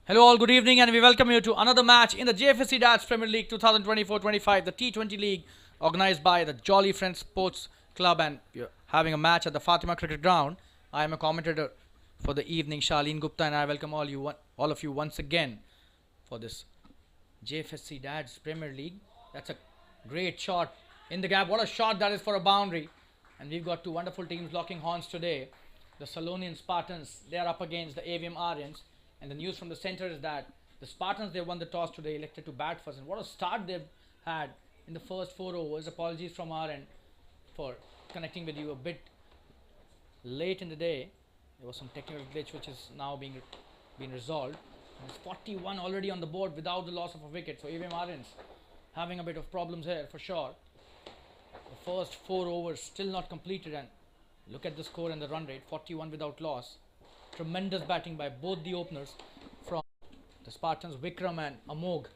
Hello all, good evening and we welcome you to another match in the Jfsc Darts Premier League 2024-25, the T20 League organised by the Jolly Friends Sports Club, and we're having a match at the Fatima Cricket Ground. I am a commentator for the evening, Shaleen Gupta, and I welcome all of you once again for this Jfsc Darts Premier League. That's a great shot in the gap. What a shot that is for a boundary. And we've got two wonderful teams locking horns today. The Sulonian Spartans, they are up against the Avm Aryans. And the news from the center is that the Spartans, they won the toss today, elected to bat first. And what a start they've had in the first 4 overs. Apologies from our end for connecting with you a bit late in the day. There was some technical glitch which is now being resolved. And it's 41 already on the board without the loss of a wicket. So Avm Aryans having a bit of problems here for sure. The first 4 overs still not completed, and look at the score and the run rate, 41 without loss. Tremendous batting by both the openers from the Spartans, Vikram and Amog,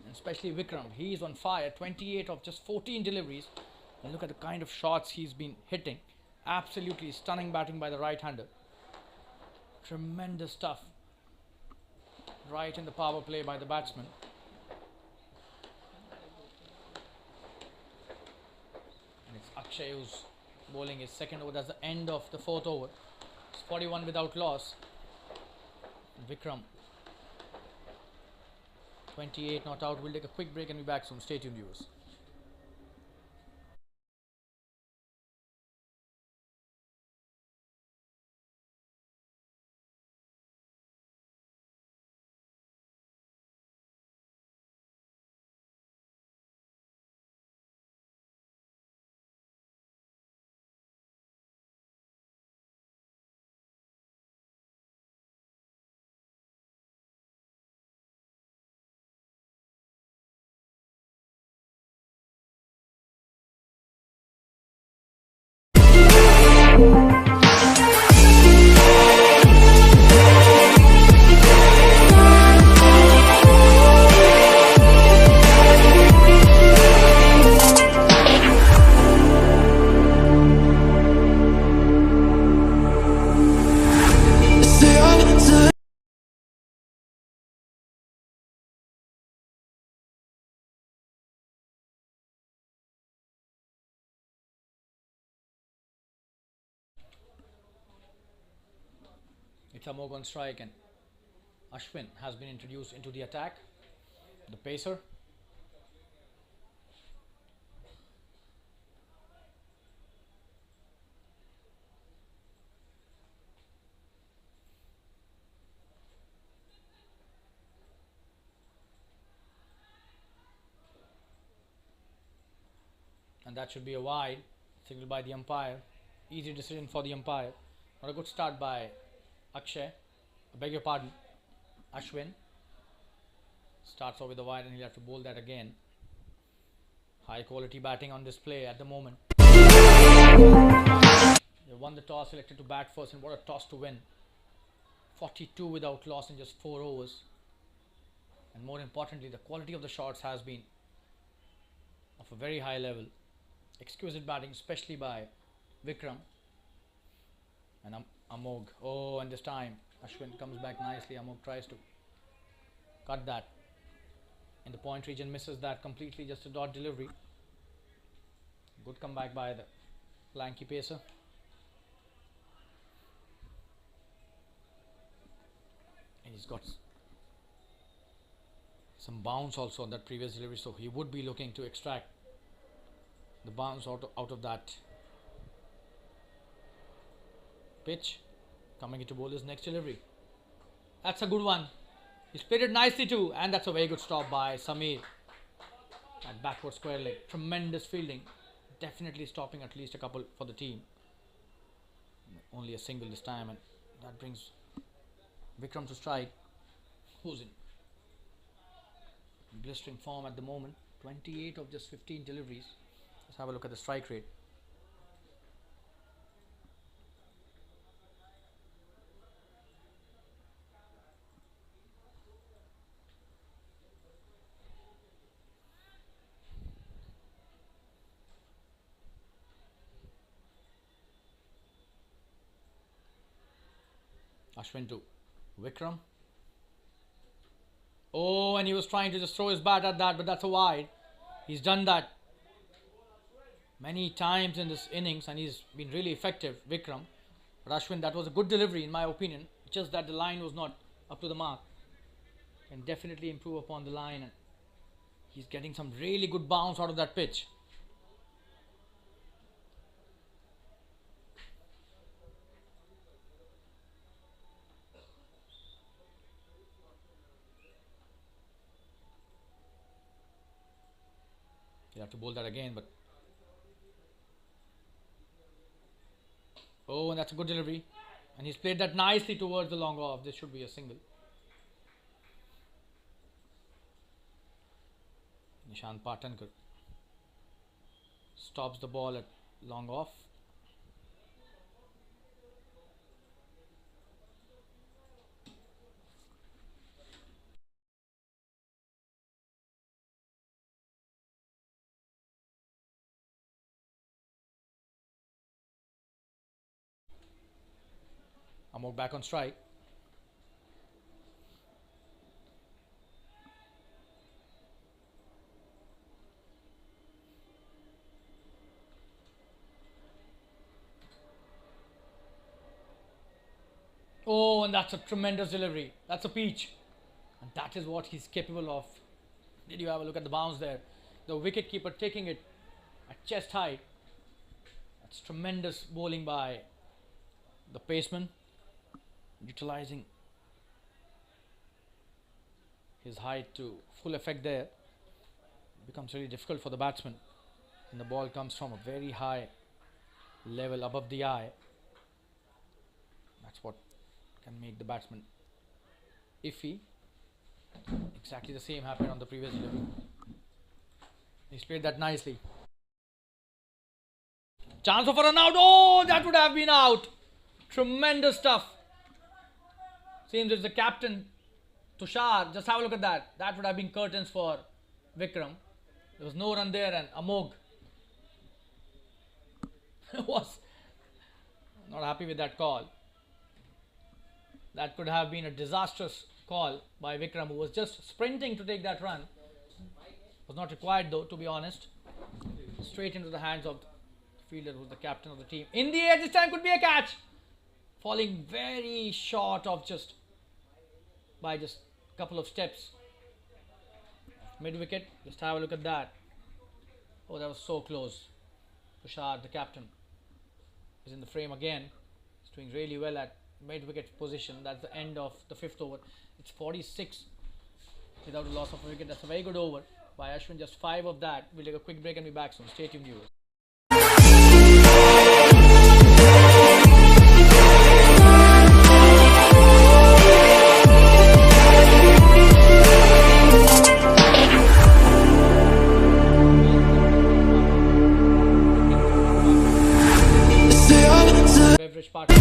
and especially Vikram. He is on fire, 28 of just 14 deliveries, and look at the kind of shots he's been hitting. Absolutely stunning batting by the right-hander. Tremendous stuff right in the power play by the batsman. And it's Akshay who's bowling his second over. That's the end of the 4th over. It's 41 without loss. Vikram 28 not out. We'll take a quick break and be back soon. Stay tuned, viewers. It's Amog on strike, and Ashwin has been introduced into the attack. The pacer. And that should be a wide, signaled by the umpire. Easy decision for the umpire. Not a good start by Akshay. I beg your pardon. Ashwin starts off with a wide, and he'll have to bowl that again. High quality batting on display at the moment. They won the toss, elected to bat first, and what a toss to win. 42 without loss in just 4 overs. And more importantly, the quality of the shots has been of a very high level. Exquisite batting, especially by Vikram and Amog. Oh, and this time Ashwin comes back nicely. Amog tries to cut that in the point region, misses that completely, just a dot delivery. Good comeback by the lanky pacer. And he's got some bounce also on that previous delivery, so he would be looking to extract the bounce out of that pitch. Coming into bowl his next delivery. That's a good one. He split it nicely too, and that's a very good stop by Sameer at backward square leg. Tremendous fielding. Definitely stopping at least a couple for the team. Only a single this time, and that brings Vikram to strike, who's in blistering form at the moment. 28 of just 15 deliveries. Let's have a look at the strike rate. Ashwin to Vikram. Oh, and he was trying to just throw his bat at that, but that's a wide. He's done that many times in this innings and he's been really effective, Vikram. But Ashwin, that was a good delivery in my opinion, just that the line was not up to the mark. Can definitely improve upon the line, and he's getting some really good bounce out of that pitch. He'll have to bowl that again, but oh, and that's a good delivery. And he's played that nicely towards the long off. This should be a single. Nishan Patankar stops the ball at long off. Amok back on strike. Oh, and that's a tremendous delivery. That's a peach. And that is what he's capable of. Did you have a look at the bounce there? The wicket keeper taking it at chest height. That's tremendous bowling by the paceman, utilizing his height to full effect there. It becomes really difficult for the batsman, and the ball comes from a very high level above the eye. That's what can make the batsman iffy. Exactly the same happened on the previous delivery. He's played that nicely. Chance for an out. Oh, that would have been out. Tremendous stuff. Seems it's the captain, Tushar. Just have a look at that. That would have been curtains for Vikram. There was no run there, and Amog was not happy with that call. That could have been a disastrous call by Vikram, who was just sprinting to take that run. Was not required though, to be honest. Straight into the hands of the fielder, who's the captain of the team. In the air, this time could be a catch. Falling very short of by just a couple of steps. Mid wicket, just have a look at that. Oh, that was so close. Tushar, the captain, is in the frame again. He's doing really well at mid wicket position. That's the end of the 5th over. It's 46 without a loss of a wicket. That's a very good over by Ashwin. Just 5 of that. We'll take a quick break and be back soon. Stay tuned, viewers. Beverage partner.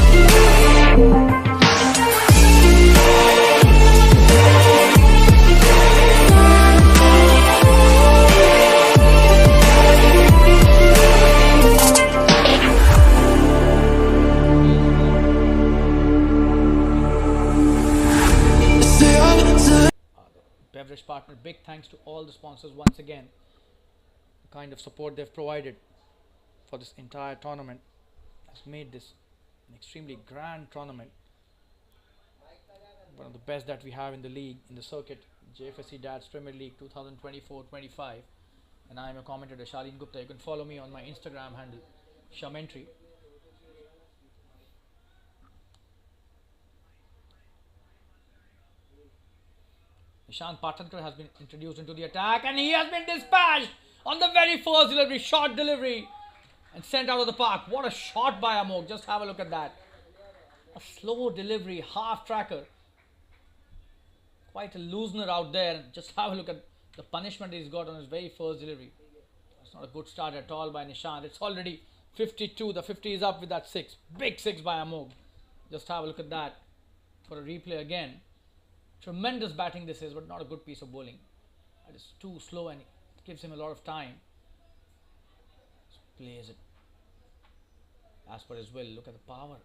Beverage partner, big thanks to all the sponsors once again. The kind of support they've provided for this entire tournament has made this an extremely grand tournament. One of the best that we have in the league, in the circuit, Jfsc Darts Premier League 2024-25. And I am a commentator, Shalin Gupta. You can follow me on my Instagram handle, Shamentry. Nishan Patankar has been introduced into the attack, and he has been dispatched on the very first delivery, short delivery, and sent out of the park. What a shot by Amok. Just have a look at that. A slow delivery, half tracker. Quite a loosener out there. Just have a look at the punishment he's got on his very first delivery. It's not a good start at all by Nishan. It's already 52. The 50 is up with that 6. Big 6 by Amok. Just have a look at that for a replay again. Tremendous batting this is, but not a good piece of bowling. It is too slow and it gives him a lot of time. Just plays it as per his will. Look at the power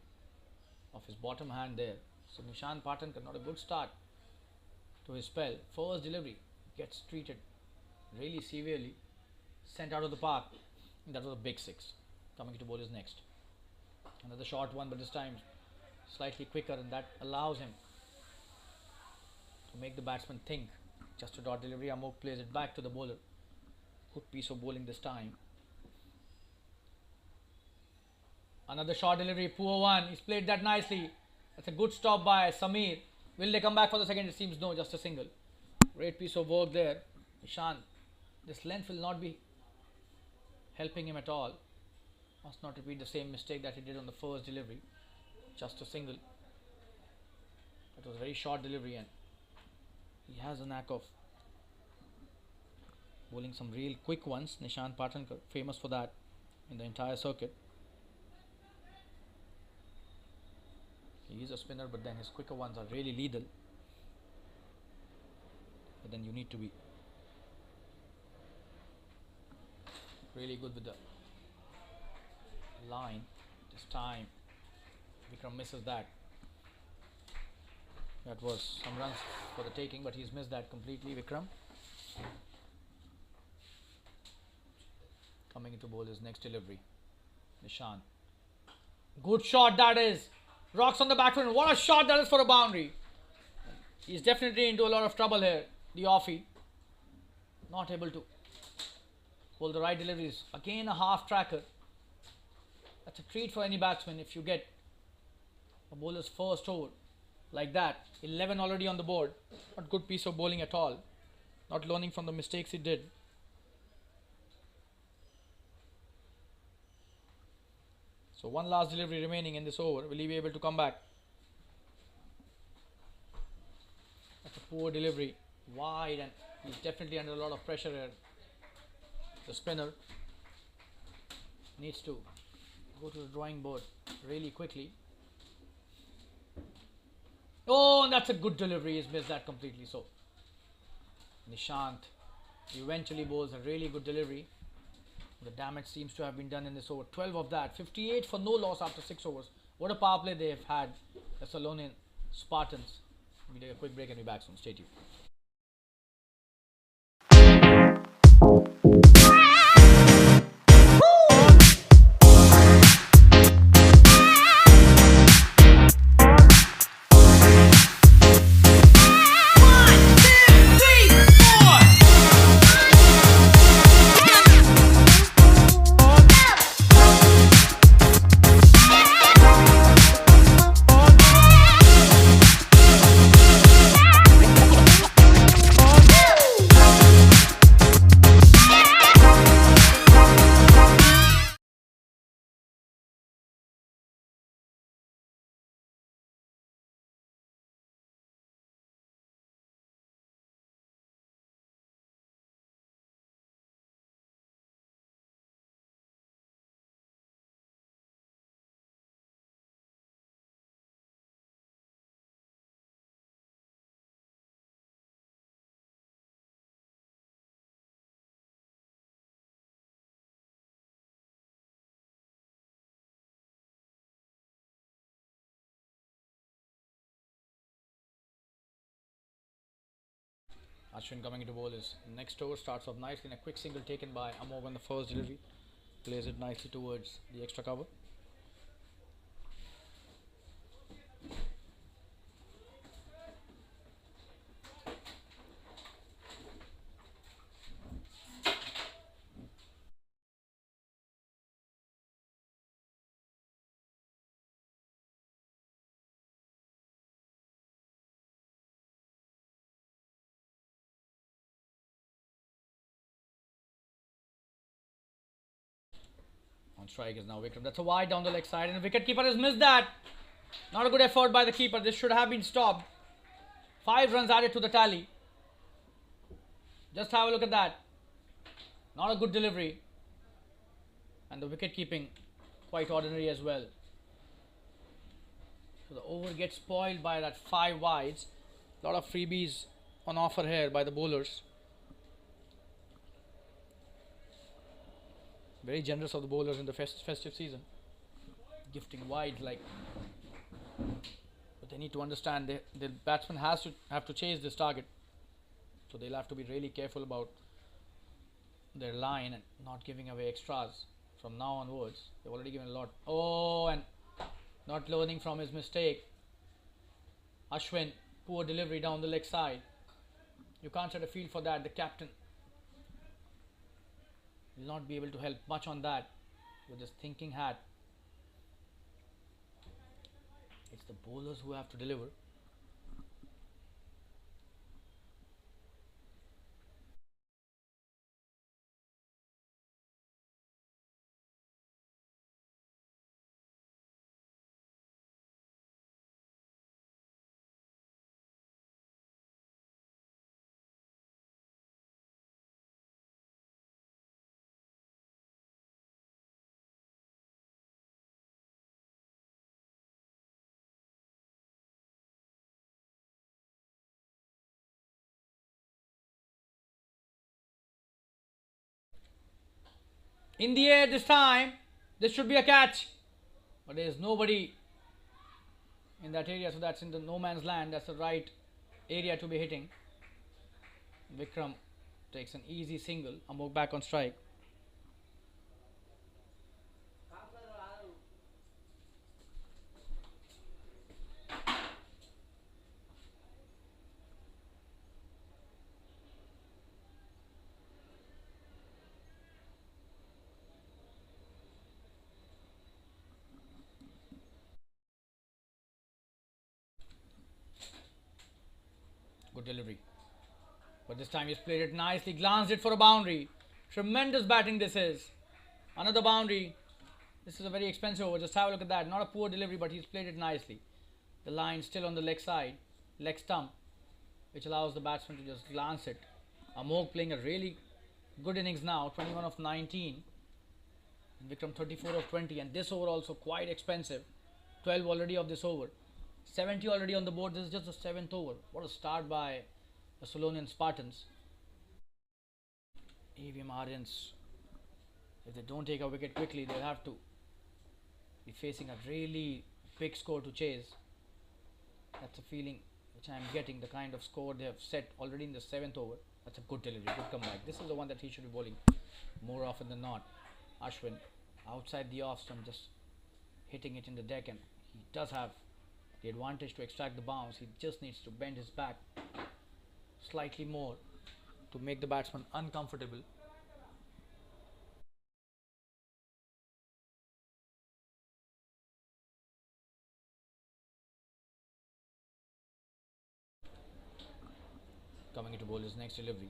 of his bottom hand there. So Nishan Patankar, not a good start to his spell. First delivery gets treated really severely, sent out of the park. That was a big six. Coming to bowl is next. Another short one, but this time slightly quicker, and that allows him to make the batsman think. Just a dot delivery. Amok plays it back to the bowler. Good piece of bowling this time. Another short delivery, poor one. He's played that nicely. That's a good stop by Samir. Will they come back for the second? It seems no, just a single. Great piece of work there. Nishant, this length will not be helping him at all. Must not repeat the same mistake that he did on the first delivery. Just a single. That was a very short delivery, and he has a knack of bowling some real quick ones. Nishant Patankar, famous for that in the entire circuit. He is a spinner, but then his quicker ones are really lethal. But then you need to be really good with the line. This time Vikram misses that. That was some runs for the taking, but he's missed that completely. Vikram coming into bowl his next delivery. Nishant, good shot that is. Rocks on the back foot. What a shot that is for a boundary. He's definitely into a lot of trouble here. The offie not able to pull the right deliveries. Again a half tracker. That's a treat for any batsman if you get a bowler's first over like that. 11 already on the board. Not good piece of bowling at all. Not learning from the mistakes he did. So one last delivery remaining in this over. Will he be able to come back? That's a poor delivery. Wide, and he's definitely under a lot of pressure here. The spinner needs to go to the drawing board really quickly. Oh, and that's a good delivery. He's missed that completely. So Nishant eventually bowls a really good delivery. The damage seems to have been done in this over. 12 of that. 58 for no loss after 6 overs. What a power play they have had, the Sulonian Spartans. We'll take a quick break and be back soon. Stay tuned. Ashwin coming into bowl is next over. Starts off nicely in a quick single taken by Amog on the first delivery. Plays it nicely towards the extra cover. On strike is now Vikram. That's a wide down the leg side, and the wicket keeper has missed that. Not a good effort by the keeper. This should have been stopped. 5 runs added to the tally. Just have a look at that. Not a good delivery. And the wicket keeping quite ordinary as well. So the over gets spoiled by that 5 wides. A lot of freebies on offer here by the bowlers. Very generous of the bowlers in the festive season, gifting wide like. But they need to understand the batsman have to chase this target. So they'll have to be really careful about their line and not giving away extras from now onwards. They've already given a lot. Oh, and not learning from his mistake. Ashwin, poor delivery down the leg side. You can't set a field for that. The captain will not be able to help much on that with his thinking hat. It's the bowlers who have to deliver. In the air this time. This should be a catch. But there is nobody in that area, so that's in the no man's land. That's the right area to be hitting. Vikram takes an easy single. Amok back on strike. Good delivery. But this time he's played it nicely. Glanced it for a boundary. Tremendous batting this is. Another boundary. This is a very expensive over. Just have a look at that. Not a poor delivery, but he's played it nicely. The line still on the leg side. Leg stump. Which allows the batsman to just glance it. Amok playing a really good innings now. 21 of 19. Vikram 34 of 20. And this over also quite expensive. 12 already of this over. 70 already on the board. This is just the 7th over. What a start by the Sulonian Spartans. Avm Aryans, if they don't take a wicket quickly, they'll have to be facing a really big score to chase. That's a feeling which I'm getting. The kind of score they have set already in the 7th over. That's a good delivery, good comeback. This is the one that he should be bowling more often than not. Ashwin outside the off stump, just hitting it in the deck, and he does have the advantage to extract the bounce. He just needs to bend his back slightly more to make the batsman uncomfortable. Coming into bowl his next delivery.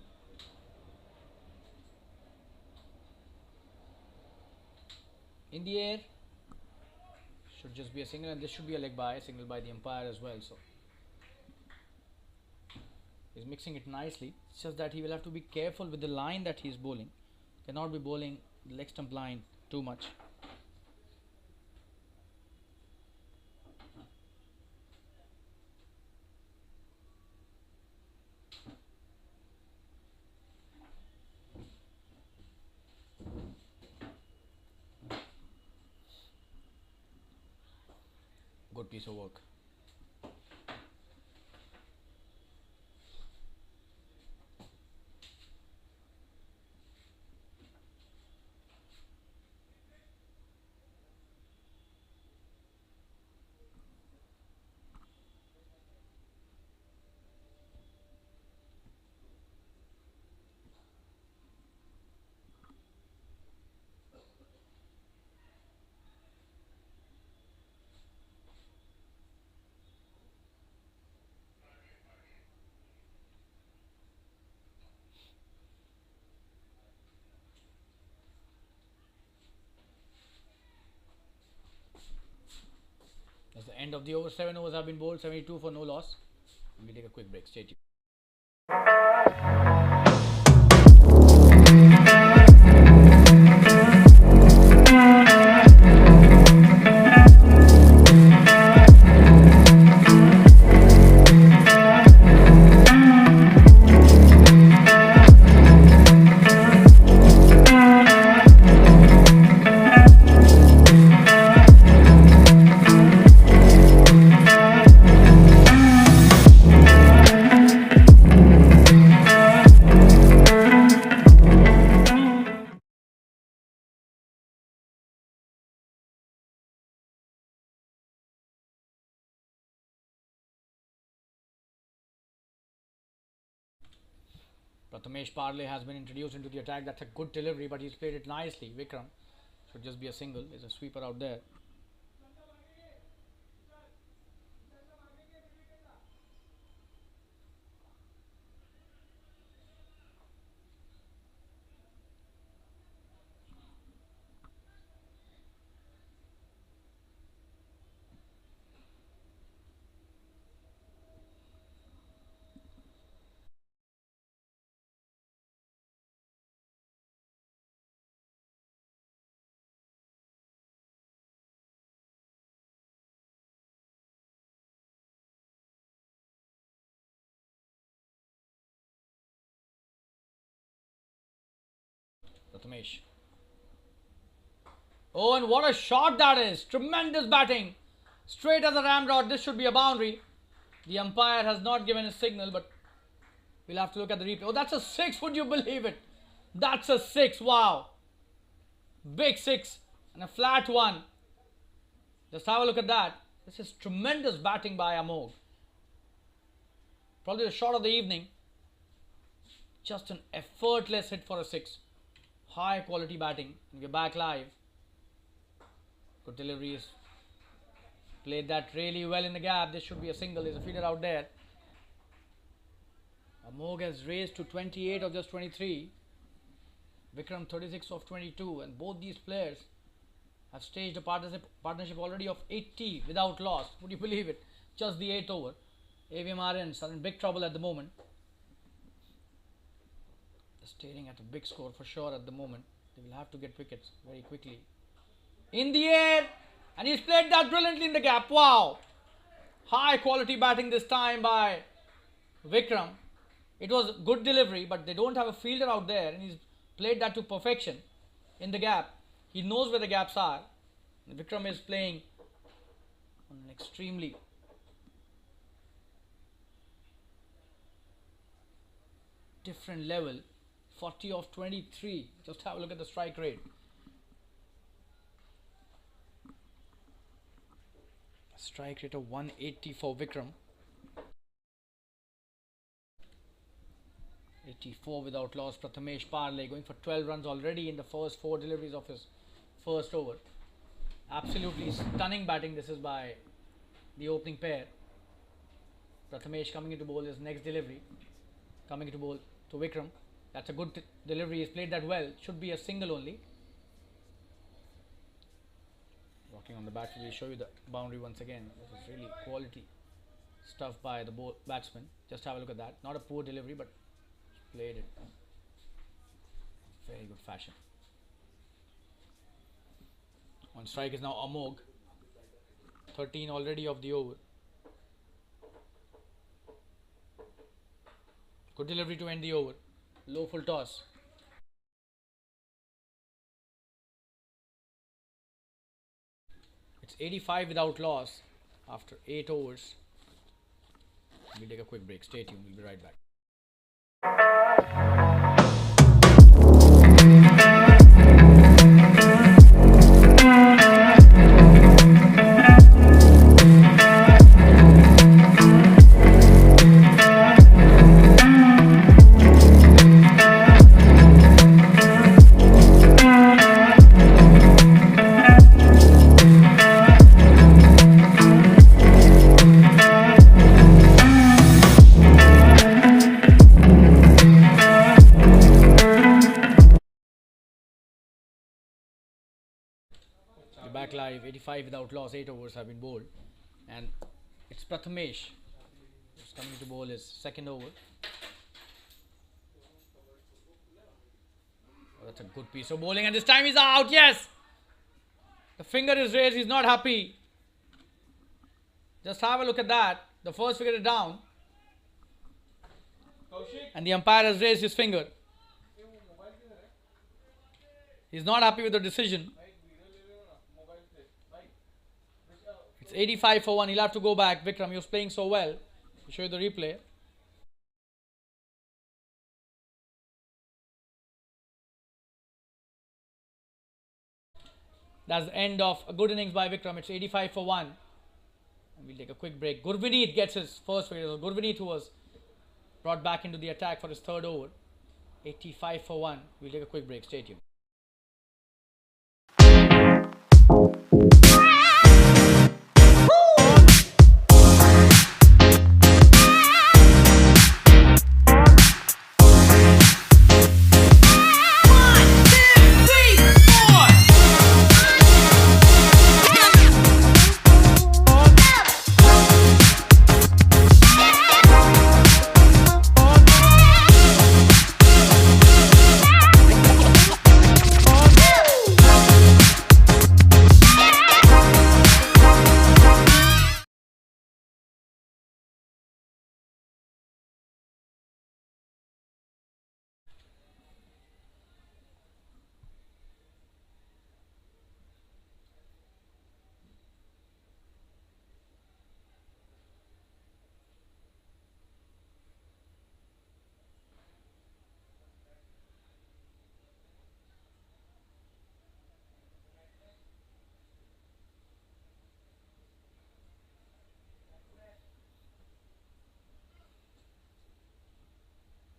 In the air. Should just be a single, and this should be a leg by, single by the umpire as well. So he's mixing it nicely. It's just that he will have to be careful with the line that he's bowling. Cannot be bowling the leg stump line too much. Good piece of work. That's the end of the over. 7 overs have been bowled, 72 for no loss. We'll take a quick break. Stay tuned. Prathamesh Parle has been introduced into the attack. That's a good delivery, but he's played it nicely. Vikram should just be a single. There's a sweeper out there. Prathamesh. Oh, and what a shot that is! Tremendous batting. Straight as a ramrod. This should be a boundary. The umpire has not given a signal, but we'll have to look at the replay. Oh, that's a 6. Would you believe it? That's a 6. Wow. Big 6 and a flat 1. Just have a look at that. This is tremendous batting by Amog. Probably the shot of the evening. Just an effortless hit for a 6. High quality batting. And we're back live. Good deliveries. Played that really well in the gap. This should be a single. There's a feeder out there. Amog has raised to 28 of just 23. Vikram 36 of 22. And both these players have staged a partnership already of 80 without loss. Would you believe it? Just the 8th over. Avm Aryans are in big trouble at the moment. They're staring at a big score for sure at the moment. They will have to get wickets very quickly. In the air, and he's played that brilliantly in the gap. Wow! High quality batting this time by Vikram. It was good delivery, but they don't have a fielder out there, and he's played that to perfection in the gap. He knows where the gaps are. And Vikram is playing on an extremely different level. 40 of 23. Just have a look at the strike rate. Strike rate of 180 for Vikram. 84 without loss. Prathamesh Parle going for 12 runs already in the first 4 deliveries of his first over. Absolutely stunning batting this is by the opening pair. Prathamesh coming into bowl his next delivery. Coming into bowl to Vikram. That's a good delivery. He's played that well. Should be a single only. Walking on the bat, we'll show you the boundary once again. This is really quality stuff by the batsman. Just have a look at that. Not a poor delivery, but played it very good fashion. On strike is now Amog. 13 already of the over. Good delivery to end the over. Low full toss. It's 85 without loss after 8 overs. We'll take a quick break. Stay tuned. We'll be right back. Back live, 85 without loss, 8 overs have been bowled, and it's Prathamesh who's coming to bowl his second over. Oh, that's a good piece of bowling, and this time he's out. Yes, the finger is raised. He's not happy. Just have a look at that. The first wicket is down, and the umpire has raised his finger. He's not happy with the decision. It's 85 for 1. He'll have to go back. Vikram, he was playing so well. I'll show you the replay. That's the end of a good innings by Vikram. It's 85 for 1. And we'll take a quick break. Gurvineet gets his first wicket. Gurvineet, who was brought back into the attack for his third over. 85 for 1. We'll take a quick break. Stay tuned.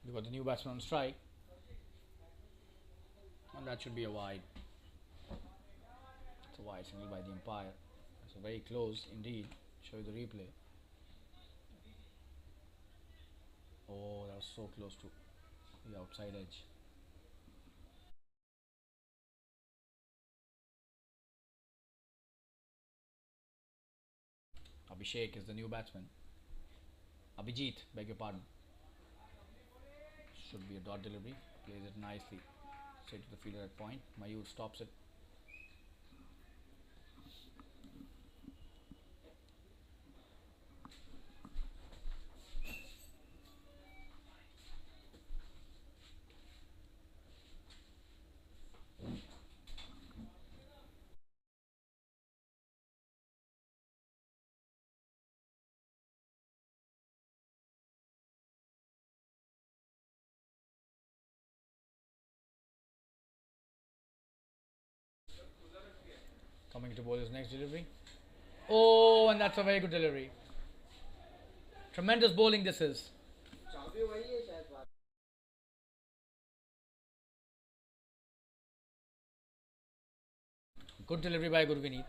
We got the new batsman on strike, and that should be a wide. It's a wide single by the umpire. So very close indeed. Show you the replay. Oh, that was so close to the outside edge. Abhishek is the new batsman. Abhijit, beg your pardon. Should be a dot delivery. Plays it nicely. Straight to the fielder at point. Mayur stops it. Coming to bowler's next delivery. Oh, and that's a very good delivery. Tremendous bowling this is. Good delivery by Gurvineet.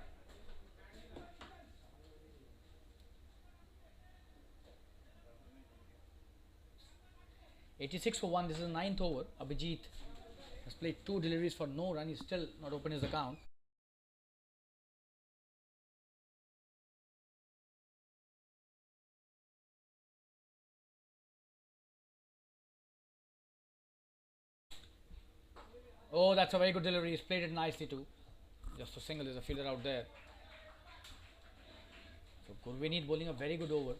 "86 for 1. This is the 9th over. Abhijit has played 2 deliveries for no run. He's still not opened his account. Oh, that's a very good delivery. He's played it nicely too. Just a single. There's a fielder out there. So Gurvineet bowling a very good over.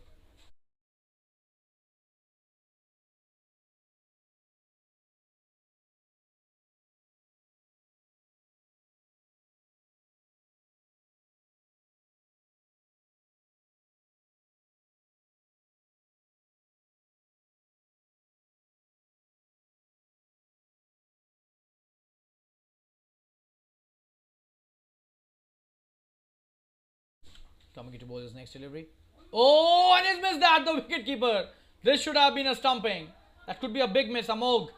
Coming to bowler's next delivery. Oh, and he's missed that, the wicket keeper. This should have been a stumping. That could be a big miss. Amog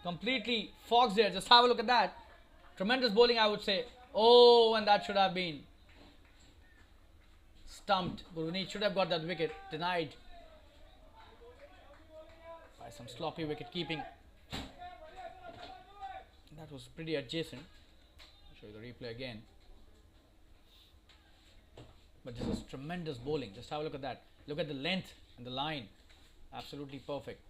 completely fogs there. Just have a look at that. Tremendous bowling, I would say. Oh, and that should have been stumped. Gurvineet should have got that wicket. Denied by some sloppy wicket keeping. That was pretty adjacent. I'll show you the replay again. But this is tremendous bowling. Just have a look at that. Look at the length and the line. Absolutely perfect.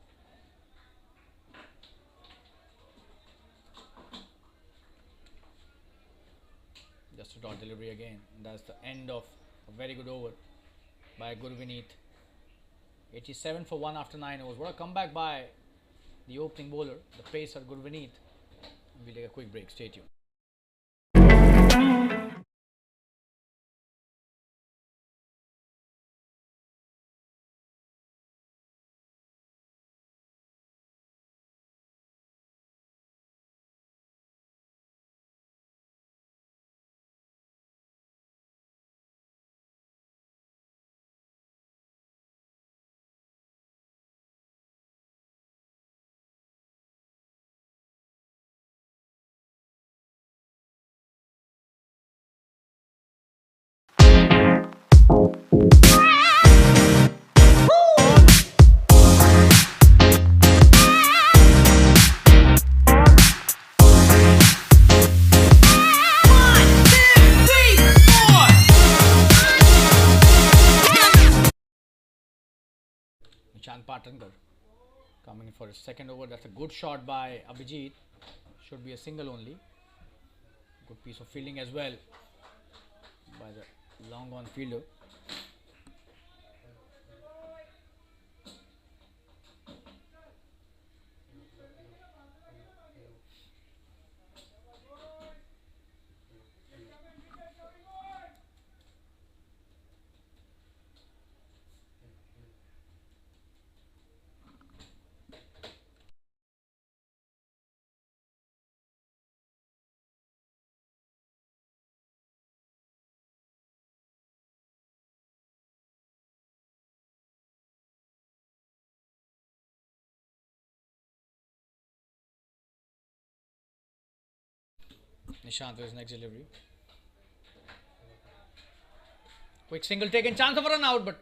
Just a dot delivery again. And that's the end of a very good over by Gurvineet. 87 for 1 after 9 overs. What a comeback by the opening bowler, the pacer Gurvineet. We'll take a quick break. Stay tuned. Patankar coming in for his second over. That's a good shot by Abhijit. Should be a single only. Good piece of fielding as well by the long on fielder. Nishant with his next delivery. Quick single taken, chance of a run out, but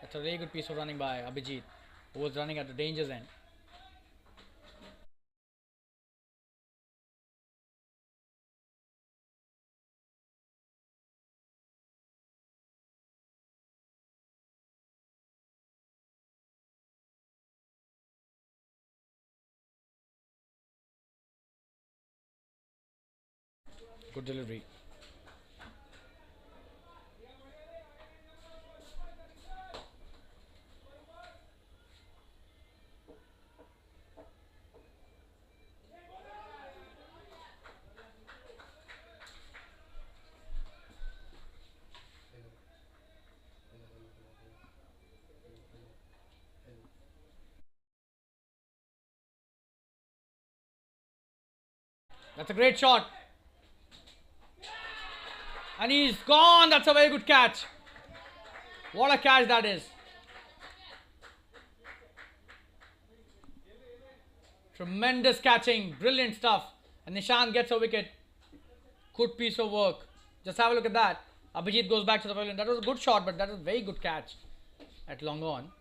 that's a very good piece of running by Abhijit, who was running at the danger's end. Good delivery. That's a great shot. And he's gone. That's a very good catch. What a catch that is. Tremendous catching. Brilliant stuff. And Nishant gets a wicket. Good piece of work. Just have a look at that. Abhijit goes back to the pavilion. That was a good shot, but that was a very good catch at long on.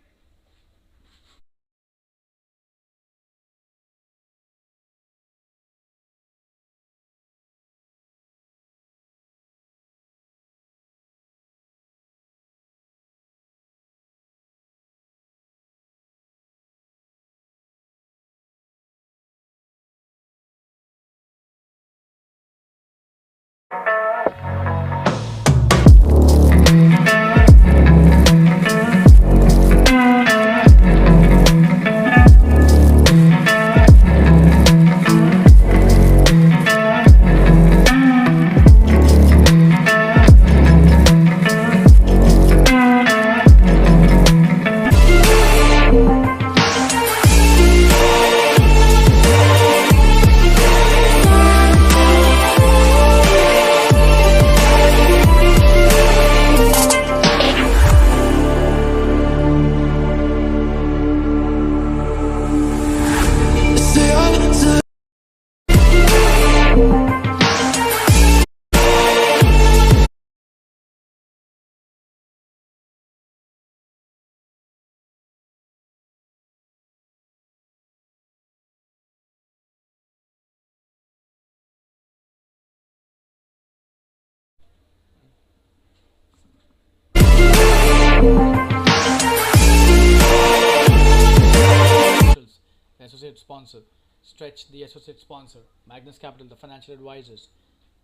The associate sponsor, Stretch, the associate sponsor, Magnus Capital, the financial advisors,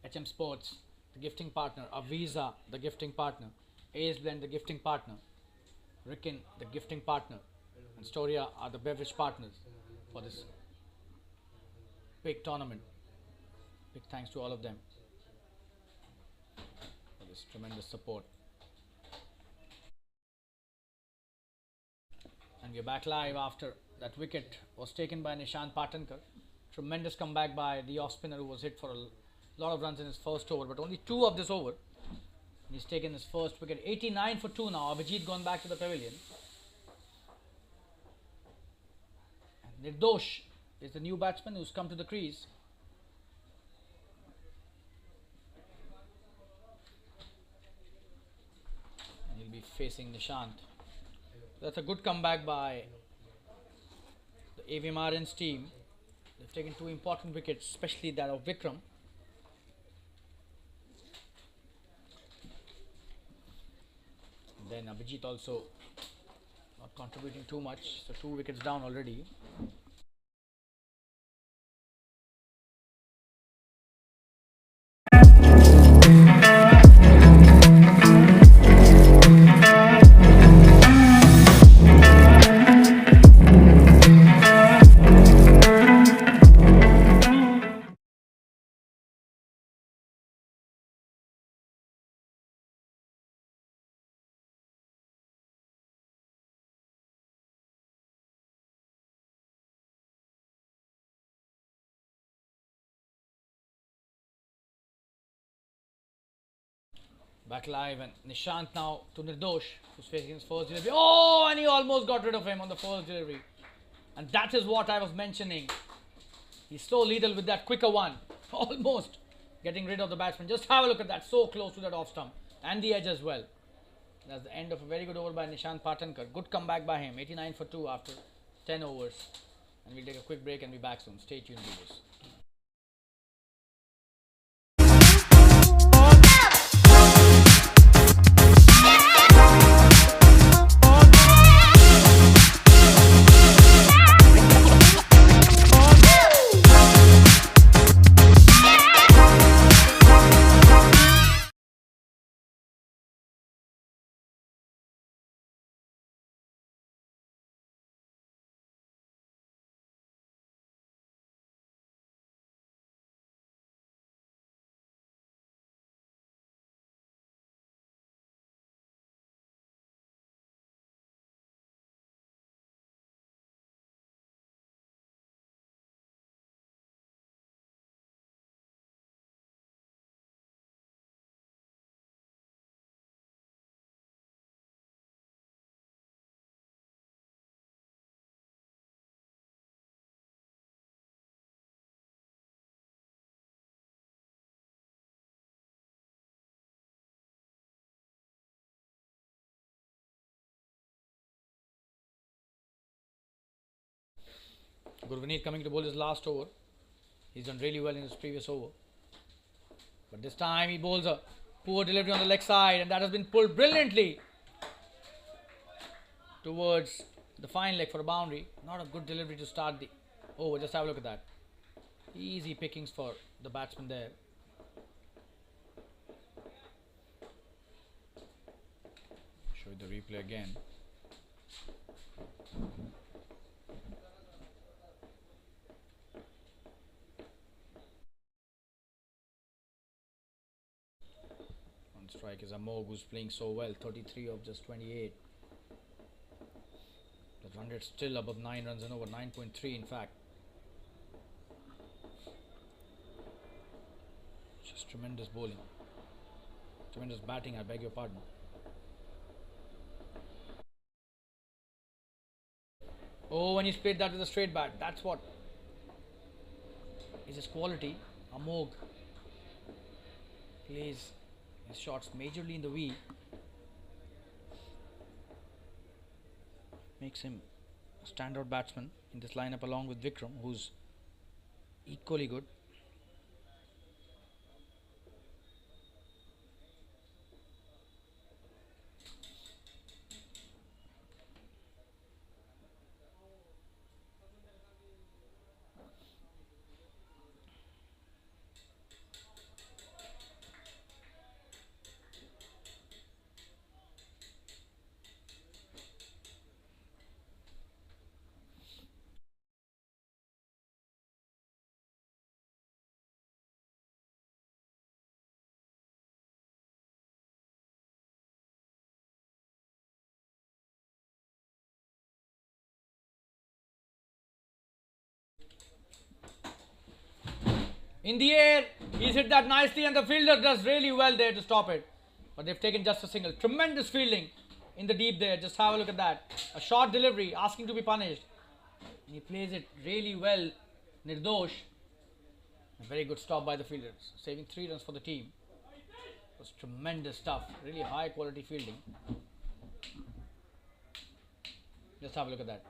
HM Sports, the gifting partner, Avisa, the gifting partner, AS Blend, the gifting partner, Ricken, the gifting partner, and Storia are the beverage partners for this big tournament. Big thanks to all of them for this tremendous support. And we're back live after that wicket was taken by Nishant Patankar. Tremendous comeback by the off spinner, who was hit for a lot of runs in his first over, but only 2 of this over. And he's taken his first wicket. 89 for 2 now. Abhijit gone back to the pavilion. And Nirdosh is the new batsman who's come to the crease. And he'll be facing Nishant. That's a good comeback by the Avm Aryans team. They've taken 2 important wickets, especially that of Vikram. And then Abhijit also not contributing too much. So 2 wickets down already. Back live and Nishant now to Nirdosh, who's facing his first delivery. Oh, and he almost got rid of him on the first delivery. And that is what I was mentioning. He's so lethal with that quicker one. Almost getting rid of the batsman. Just have a look at that. So close to that off stump. And the edge as well. That's the end of a very good over by Nishant Patankar. Good comeback by him. 89 for 2 after 10 overs. And we'll take a quick break and be back soon. Stay tuned, viewers. Gurvineet coming to bowl his last over. He's done really well in his previous over. But this time he bowls a poor delivery on the leg side, and that has been pulled brilliantly towards the fine leg for a boundary. Not a good delivery to start the over. Just have a look at that. Easy pickings for the batsman there. Show you the replay again. On strike is Amog, who's playing so well. 33 of just 28. The run rate still above 9 runs and over. 9.3 in fact. Just tremendous bowling. Tremendous batting, I beg your pardon. Oh, when he's played that with a straight bat, that's what is his quality. Amog plays his shots majorly in the V. Makes him a standout batsman in this lineup along with Vikram, who's equally good. In the air, he's hit that nicely and the fielder does really well there to stop it. But they've taken just a single. Tremendous fielding in the deep there. Just have a look at that. A short delivery, asking to be punished. And he plays it really well, Nirdosh. A very good stop by the fielders, saving 3 runs for the team. It was tremendous stuff. Really high quality fielding. Just have a look at that.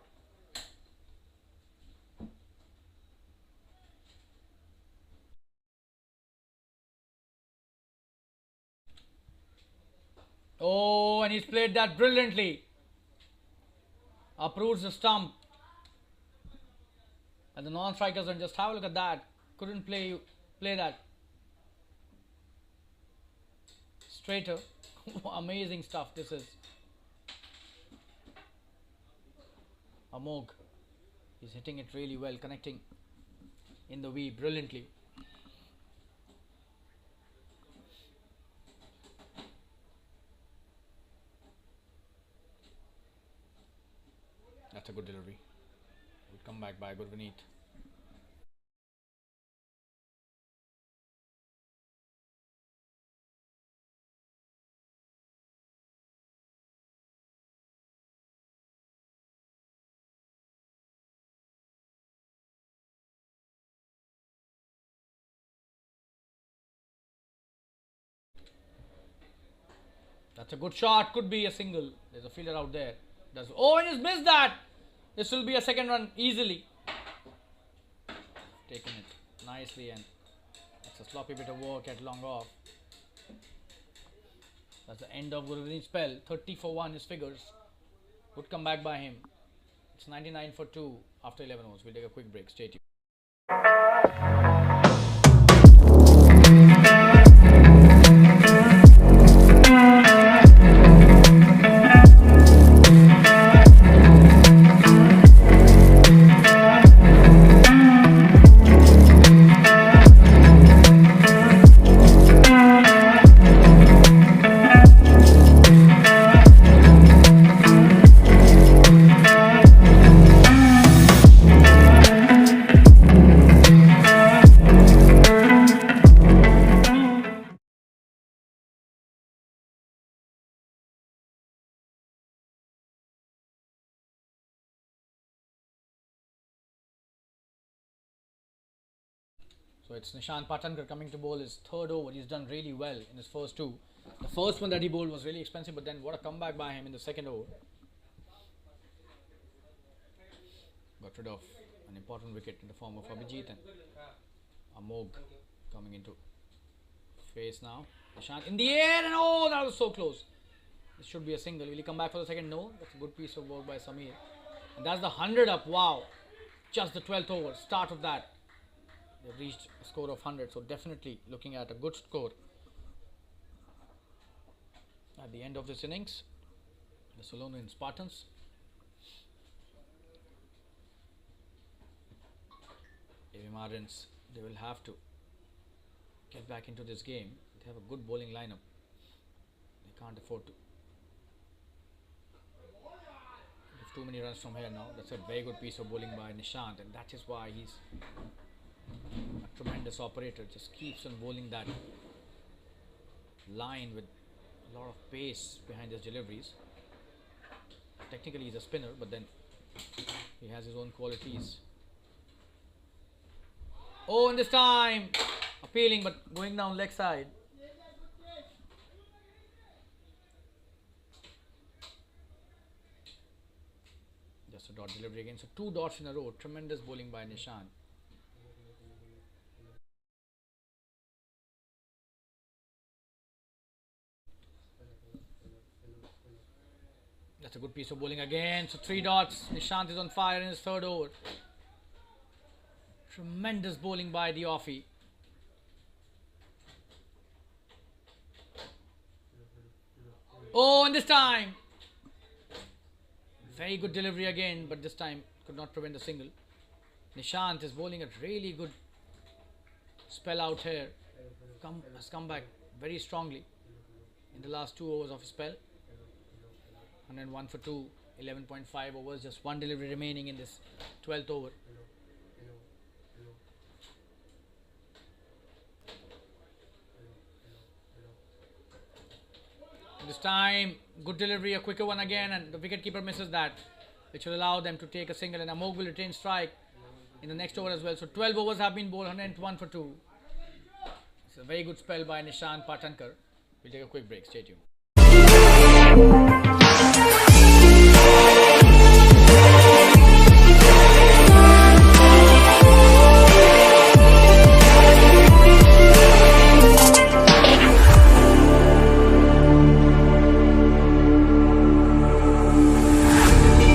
Oh, and he's played that brilliantly. Uproots the stump. And the non-strikers, and just have a look at that. Couldn't play that. Straighter. Amazing stuff this is. Amog. He's hitting it really well, connecting in the V brilliantly. That's a good delivery. Good comeback by Gurvineet. That's a good shot. Could be a single. There's a fielder out there. Oh, and he's missed that. This will be a second run easily. Taken it nicely, and it's a sloppy bit of work at long off. That's the end of Gurvineet's spell. 30 for 1 his figures. Good comeback by him. It's 99 for 2 after 11 overs. We'll take a quick break. Stay tuned. So it's Nishant Patankar coming to bowl his third over. He's done really well in his first two. The first one that he bowled was really expensive, but then what a comeback by him in the second over. Got rid of an important wicket in the form of Abhijit, and Amog coming into face now. Nishant in the air, and oh, that was so close. This should be a single. Will he come back for the second? No. That's a good piece of work by Samir. And that's the 100 up. Wow. Just the 12th over. Start of that. They've reached a score of 100, so definitely looking at a good score at the end of this innings. The Sulonian Spartans. Avm Aryans, they will have to get back into this game. They have a good bowling lineup. They can't afford to give too many runs from here now. That's a very good piece of bowling by Nishant, and that is why he's a tremendous operator. Just keeps on bowling that line with a lot of pace behind his deliveries. Technically he's a spinner, but then he has his own qualities. Oh, and this time appealing, but going down leg side. Just a dot delivery again. So 2 dots in a row. Tremendous bowling by Nishant. That's a good piece of bowling again. So 3 dots. Nishant is on fire in his third over. Tremendous bowling by the offie. Oh, and this time very good delivery again, but this time could not prevent the single. Nishant is bowling a really good spell out here. Has come back very strongly in the last 2 overs of his spell. 101 for 2, 11.5 overs, just 1 delivery remaining in this 12th over. This time, good delivery, a quicker one again, and the wicketkeeper misses that, which will allow them to take a single, and Amog will retain strike in the next over as well. So 12 overs have been bowled, 101 for 2. It's a very good spell by Nishant Patankar. We'll take a quick break. Stay tuned.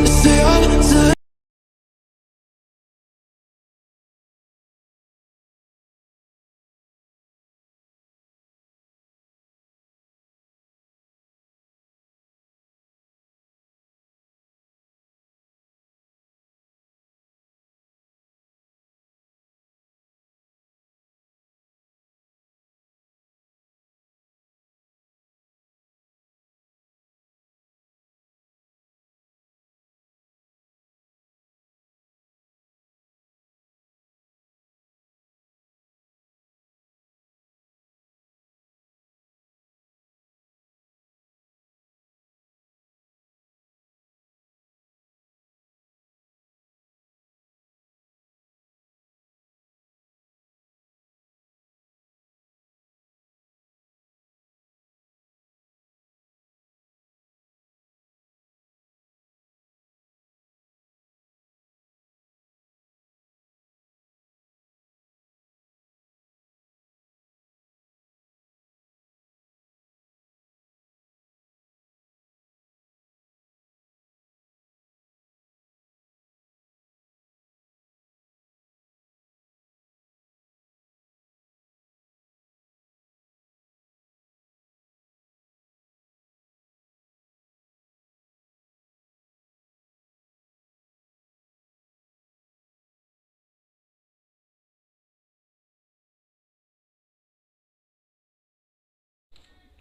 Say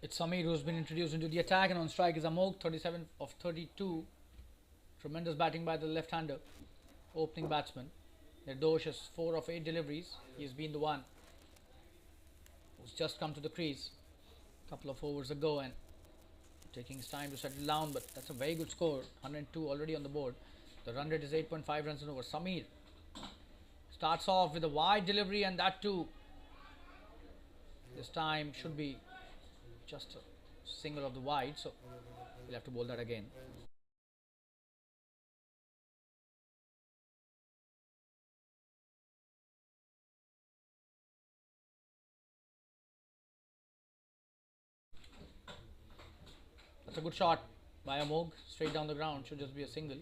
It's Samir who's been introduced into the attack, and on strike is Amog, 37 of 32. Tremendous batting by the left-hander, opening batsman. Nirdosh has 4 of 8 deliveries. He's been the one who's just come to the crease a couple of overs ago and taking his time to settle down, but that's a very good score. 102 already on the board. The run rate is 8.5 runs an over. Samir starts off with a wide delivery, and that too this time should be just a single of the wide, so we'll have to bowl that again. That's a good shot by Amog, straight down the ground, should just be a single.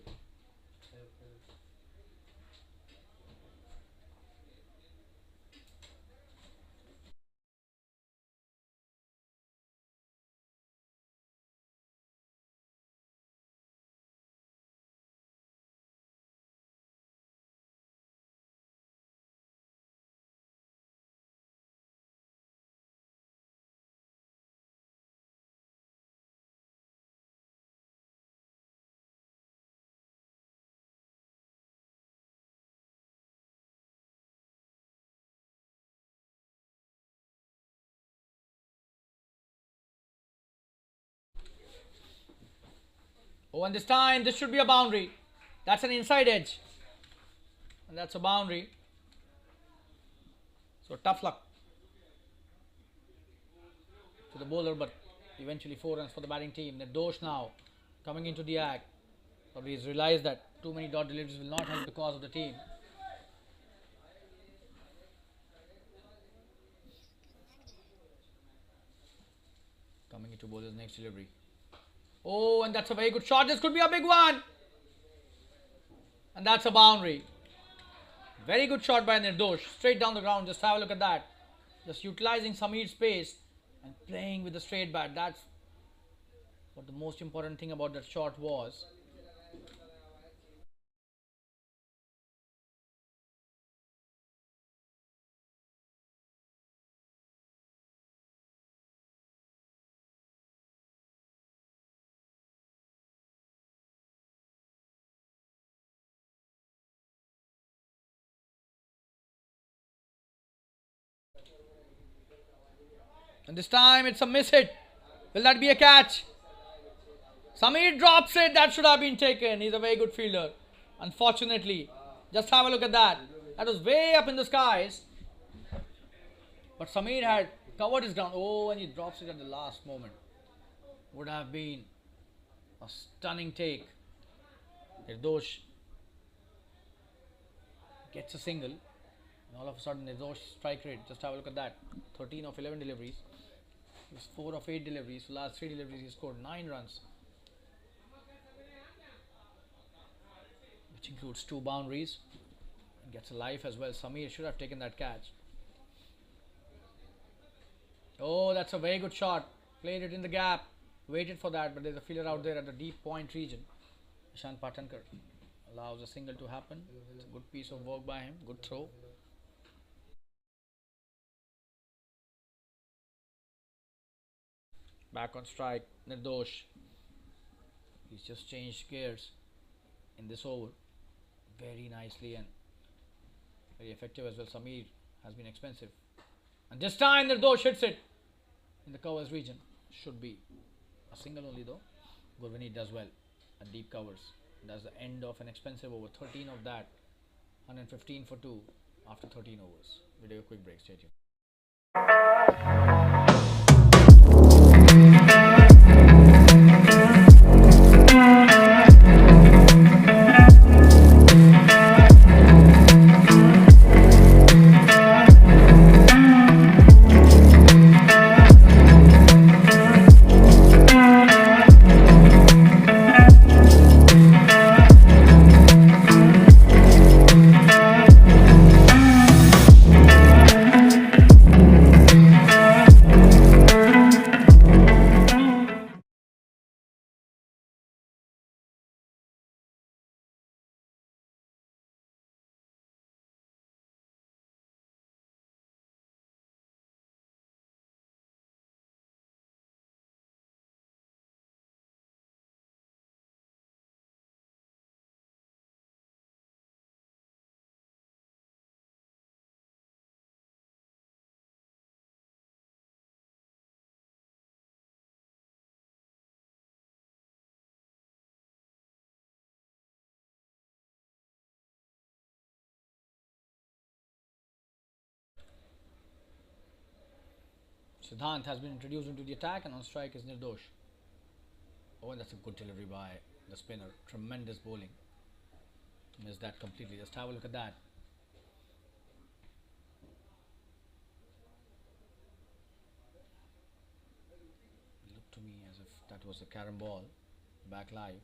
Oh, and this time this should be a boundary. That's an inside edge, and that's a boundary. So tough luck to the bowler, but eventually 4 runs for the batting team. Nirdosh now coming into the act. Probably he's realized that too many dot deliveries will not help the cause of the team. Coming into bowler's next delivery. Oh, and that's a very good shot. This could be a big one. And that's a boundary. Very good shot by Nirdosh. Straight down the ground. Just have a look at that. Just utilizing Samir's pace and playing with the straight bat. That's what the most important thing about that shot was. And this time it's a miss hit. Will that be a catch? Samir drops it. That should have been taken. He's a very good fielder. Unfortunately, just have a look at that. That was way up in the skies. But Samir had covered his ground. Oh, and he drops it at the last moment. Would have been a stunning take. Nirdosh gets a single. And all of a sudden, Nirdosh strike rate. Just have a look at that. 13 of 11 deliveries. He was 4 of 8 deliveries. So last 3 deliveries, he scored 9 runs, which includes 2 boundaries. And gets a life as well. Samir should have taken that catch. Oh, that's a very good shot. Played it in the gap. Waited for that, but there's a fielder out there at the deep point region. Ishan Patankar allows a single to happen. It's a good piece of work by him. Good throw. Back on strike, Nirdosh. He's just changed gears in this over very nicely and very effective as well. Samir has been expensive. And this time Nirdosh hits it in the covers region. Should be a single only though. Gurvanit does well at deep covers. That's the end of an expensive over. 13 of that. 115 for 2 after 13 overs. We'll take a quick break. Stay tuned. Siddhant has been introduced into the attack, and on strike is Nirdosh. Oh, and that's a good delivery by the spinner. Tremendous bowling. Missed that completely. Just have a look at that. It looked to me as if that was a carom ball. Back live.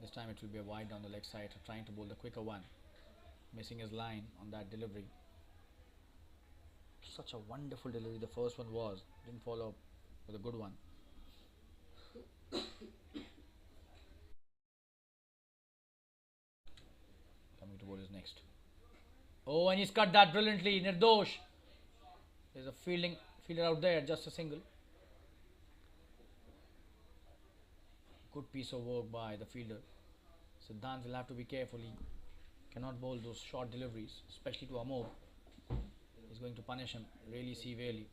This time it will be a wide down the leg side, trying to bowl the quicker one. Missing his line on that delivery. Such a wonderful delivery the first one was. Didn't follow up with a good one. Coming to bowl is next. Oh, and he's cut that brilliantly. Nirdosh. There's a fielder out there, just a single. Good piece of work by the fielder. Siddhant will have to be careful. He cannot bowl those short deliveries, especially to Amog. He's going to punish him really severely.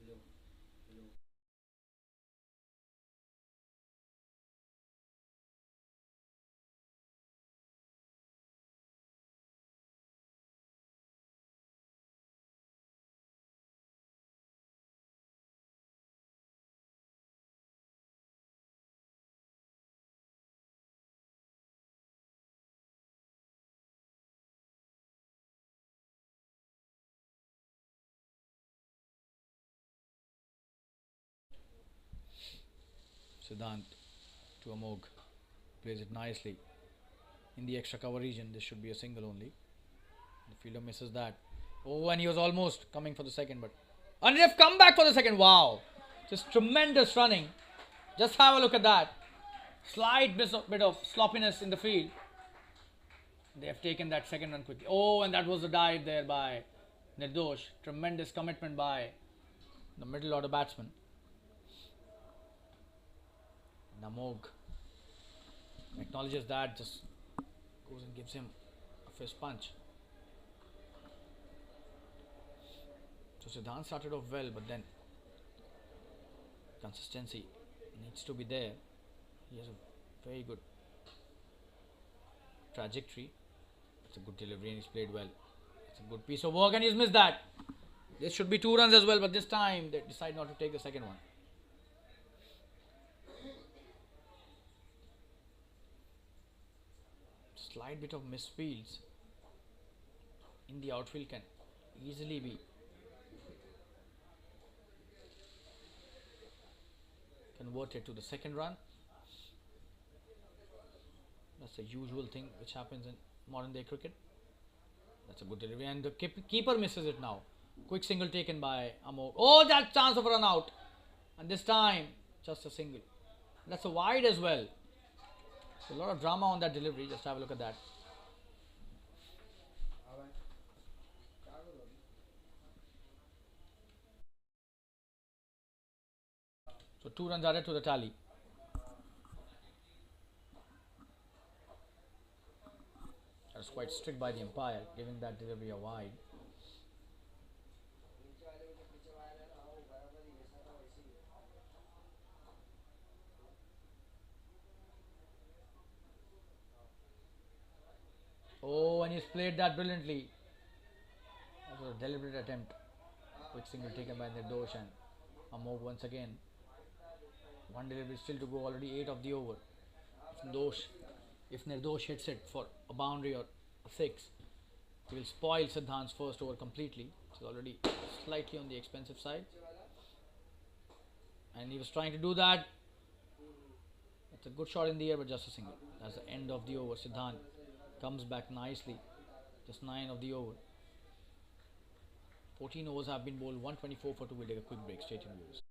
Siddhant to Amog. Plays it nicely. In the extra cover region, this should be a single only. The fielder misses that. Oh, and he was almost coming for the second, but... And they've come back for the second. Wow. Just tremendous running. Just have a look at that. Slight bit of sloppiness in the field. They have taken that second run quickly. Oh, and that was a dive there by Nirdosh. Tremendous commitment by the middle order batsman. Amog acknowledges that, just goes and gives him a fist punch. So Siddhant started off well, but then consistency needs to be there. He has a very good trajectory. It's a good delivery and he's played well. It's a good piece of work and he's missed that. This should be 2 runs as well, but this time they decide not to take the second one. Slight bit of misfields in the outfield can easily be converted to the second run. That's a usual thing which happens in modern day cricket. That's a good delivery and the keeper misses it now. Quick single taken by Amog. Oh, that chance of a run out, and this time just a single. That's a wide as well. A lot of drama on that delivery. Just have a look at that. So 2 runs added to the tally. That was quite strict by the umpire, giving that delivery a wide. Oh, and he's played that brilliantly. That was a deliberate attempt. Quick single taken by Nirdosh and Amog once again. One delivery still to go, already 8 of the over. If Nirdosh hits it for a boundary or a 6, he will spoil Siddhant's first over completely. It's already slightly on the expensive side. And he was trying to do that. It's a good shot in the air, but just a single. That's the end of the over. Siddhant comes back nicely. Just 9 of the over. 14 overs have been bowled. 124 for 2. We'll take a quick break. Stay tuned, viewers.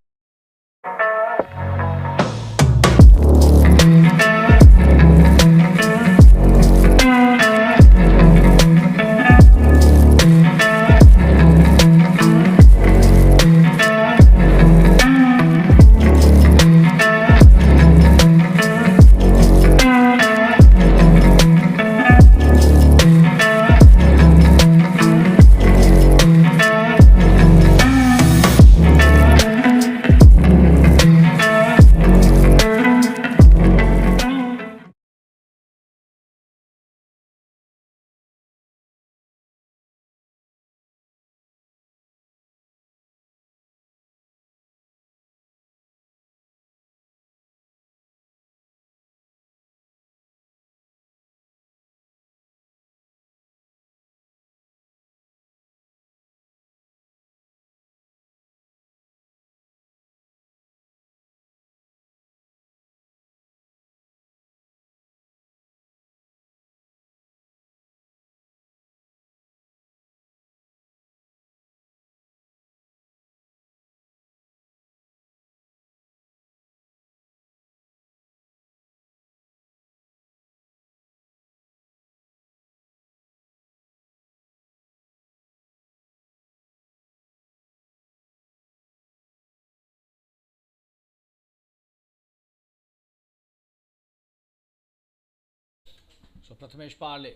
So Prathamesh Parle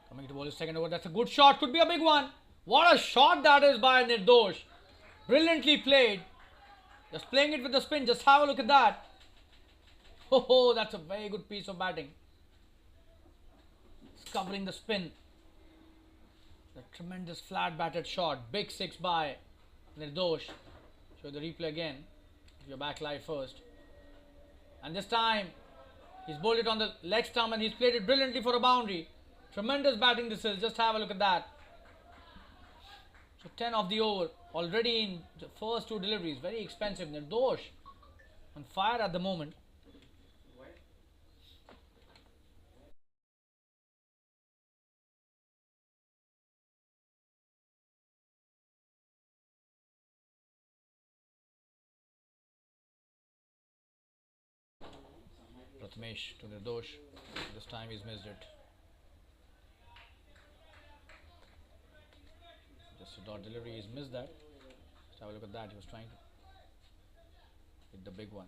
coming to bowl his second over. That's a good shot. Could be a big one. What a shot that is by Nirdosh. Brilliantly played. Just playing it with the spin. Just have a look at that. Oh, that's a very good piece of batting. It's covering the spin. A tremendous flat batted shot. Big six by Nirdosh. Show the replay again. If you're back live first. And this time, he's bowled it on the leg stump and he's played it brilliantly for a boundary. Tremendous batting this is. Just have a look at that. So 10 of the over. Already in the first two deliveries. Very expensive. Nirdosh on fire at the moment. Prathamesh to Nirdosh. This time he's missed it. Just a dot delivery, he's missed that. Just have a look at that. He was trying to hit the big one.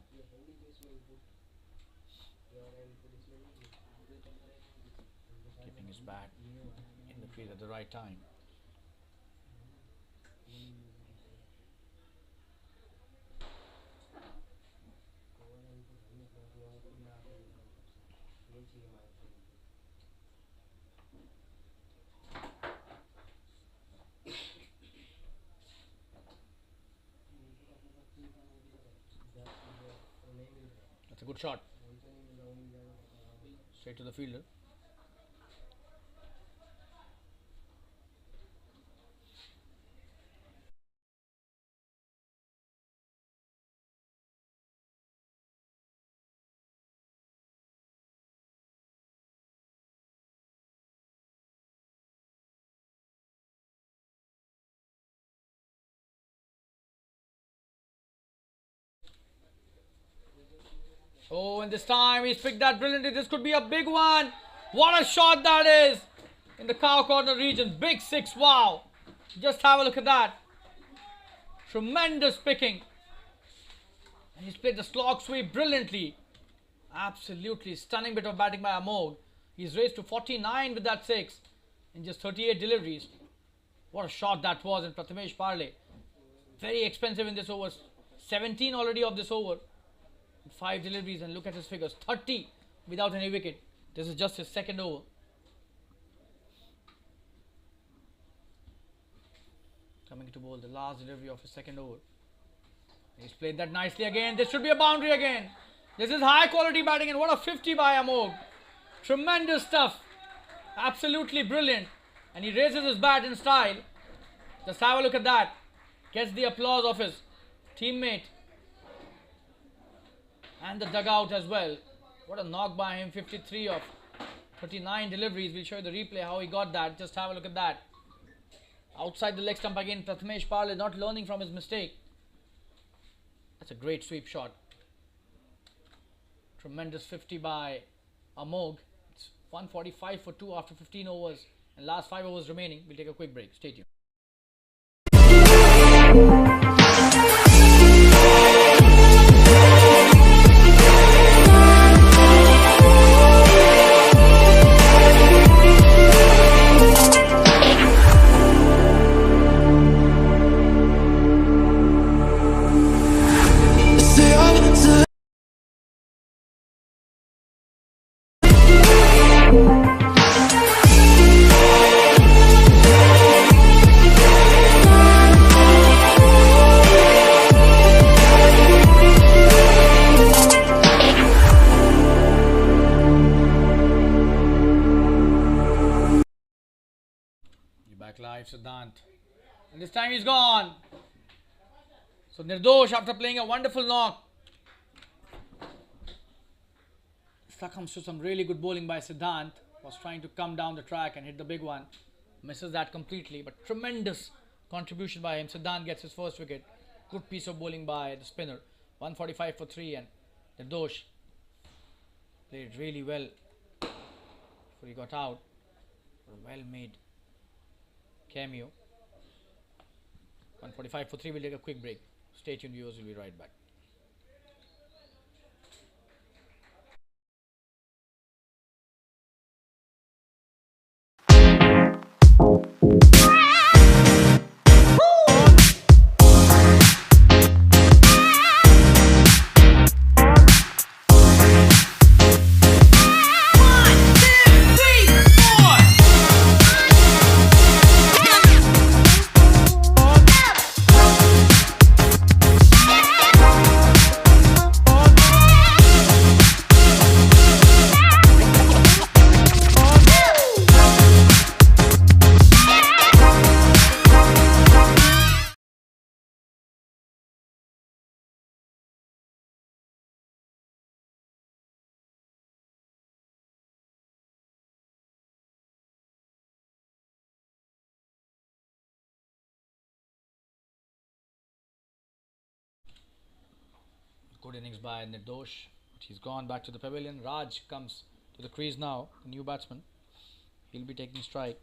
Keeping his bat in the field at the right time. That's a good shot. Straight to the fielder. Oh, and this time he's picked that brilliantly. This could be a big one. What a shot that is in the cow corner region. Big six. Wow. Just have a look at that. Tremendous picking. And he's played the slog sweep brilliantly. Absolutely stunning bit of batting by Amog. He's raised to 49 with that six in just 38 deliveries. What a shot that was in Prathamesh Parle. Very expensive in this over. 17 already of this over. 5 deliveries, and look at his figures. 30 without any wicket. This is just his second over. Coming to bowl the last delivery of his second over. He's played that nicely again. This should be a boundary again. This is high quality batting, and what a 50 by Amog. Tremendous stuff. Absolutely brilliant. And he raises his bat in style. Just have a look at that. Gets the applause of his teammate. And the dugout as well. What a knock by him. 53 of 39 deliveries. We'll show you the replay how he got that. Just have a look at that. Outside the leg stump again. Prathamesh Parle not learning from his mistake. That's a great sweep shot. Tremendous 50 by Amog. It's 145 for 2 after 15 overs. And last 5 overs remaining. We'll take a quick break. Stay tuned. Live Siddhant, and this time he's gone. So Nirdosh, after playing a wonderful knock, succumbs to some really good bowling by Siddhant. Was trying to come down the track and hit the big one, misses that completely, but tremendous contribution by him. Siddhant gets his first wicket. Good piece of bowling by the spinner. 145 for 3, and Nirdosh played really well before he got out. Well made cameo. 145 for 3. We'll take a quick break. Stay tuned, viewers. We'll be right back. Good innings by Nirdosh. But he's gone back to the pavilion. Raj comes to the crease now, the new batsman. He'll be taking strike.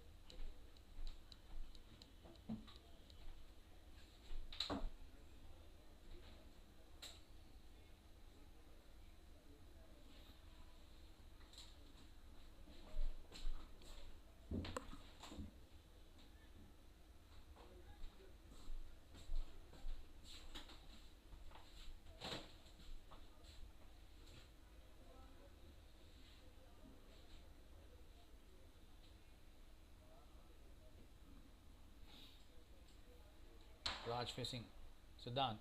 Raj facing Siddhant.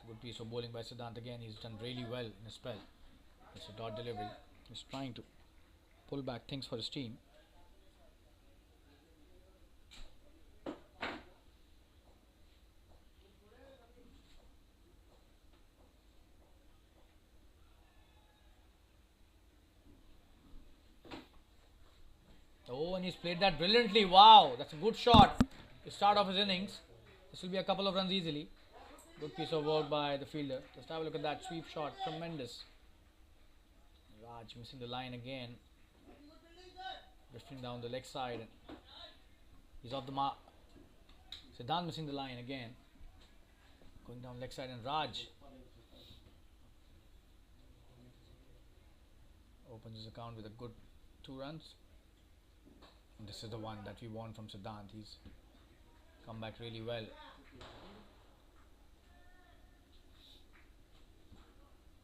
Good piece of bowling by Siddhant again. He's done really well in a spell. It's a dot delivery. He's trying to pull back things for his team. Oh, and he's played that brilliantly. Wow, that's a good shot to start off his innings. This will be a couple of runs easily. Good piece of work by the fielder. Just have a look at that sweep shot. Tremendous. Raj missing the line again. Drifting down the leg side. He's off the mark. Siddhant missing the line again. Going down leg side, and Raj opens his account with a good 2 runs. And this is the one that we want from Siddhant. He's come back really well.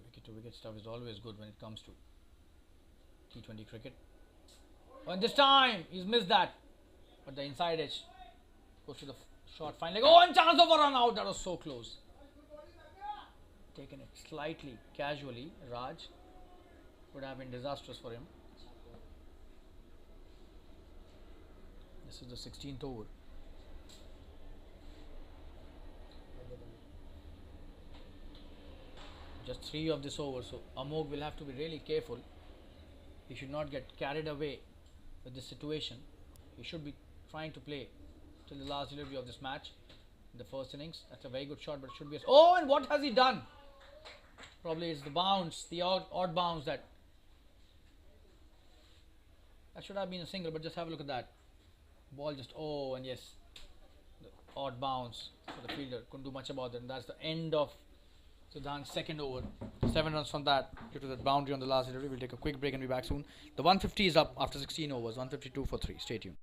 Wicket to wicket stuff is always good when it comes to T20 cricket. Oh, and this time he's missed that. But the inside edge goes to the short fine leg. Oh, and chance of a run out. That was so close. Taken it slightly casually. Raj would have been disastrous for him. This is the 16th over. Just 3 of this over, so Amog will have to be really careful. He should not get carried away with this situation. He should be trying to play till the last delivery of this match in the first innings. That's a very good shot, but it should be oh, and what has he done? Probably it's the bounce, the odd bounce that should have been a single, but just have a look at that. Ball just and yes, the odd bounce for the fielder. Couldn't do much about it, and that's the end of Siddhant's second over. 7 runs from that due to that boundary on the last delivery. We'll take a quick break and be back soon. The 150 is up after 16 overs. 152 for 3. Stay tuned.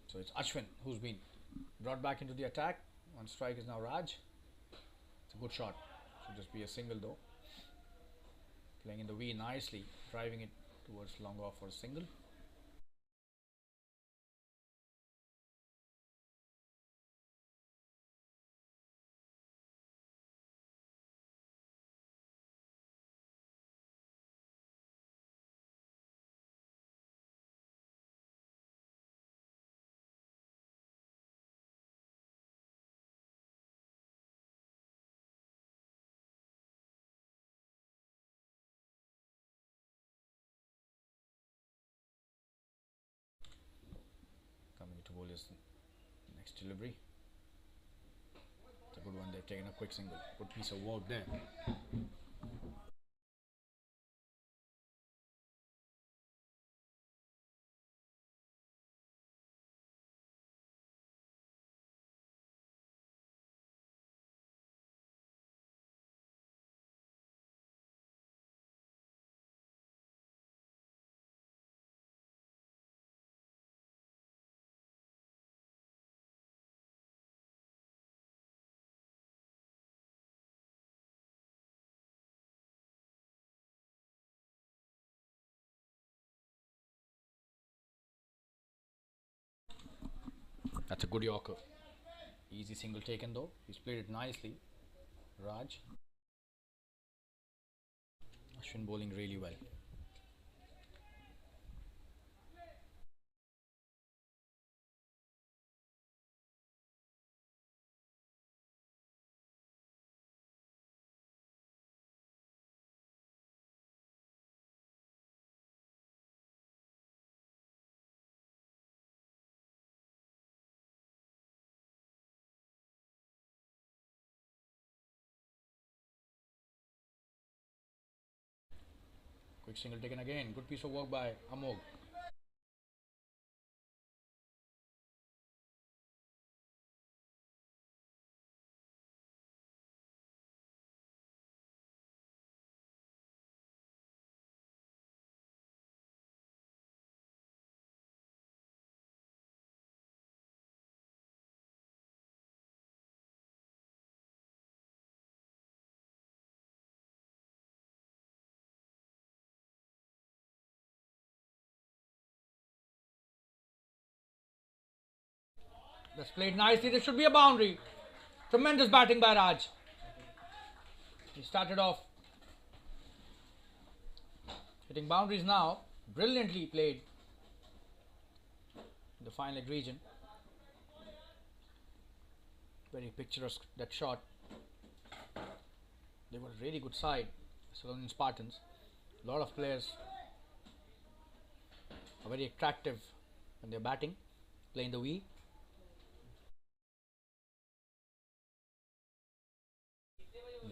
So it's Ashwin who's been brought back into the attack. On strike is now Raj. It's a good shot. Should just be a single though. Playing in the V nicely, driving it towards long off for a single. bowler's next delivery. It's a good one. They've taken a quick single. Good piece of work there. That's a good Yorker. Easy single taken though. He's played it nicely. Raj. Ashwin bowling really well. Quick single taken again. Good piece of work by Amog. That's played nicely. There should be a boundary. Tremendous batting by Raj. He started off hitting boundaries now. Brilliantly played in the fine leg region. Very picturesque that shot. They were a really good side, Sulonian Spartans. A lot of players are very attractive when they're batting, playing the V.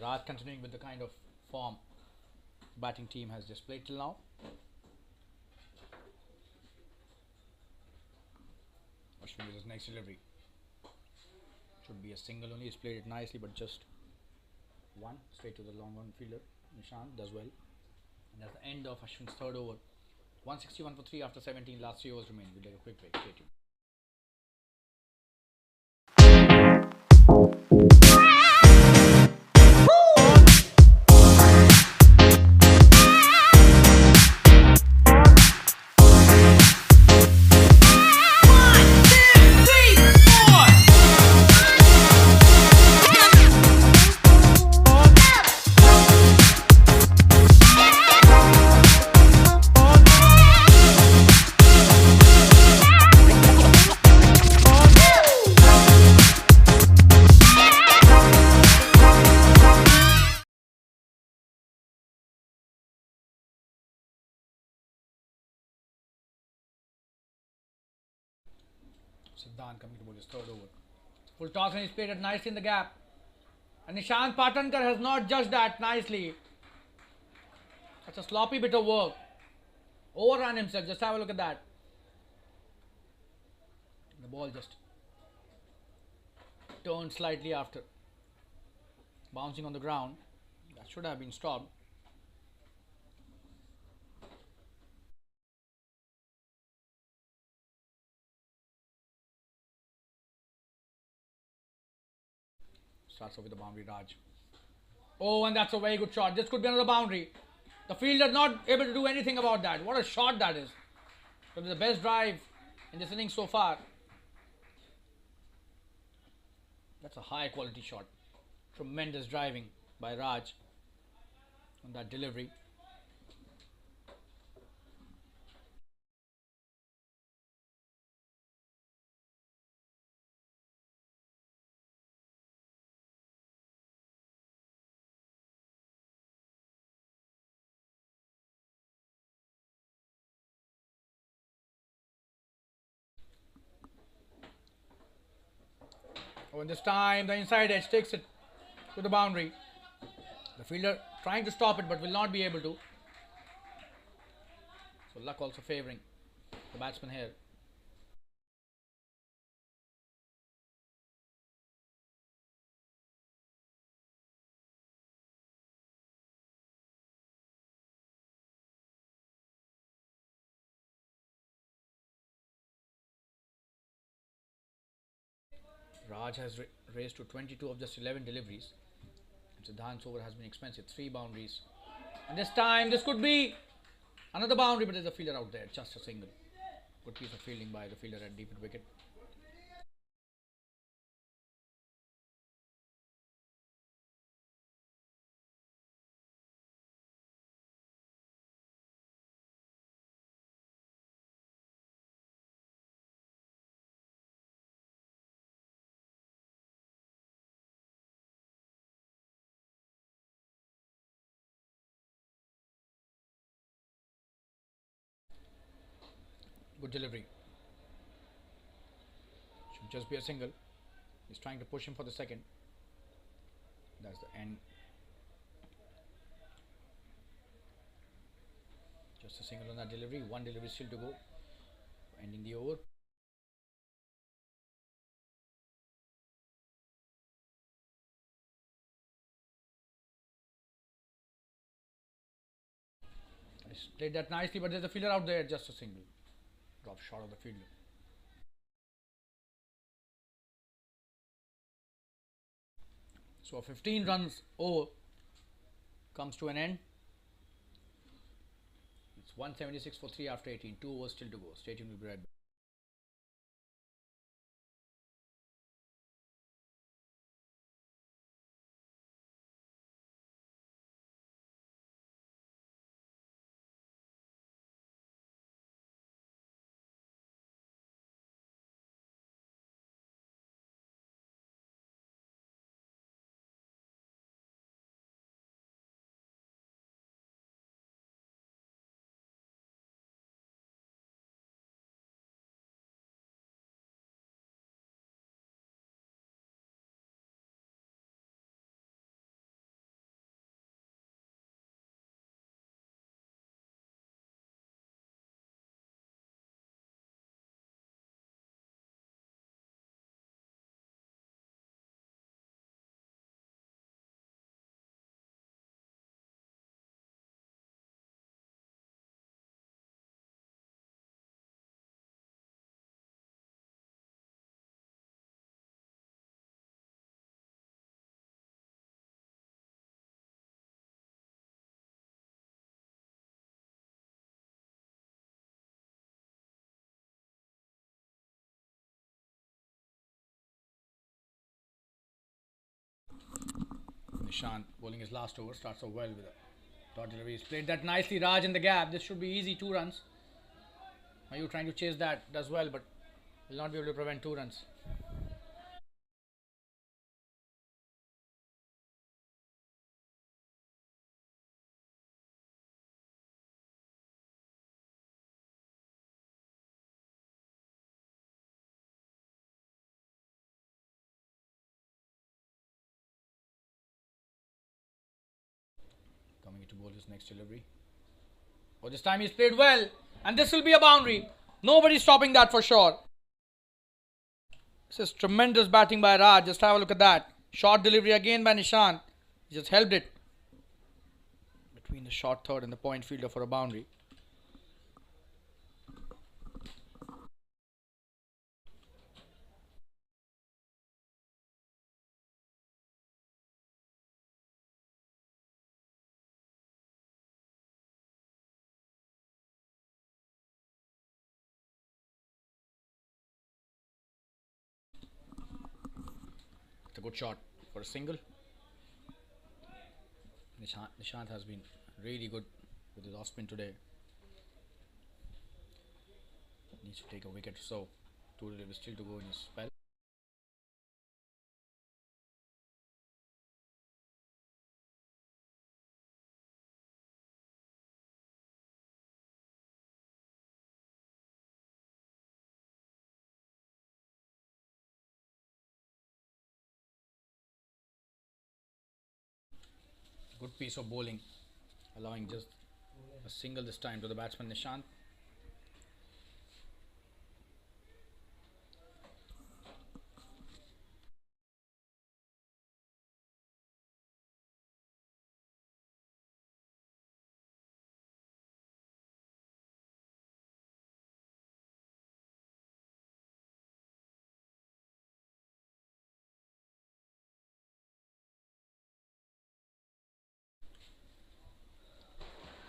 Raj continuing with the kind of form batting team has just played till now. Ashwin with his next delivery. Should be a single only. He's played it nicely, but just one straight to the long on fielder. Nishant does well. And that's the end of Ashwin's third over. 161 for 3 after 17. Last 3 overs remain. We'll take a quick break. Stay tuned. Siddhan coming to bowl his third over. Full toss and he's played it nicely in the gap. And Nishant Patankar has not judged that nicely. That's a sloppy bit of work. Overrun himself. Just have a look at that. The ball just turned slightly after bouncing on the ground. That should have been stopped. Starts off with the boundary, Raj. Oh, and that's a very good shot. This could be another boundary. The fielder not able to do anything about that. What a shot that is. Probably the best drive in this innings so far. That's a high quality shot. Tremendous driving by Raj on that delivery. Oh, and this time the inside edge takes it to the boundary. The fielder trying to stop it but will not be able to. So luck also favouring the batsman here. Raj has raised to 22 of just 11 deliveries. And Siddhant's over has been expensive. 3 boundaries. And this time, this could be another boundary, but there's a fielder out there. Just a single. Good piece of fielding by the fielder at deep at wicket. Good delivery. Should just be a single. He's trying to push him for the second. That's the end. Just a single on that delivery. 1 delivery still to go. Ending the over. He's played that nicely, but there's a fielder out there. Just a single. Drop shot of the fielder. So a 15 runs over comes to an end. It's 176 for 3 after 18. 2 overs still to go. Stay tuned, we'll be right back. Nishant bowling his last over, starts off well with a dot delivery. He's played that nicely. Raj in the gap. This should be easy. 2 runs. Are you trying to chase that? Does well, but will not be able to prevent 2 runs. Coming to bowl his next delivery. Oh, this time he's played well, and this will be a boundary. Nobody's stopping that for sure. This is tremendous batting by Raj. Just have a look at that. Short delivery again by Nishant. He just helped it between the short third and the point fielder for a boundary. It's a good shot for a single. Nishant has been really good with his off spin today. Needs to take a wicket, so 2 deliveries still to go in his spell. Good piece of bowling, allowing just a single this time to the batsman Nishant.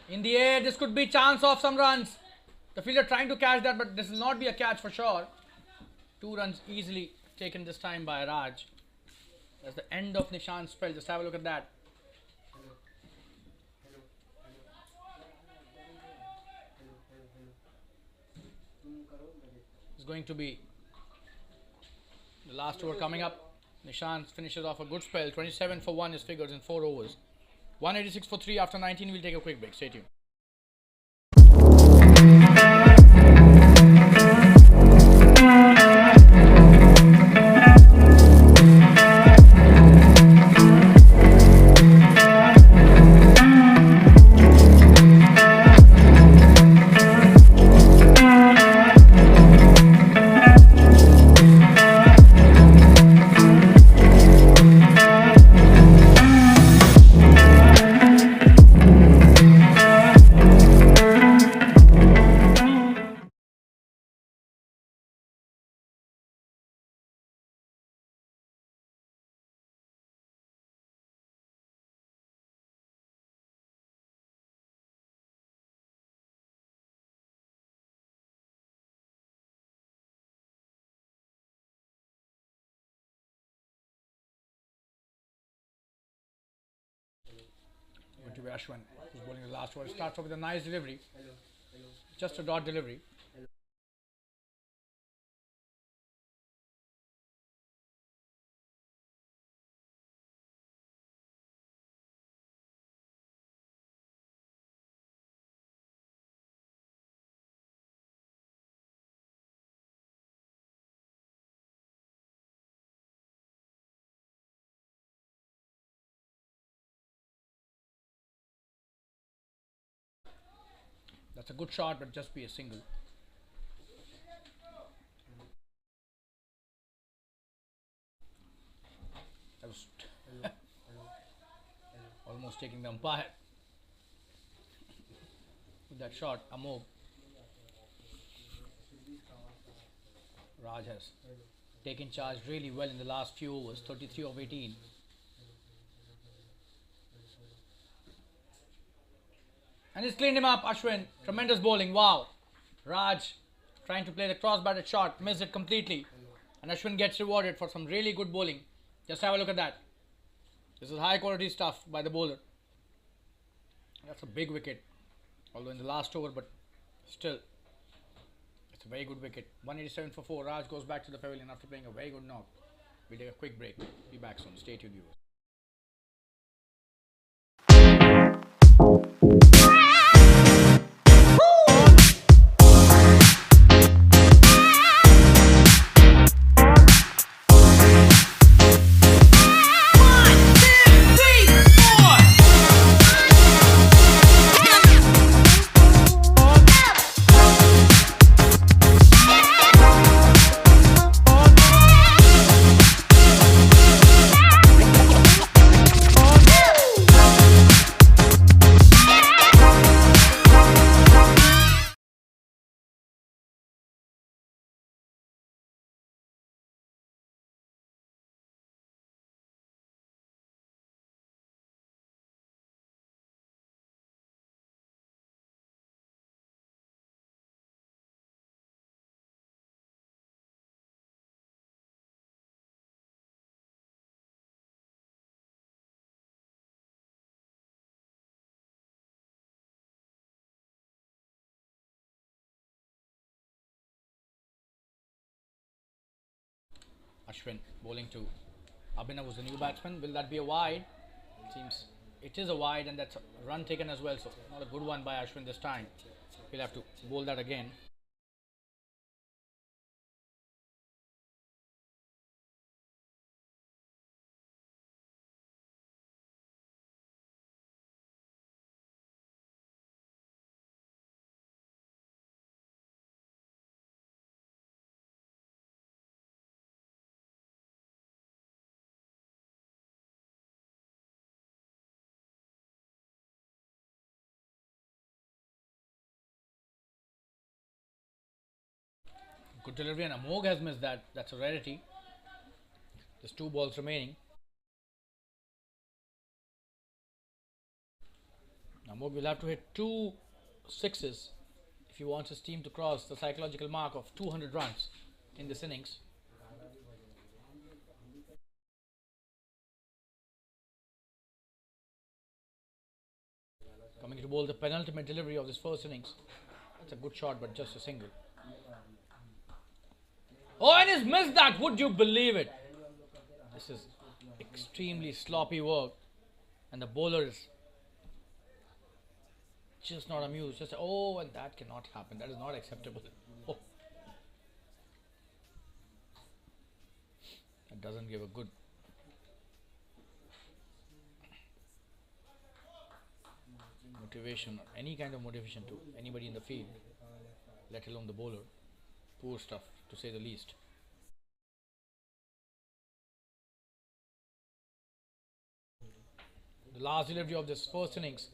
In the air, this could be chance of some runs. The fielder trying to catch that, but this will not be a catch for sure. 2 runs easily taken this time by Raj. That's the end of Nishant's spell. Just have a look at that. It's going to be the last over coming up. Nishant finishes off a good spell. 27 for 1 his figures in 4 overs. 186 for 3 after 19. We'll take a quick break. Stay tuned. Going to be Ashwin, who's bowling the last over. Starts off with a nice delivery. Just a dot delivery. That's a good shot, but just be a single. That was almost taking the umpire with that shot. Amog. Raj has taken charge really well in the last few overs. 33 of 18. And he's cleaned him up, Ashwin. Tremendous bowling. Wow. Raj trying to play the cross-batted shot. Missed it completely. And Ashwin gets rewarded for some really good bowling. Just have a look at that. This is high quality stuff by the bowler. That's a big wicket. Although in the last over, but still. It's a very good wicket. 187 for 4. Raj goes back to the pavilion after playing a very good knock. We'll take a quick break. Be back soon. Stay tuned, viewers. Ashwin bowling to Abhinav, was the new batsman. Will that be a wide? Seems it is a wide, and that's a run taken as well. So not a good one by Ashwin this time. He'll have to bowl that again. Good delivery, and Amog has missed that. That's a rarity. There's 2 balls remaining. Amog will have to hit 2 sixes if he wants his team to cross the psychological mark of 200 runs in this innings. Coming to bowl the penultimate delivery of this first innings. That's a good shot, but just a single. Oh, and he's missed that. Would you believe it? This is extremely sloppy work, and the bowler is just not amused. Just oh, and that cannot happen. That is not acceptable. Oh. That doesn't give a good motivation, or any kind of motivation to anybody in the field, let alone the bowler. Poor stuff, to say the least. The last delivery of this first innings,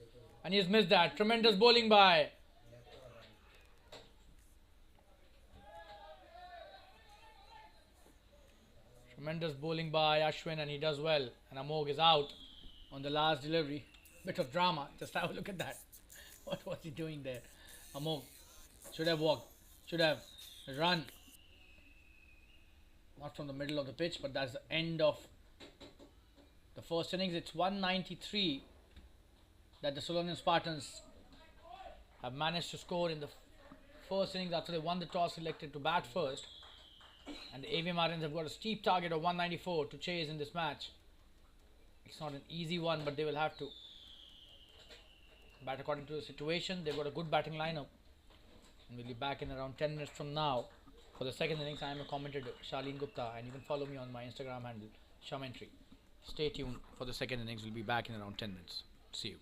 and he's missed that. Tremendous bowling by Ashwin, and he does well. And Amog is out on the last delivery. Bit of drama. Just have a look at that. What was he doing there? Amog should have walked, should have run. Not from the middle of the pitch, but that's the end of the first innings. It's 193 that the Sulonian Spartans have managed to score in the first innings after they won the toss, elected to bat first. And the Avm Aryans have got a steep target of 194 to chase in this match. It's not an easy one, but they will have to bat according to the situation. They've got a good batting lineup, and we'll be back in around 10 minutes from now for the second innings. I am a commentator, Shalin Gupta, and you can follow me on my Instagram handle, Shamentry. Stay tuned for the second innings. We'll be back in around 10 minutes. See you.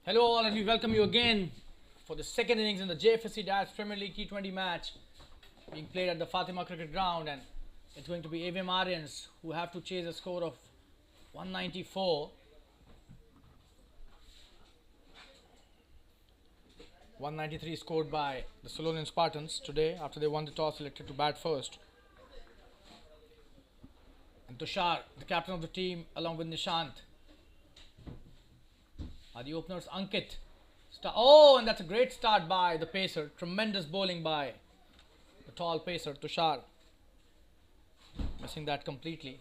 Hello all, and we welcome you again for the second innings in the Jfsc Darts Premier League T20 match being played at the Fatima Cricket Ground, and it's going to be Avm Aryans who have to chase a score of 194. 193 scored by the Sulonian Spartans today after they won the toss, elected to bat first. And Tushar, the captain of the team, along with Nishant, are the openers. Ankit. And that's a great start by the pacer. Tremendous bowling by the tall pacer, Tushar. Missing that completely.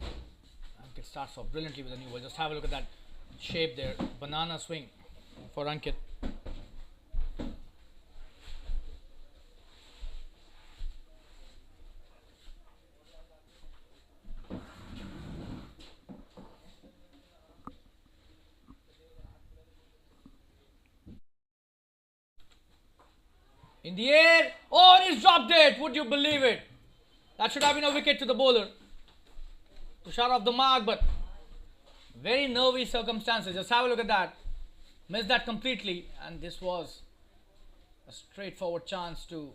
Ankit starts off brilliantly with a new ball. Just have a look at that shape there. Banana swing for Ankit. In the air. Oh, and he's dropped it. Would you believe it? That should have been a wicket to the bowler. Tushar off the mark, but very nervy circumstances. Just have a look at that. Missed that completely, and this was a straightforward chance to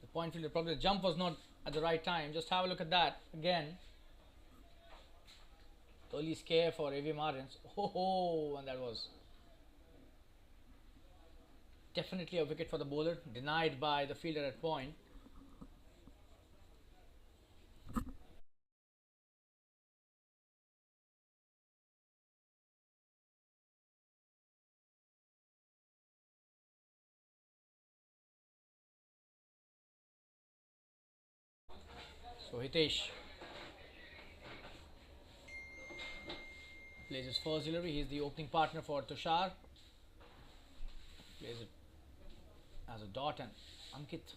the point fielder. Probably the jump was not at the right time. Just have a look at that again. Early scare for Avm Aryans. And that was definitely a wicket for the bowler, denied by the fielder at point. So Hitesh plays his first delivery. He's the opening partner for Tushar. Plays it as a dot, and Ankit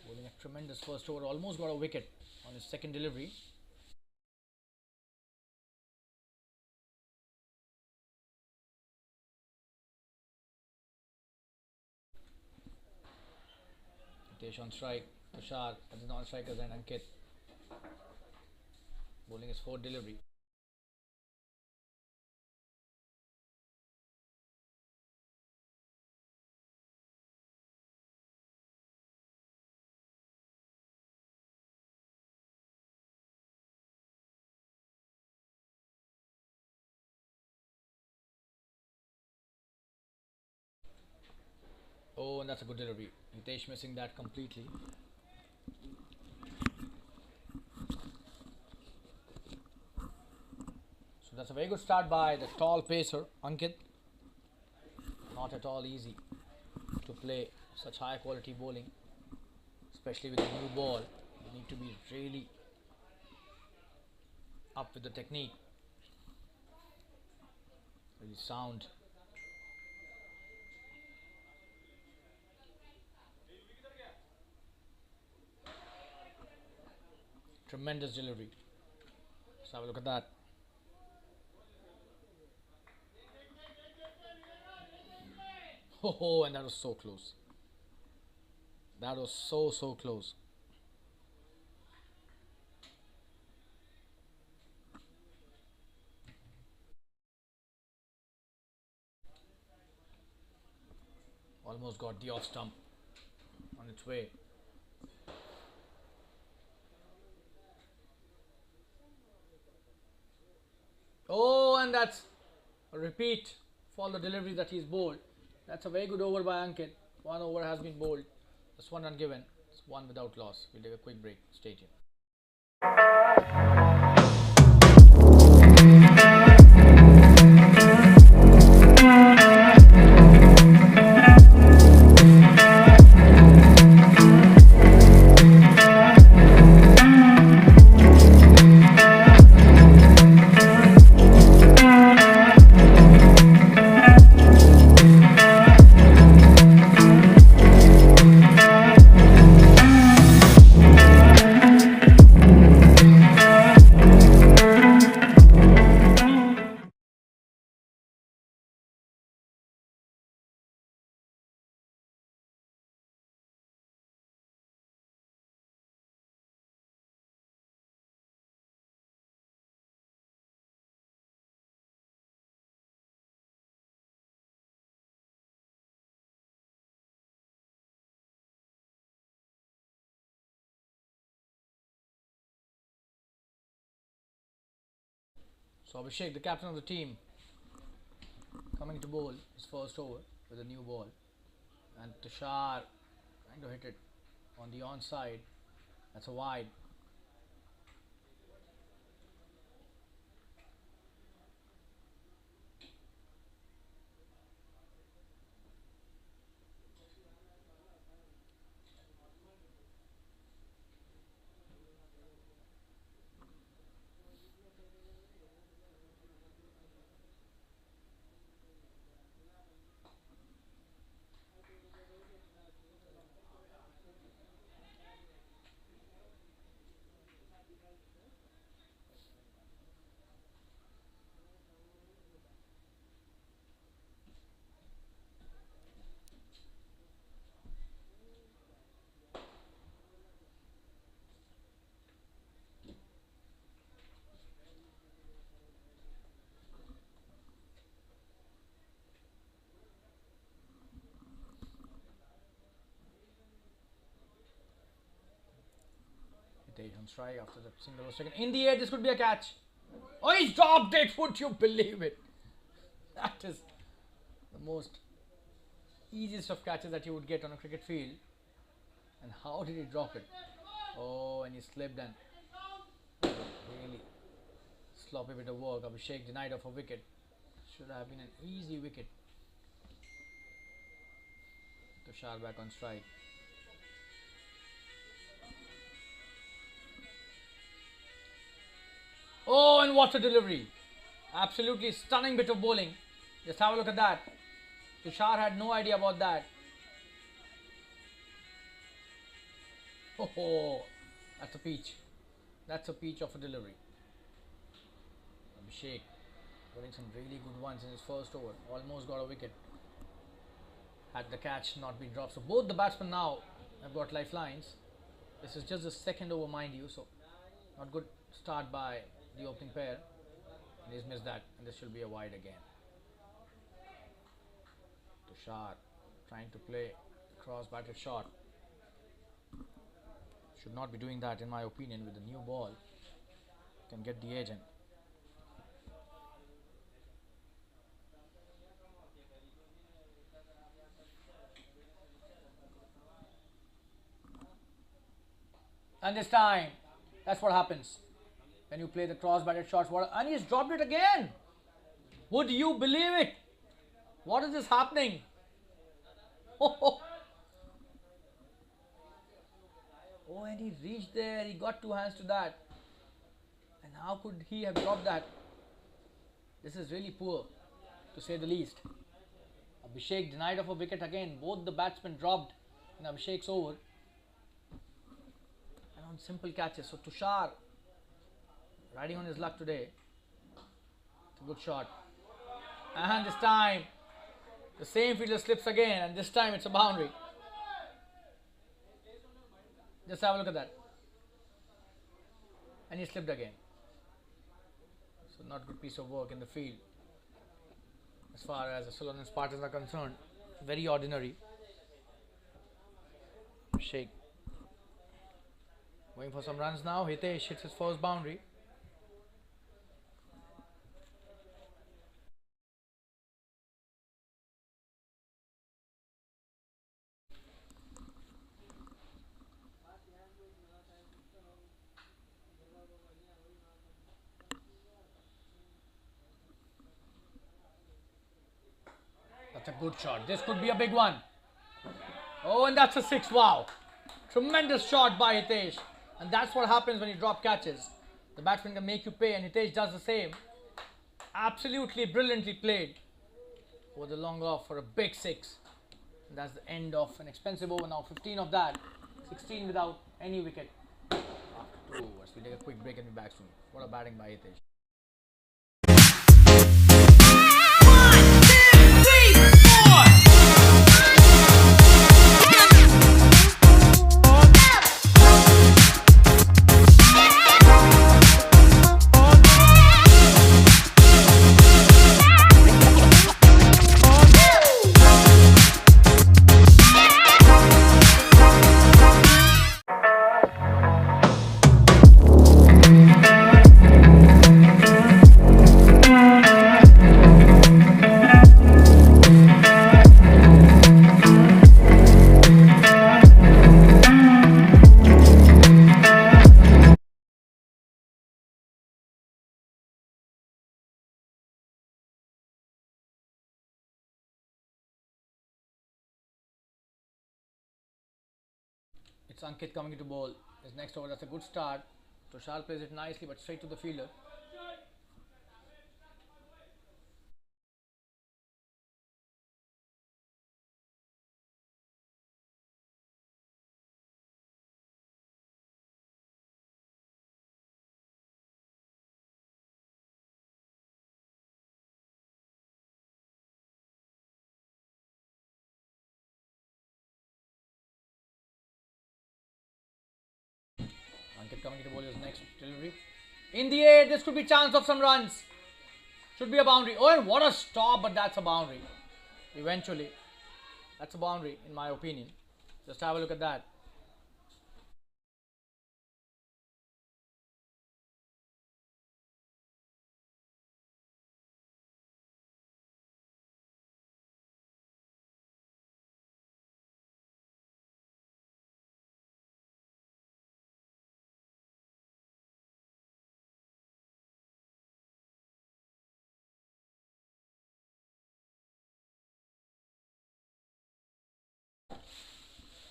bowling a tremendous first over, almost got a wicket on his second delivery. Hitesh on strike, Tushar as the non-strikers, and Ankit bowling his fourth delivery. Oh, and that's a good delivery. Hitesh missing that completely. So that's a very good start by the tall pacer, Ankit. Not at all easy to play such high quality bowling, especially with the new ball. You need to be really up with the technique. Really sound. Tremendous delivery. Let's have a look at that. And that was so close. That was so close. Almost got the off stump on its way. And that's a repeat for the delivery that he's bowled. That's a very good over by Ankit. One over has been bowled. Just one run given. It's one without loss. We'll take a quick break. Stay tuned. So Abhishek, the captain of the team, coming to bowl his first over with a new ball, and Tushar trying to hit it on the onside. That's a wide. On strike after that single over second. In the air, this could be a catch. Oh, he's dropped it. Would you believe it? That is the most easiest of catches that you would get on a cricket field. And how did he drop it? Oh, and he slipped and really sloppy bit of work. Abhishek denied of a wicket. Should have been an easy wicket. Tushar back on strike. Oh, and what a delivery. Absolutely stunning bit of bowling. Just have a look at that. Tushar had no idea about that. Oh, that's a peach. That's a peach of a delivery. Abhishek getting some really good ones in his first over. Almost got a wicket. Had the catch not been dropped. So both the batsmen now have got lifelines. This is just the second over, mind you. So not good start by the opening pair, and he's missed that, and this should be a wide again. Tushar trying to play cross batted shot. Should not be doing that in my opinion. With the new ball, can get the edge in. And this time, that's what happens when you play the cross-batted shots. And he's dropped it again. Would you believe it? What is this happening? Oh, and he reached there. He got two hands to that. And how could he have dropped that? This is really poor, to say the least. Abhishek denied of a wicket again. Both the batsmen dropped in Abhishek's over. And on simple catches. So Tushar riding on his luck today. It's a good shot. And this time, the same fielder slips again, and this time it's a boundary. Just have a look at that. And he slipped again. So not good piece of work in the field. As far as the Sulonian Spartans are concerned, very ordinary. Shake. Going for some runs now. Hitesh hits his first boundary. That's a good shot. This could be a big one. Oh, and that's a six. Wow. Tremendous shot by Hitesh. And that's what happens when you drop catches. The batsman can make you pay, and Hitesh does the same. Absolutely brilliantly played over the long off for a big six. And that's the end of an expensive over now. 15 of that. 16 without any wicket. After 2 overs. We'll take a quick break and be back soon. What a batting by Hitesh. It's Ankit coming into ball. His next over, that's a good start. Tushar plays it nicely but straight to the fielder. Ankit coming into ball his next delivery. In the air, this could be chance of some runs. Should be a boundary. Oh, and what a stop, but that's a boundary. Eventually, that's a boundary in my opinion. Just have a look at that.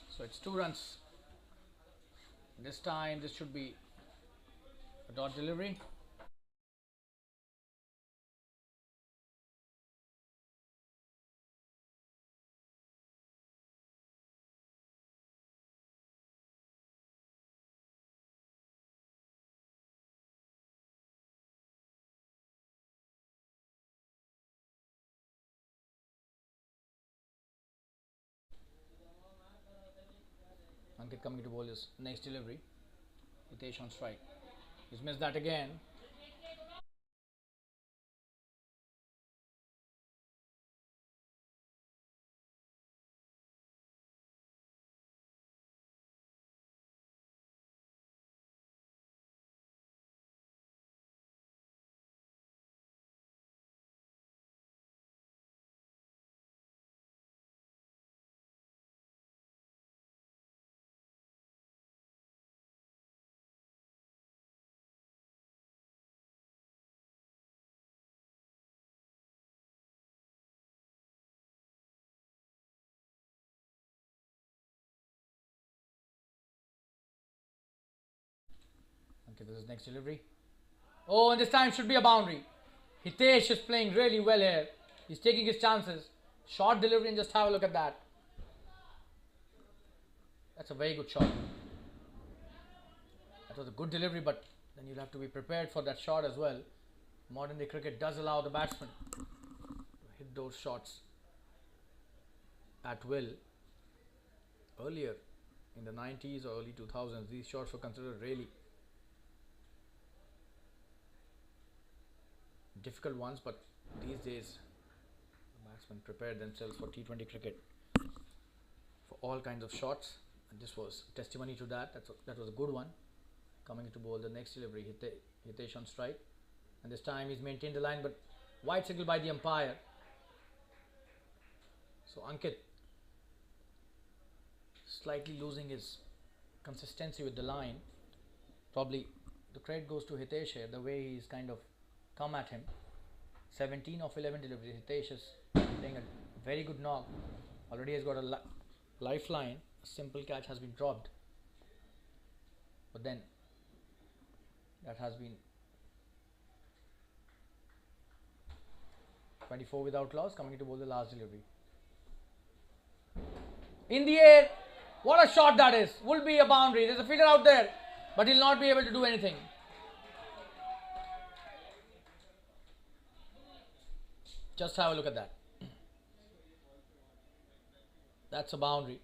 So it's 2 runs. This time, this should be a dot delivery. Ankit coming to bowl his next delivery. Hitesh on strike. He's missed that again. Okay, this is next delivery. Oh, and this time should be a boundary. Hitesh is playing really well here. He's taking his chances. Short delivery and just have a look at that. That's a very good shot. That was a good delivery, but then you'll have to be prepared for that shot as well. Modern day cricket does allow the batsman to hit those shots at will. Earlier, in the 90s or early 2000s, these shots were considered really difficult ones, but these days the batsmen prepare themselves for T20 cricket for all kinds of shots, and this was testimony to that. That was a good one. Coming into bowl, the next delivery, Hitesh on strike, and this time he's maintained the line, but wide signal by the umpire. So Ankit slightly losing his consistency with the line. Probably the credit goes to Hitesh here, the way he's kind of come at him. 17 of 11 deliveries. Hitesh is playing a very good knock. Already has got a lifeline. A simple catch has been dropped, but then that has been 24 without loss. Coming into bowl, the last delivery. In the air. What a shot that is. Will be a boundary. There's a fielder out there, but he'll not be able to do anything. Just have a look at that. That's a boundary.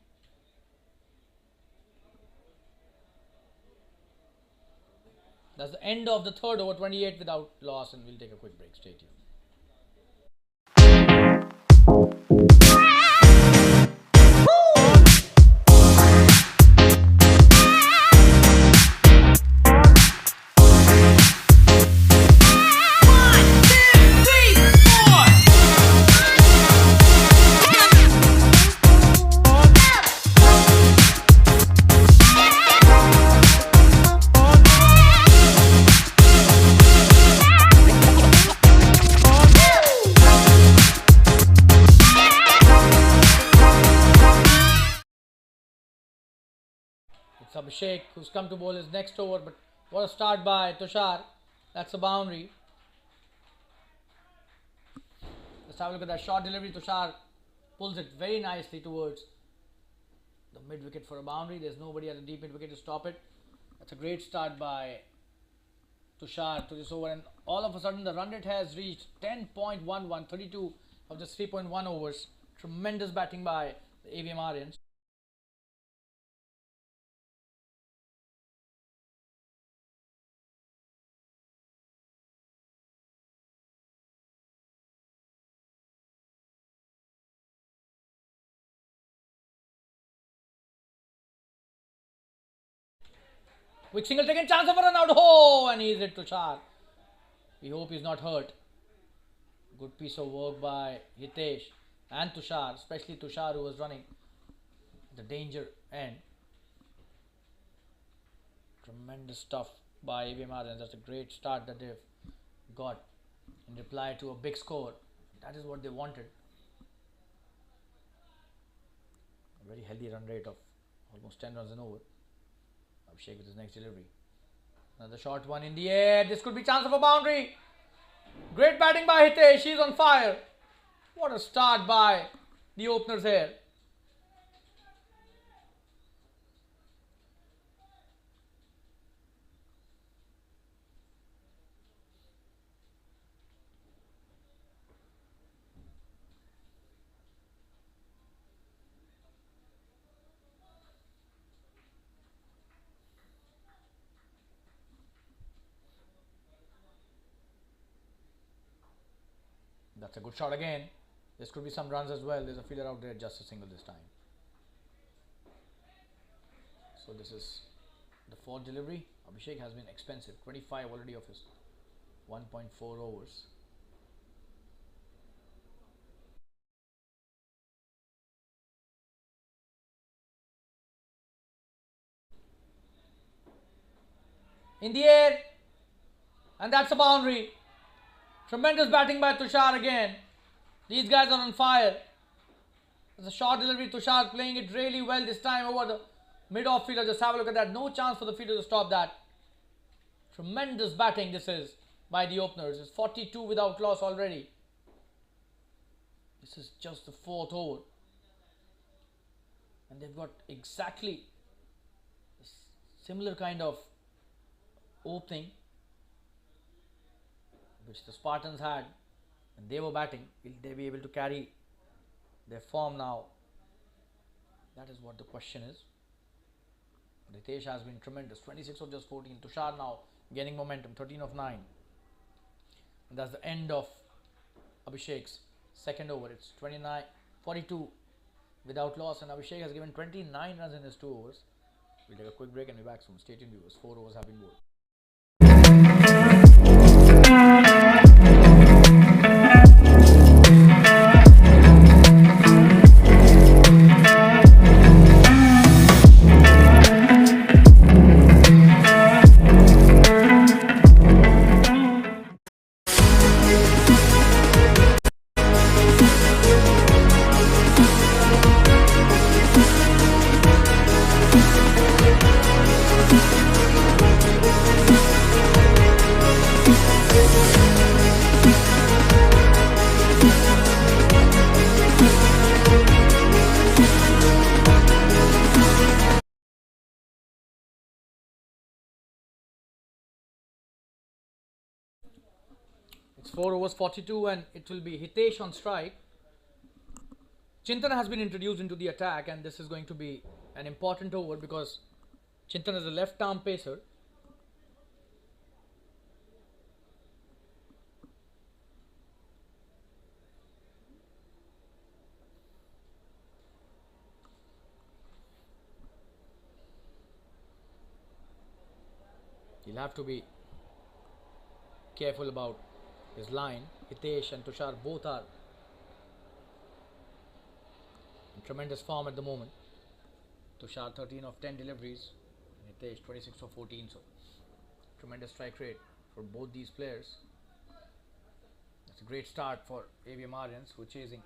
That's the end of the third over, 28 without loss, and we'll take a quick break. Stay tuned. It's Abhishek who's come to bowl his next over, but what a start by Tushar. That's a boundary. Let's have a look at that short delivery. Tushar pulls it very nicely towards the mid wicket for a boundary. There's nobody at the deep mid wicket to stop it. That's a great start by Tushar to this over, and all of a sudden the run rate has reached 10.11, 32 of just 3.1 overs. Tremendous batting by the Avm Aryans. Quick single taken, chance of a run out. Oh, and he's hit Tushar. We hope he's not hurt. Good piece of work by Hitesh and Tushar, especially Tushar, who was running the danger end. Tremendous stuff by Avm Aryans. That's a great start that they've got in reply to a big score. That is what they wanted. A very healthy run rate of almost 10 runs an over. Abhishek with his next delivery. Another short one in the air. This could be chance of a boundary. Great batting by Hitesh. He's on fire. What a start by the openers here. That's a good shot again. This could be some runs as well. There's a fielder out there, just a single this time. So this is the fourth delivery. Abhishek has been expensive. 25 already of his 1.4 overs. In the air. And that's a boundary. Tremendous batting by Tushar again. These guys are on fire. It's a short delivery. Tushar playing it really well this time over the mid-off fielder. Just have a look at that. No chance for the fielder to stop that. Tremendous batting this is by the openers. It's 42 without loss already. This is just the fourth over. And they've got exactly a similar kind of opening which the Spartans had when they were batting. Will they be able to carry their form now? That is what the question is. Ritesh has been tremendous. 26 of just 14. Tushar now gaining momentum. 13 of 9. And that's the end of Abhishek's second over. It's 42 without loss, and Abhishek has given 29 runs in his 2 overs. We'll take a quick break and be back soon. Stay tuned, viewers. 4 overs have been bowled. It's 4 overs 42, and it will be Hitesh on strike. Chintan has been introduced into the attack, and this is going to be an important over because Chintan is a left arm pacer. He'll have to be careful about his line. Hitesh and Tushar both are in tremendous form at the moment. Tushar 13 of 10 deliveries, and Hitesh 26 of 14. So tremendous strike rate for both these players. It's a great start for Avm Aryans, who are chasing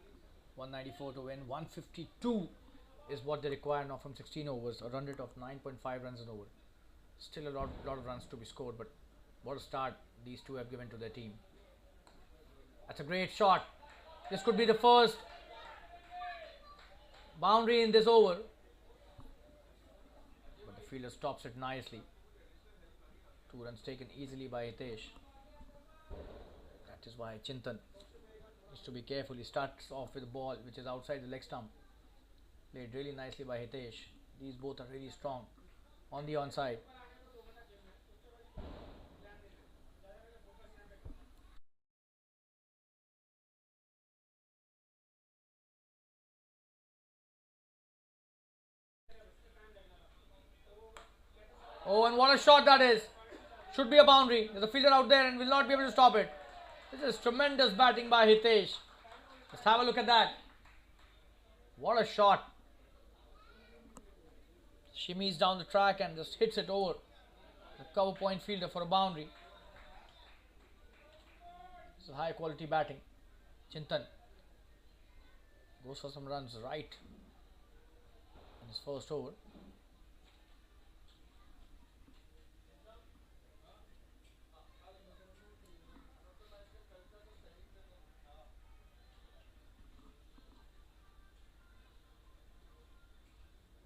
194 to win, 152 is what they require now from 16 overs, a run rate of 9.5 runs an over. Still a lot of runs to be scored, but what a start these two have given to their team. That's a great shot. This could be the first boundary in this over, but the fielder stops it nicely. 2 runs taken easily by Hitesh. That is why Chintan needs to be careful. He starts off with the ball which is outside the leg stump. Played really nicely by Hitesh. These both are really strong on the onside. Oh, and what a shot that is. Should be a boundary. There's a fielder out there and will not be able to stop it. This is tremendous batting by Hitesh. Just have a look at that. What a shot. Shimmies down the track and just hits it over the cover point fielder for a boundary. This is high quality batting. Chintan goes for some runs right in his first over.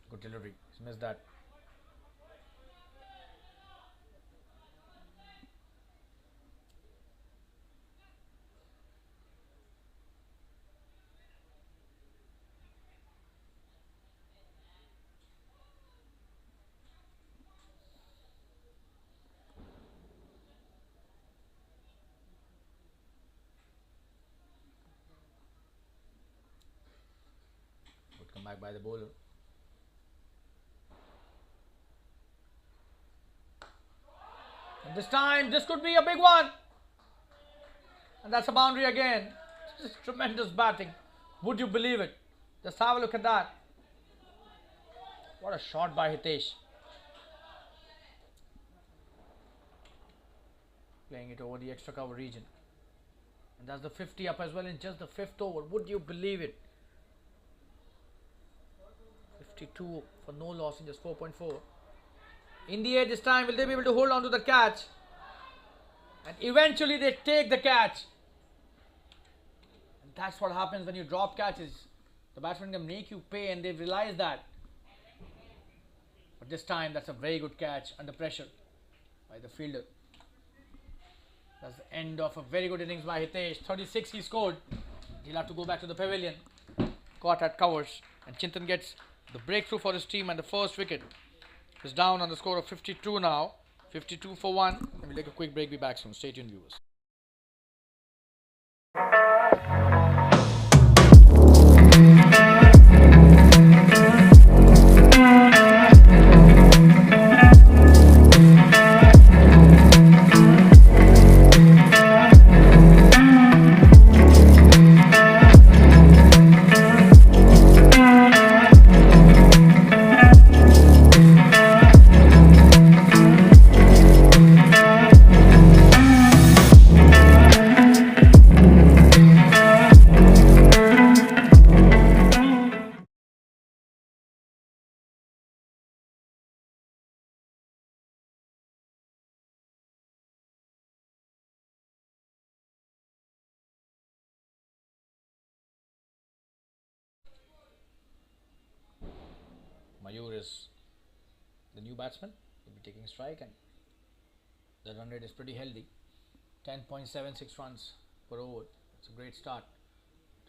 Good delivery. He's missed that. Good comeback by the bowler. And this time, this could be a big one. And that's a boundary again. This is tremendous batting. Would you believe it? Just have a look at that. What a shot by Hitesh. Playing it over the extra cover region. And that's the 50 up as well in just the 5th over. Would you believe it? 52 for no loss in just 4.4. In the air this time, will they be able to hold on to the catch? And eventually they take the catch. And that's what happens when you drop catches. The batsman can make you pay, and they've realized that. But this time, that's a very good catch under pressure by the fielder. That's the end of a very good innings by Hitesh. 36 he scored. He'll have to go back to the pavilion. Caught at covers. And Chintan gets the breakthrough for his team and the first wicket. Is down on the score of 52 now. 52 for 1. And we'll take a quick break. Be back soon. Stay tuned, viewers. Mayur is the new batsman. He'll be taking strike, and the run rate is pretty healthy. 10.76 runs per over. It's a great start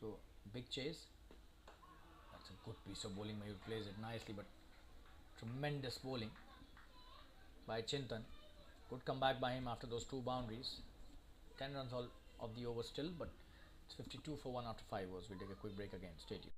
to a big chase. That's a good piece of bowling. Mayur plays it nicely, but tremendous bowling by Chintan. Good comeback by him after those 2 boundaries. 10 runs all of the over still, but it's 52 for 1 after 5 overs. We'll take a quick break again. Stay tuned.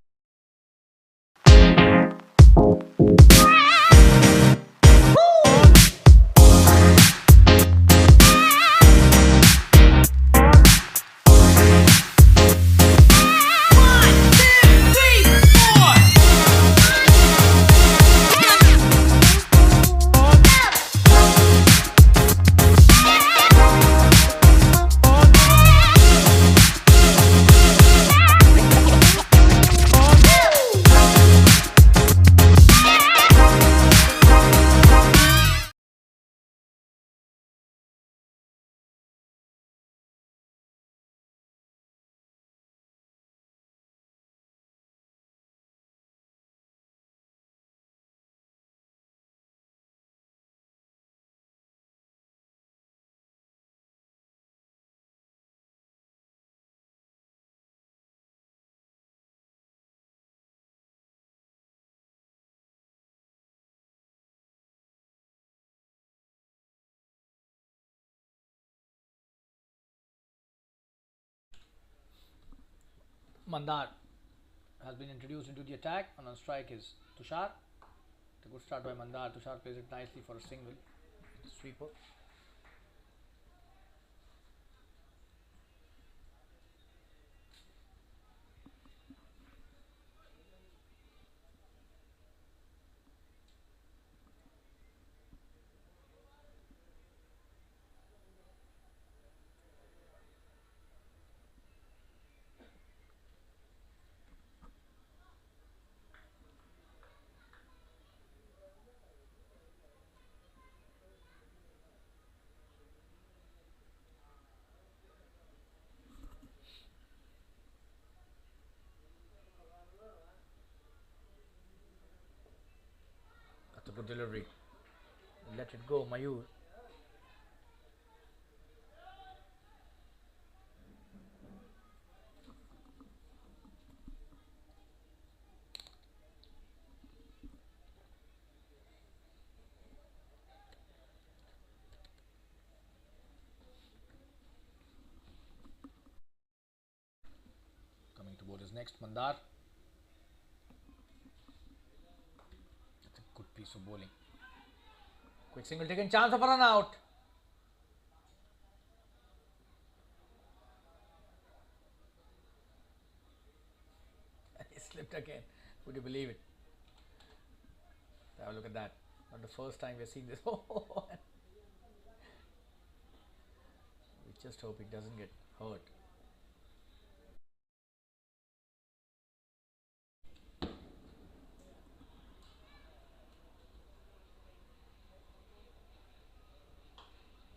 Mandar has been introduced into the attack, and on strike is Tushar. It's a good start by Mandar. Tushar plays it nicely for a single. Sweeper. That's a good delivery. Let it go, Mayur. Coming to bowl is next Mandar. That's a good piece of bowling. Quick single taken, chance of a run out. He slipped again. Would you believe it? Have a look at that. Not the first time we're seeing this. We just hope it doesn't get hurt.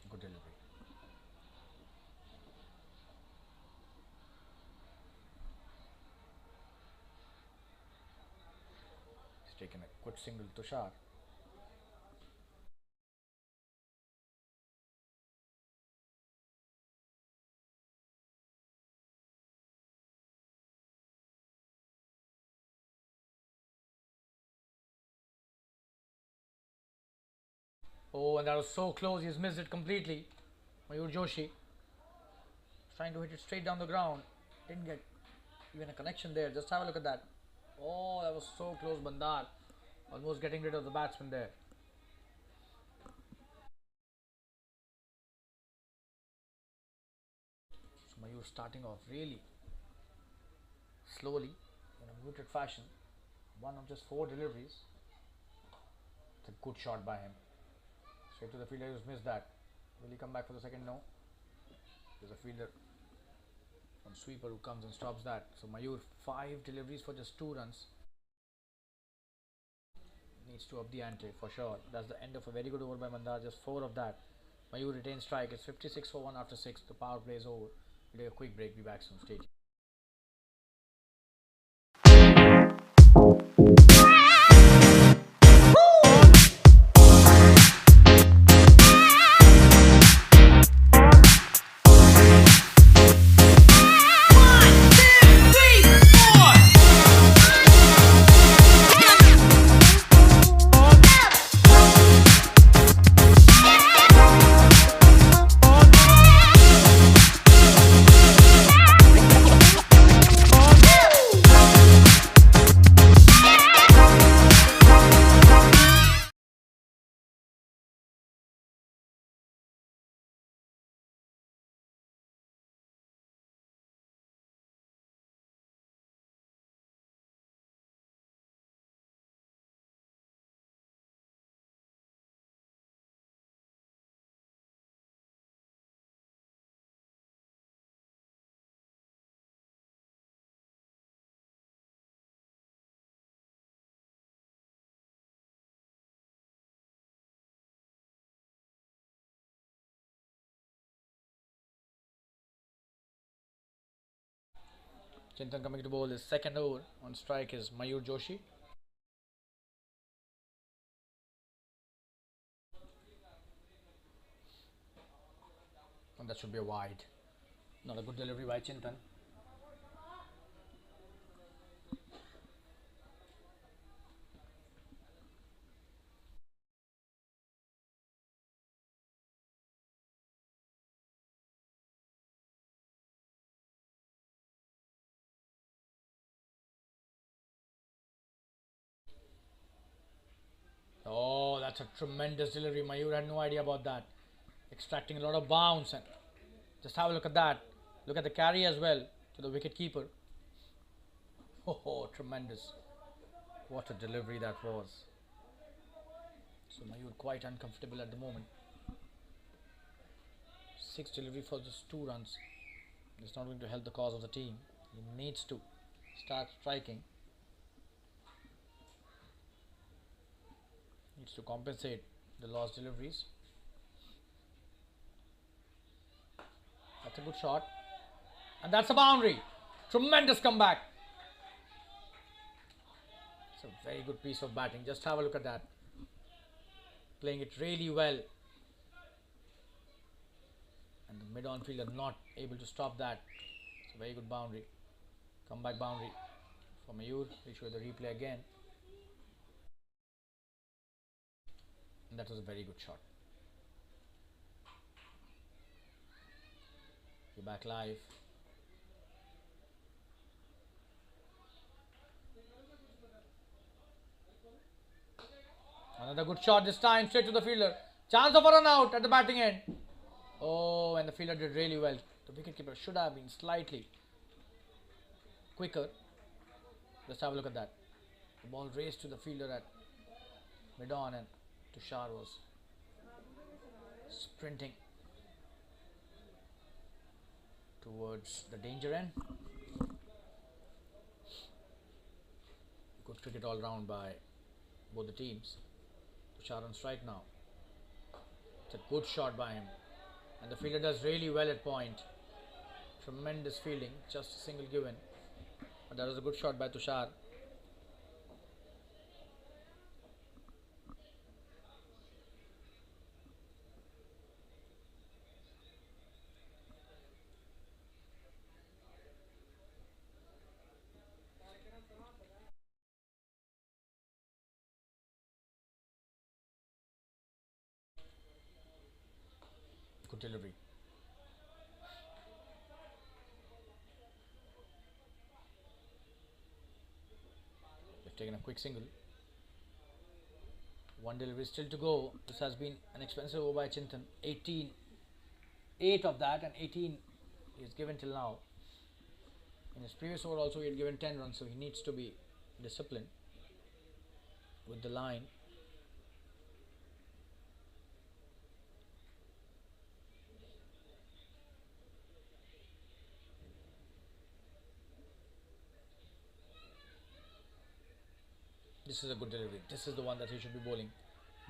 Good delivery. He's taken a good single, Tushar. Oh, and that was so close. He's missed it completely. Mayur Joshi trying to hit it straight down the ground. Didn't get even a connection there. Just have a look at that. Oh, that was so close, Bandar. Almost getting rid of the batsman there. So Mayur starting off really slowly in a muted fashion. One of just 4 deliveries. It's a good shot by him. Straight to the fielder who's missed that. Will he come back for the second? No. There's a fielder on sweeper who comes and stops that. So Mayur 5 deliveries for just 2 runs. Needs to up the ante for sure. That's the end of a very good over by Mandar. Just 4 of that. Mayur retains strike. It's 56 for 1 after 6. The power play is over. We'll take a quick break. Be back soon. Stay tuned. Chintan coming to bowl his second over. On strike is Mayur Joshi. And that should be a wide. Not a good delivery by Chintan. That's a tremendous delivery. Mayur had no idea about that. Extracting a lot of bounce, and just have a look at that. Look at the carry as well to the wicket keeper. Oh, tremendous. What a delivery that was. So Mayur quite uncomfortable at the moment. 6 delivery for just 2 runs. It's not going to help the cause of the team. He needs to start striking. Needs to compensate the lost deliveries. That's a good shot. And that's a boundary. Tremendous comeback. It's a very good piece of batting. Just have a look at that. Playing it really well. And the mid-on fielder not able to stop that. It's a very good boundary. Comeback boundary for Mayur. We show the replay again. And that was a very good shot. We're back live. Another good shot this time, straight to the fielder. Chance of a run out at the batting end. Oh, and the fielder did really well. The wicketkeeper should have been slightly quicker. Let's have a look at that. The ball raced to the fielder at mid-on, and Tushar was sprinting towards the danger end. Good cricket all round by both the teams. Tushar on strike now. It's a good shot by him. And the fielder does really well at point. Tremendous fielding, just a single given. But that was a good shot by Tushar. Good delivery. They've taken a quick single. One delivery still to go. This has been an expensive over by Chintan. 18. 8 of that, and 18 is given till now. In his previous over also he had given 10 runs, so he needs to be disciplined with the line. This is a good delivery. This is the one that he should be bowling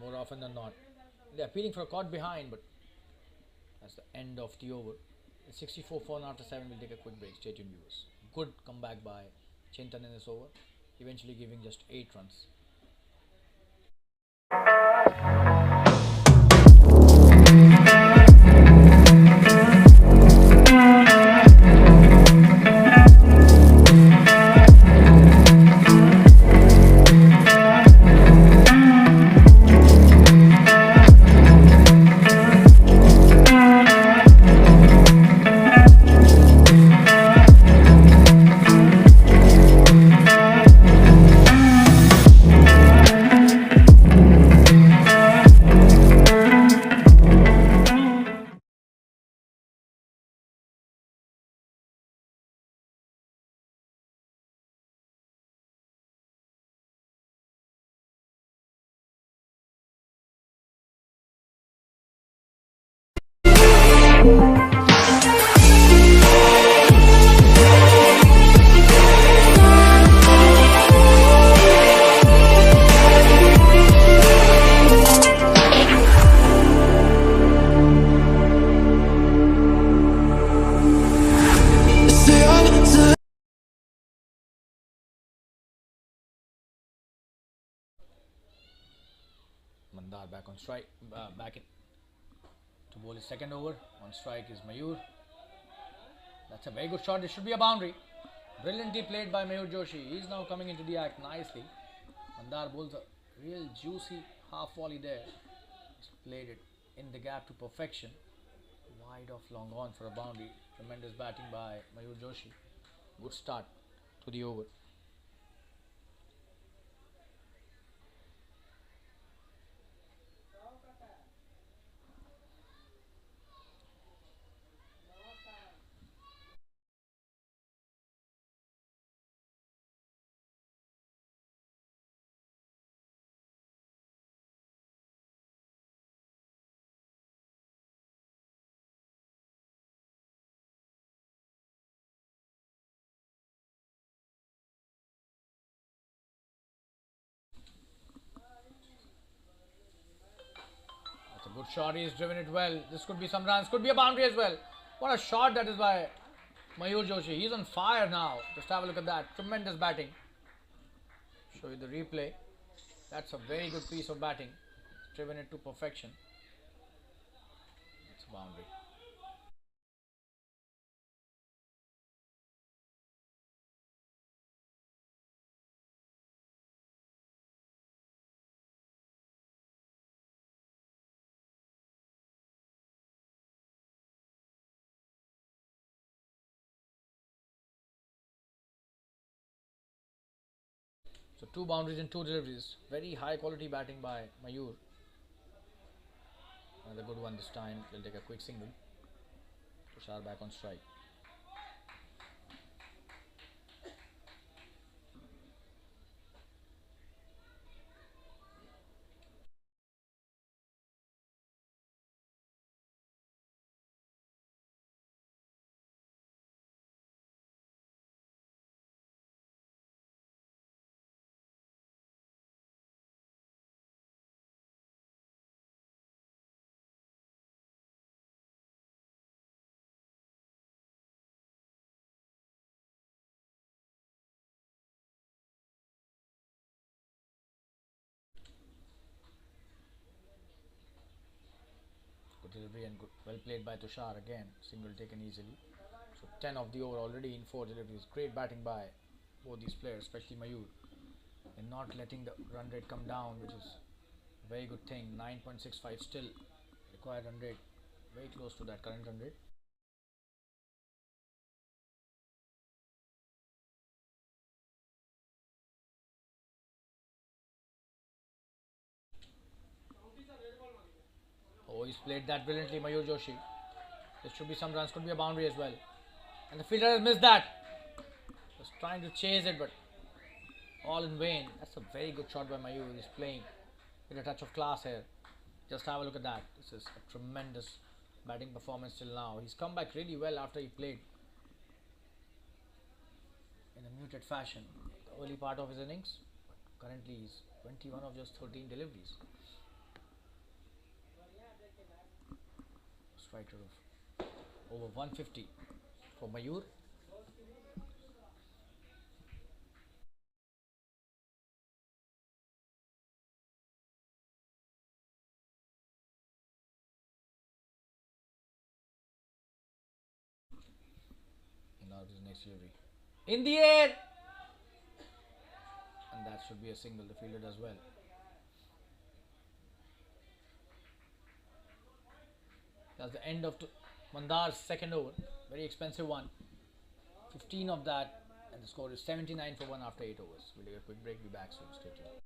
more often than not. They are appealing for a caught behind, but that's the end of the over. It's 64 for after 7. We'll take a quick break. Stay tuned, viewers. Good comeback by Chintan in this over, eventually giving just 8 runs. Mandar back on strike, back in to bowl his second over. On strike is Mayur. That's a very good shot. It should be a boundary. Brilliantly played by Mayur Joshi. He's now coming into the act nicely. Mandar bowls a real juicy half volley there. He's played it in the gap to perfection. Wide off, long on for a boundary. Tremendous batting by Mayur Joshi. Good start to the over. Good shot. He's driven it well. This could be some runs. Could be a boundary as well. What a shot that is by Mayur Joshi. He's on fire now. Just have a look at that. Tremendous batting. Show you the replay. That's a very good piece of batting. Driven it to perfection. It's a boundary. So 2 boundaries and 2 deliveries. Very high quality batting by Mayur. Another good one this time. He'll take a quick single. Tushar back on strike. Good delivery and good, well played by Tushar again. Single taken easily. So 10 of the over already in 4 deliveries. Great batting by both these players, especially Mayur. And not letting the run rate come down, which is a very good thing. 9.65 still required run rate. Very close to that current run rate. Oh, he's played that brilliantly, Mayur Joshi. There should be some runs, could be a boundary as well. And the fielder has missed that. Was trying to chase it, but all in vain. That's a very good shot by Mayur. He's playing with a touch of class here. Just have a look at that. This is a tremendous batting performance till now. He's come back really well after he played in a muted fashion the early part of his innings. Currently, he's 21 of just 13 deliveries. Strike rate of over 150 for Mayur. And now his next delivery. In the air! And that should be a single. The fielder does well. That's the end of Mandar's second over. Very expensive one. 15 of that, and the score is 79 for 1 after 8 overs. We'll take a quick break. Be back soon. Stay tuned.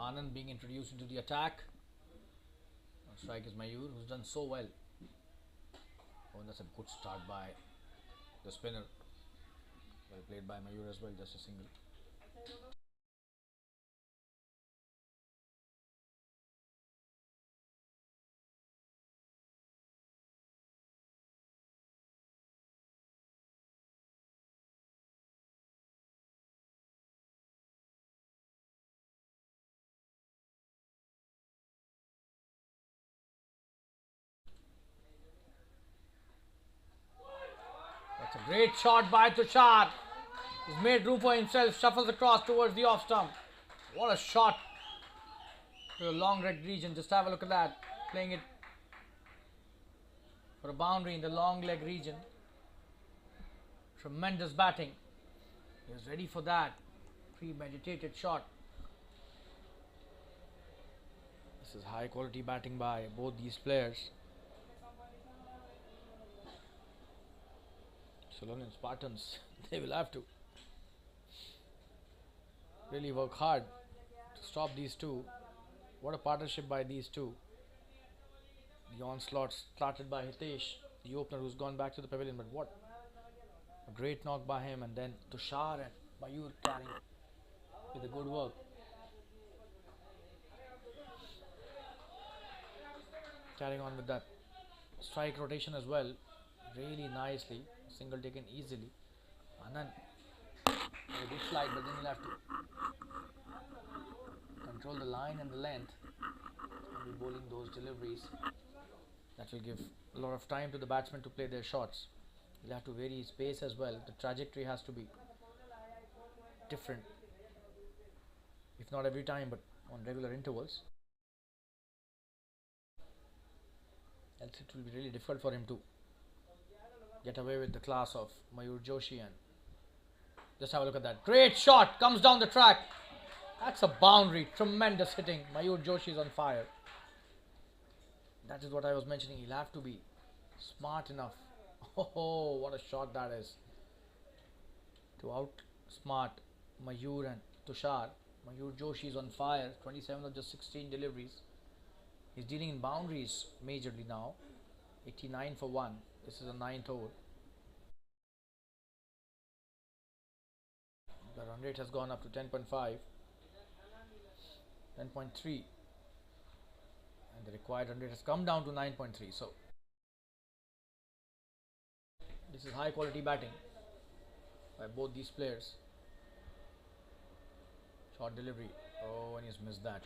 Anand being introduced into the attack. On strike is Mayur, who's done so well. Oh, and that's a good start by the spinner. Well played by Mayur as well, just a single. Great shot by Tushar. He's made room for himself. Shuffles across towards the off stump. What a shot to the long leg region. Just have a look at that. Playing it for a boundary in the long leg region. Tremendous batting. He was ready for that. Premeditated shot. This is high quality batting by both these players. Sulonian Spartans, they will have to really work hard to stop these two. What a partnership by these two. The onslaught started by Hitesh, the opener who's gone back to the pavilion, but what a great knock by him, and then Tushar and Mayur carrying with a good work. Carrying on with that strike rotation as well, really nicely. Single taken easily. Anand, a good slide, but then you'll have to control the line and the length and be bowling those deliveries. That will give a lot of time to the batsmen to play their shots. You'll have to vary his pace as well. The trajectory has to be different, if not every time, but on regular intervals. Else it will be really difficult for him to get away with the class of Mayur Joshi. And just have a look at that. Great shot, comes down the track. That's a boundary, tremendous hitting. Mayur Joshi is on fire. That is what I was mentioning. He'll have to be smart enough. Oh, what a shot that is. To outsmart Mayur and Tushar. Mayur Joshi is on fire. 27 of just 16 deliveries. He's dealing in boundaries majorly now. 89 for 1. This is the 9th over. The run rate has gone up to 10.5, 10.3, and the required run rate has come down to 9.3. So this is high quality batting by both these players. Short delivery. Oh, and he's missed that.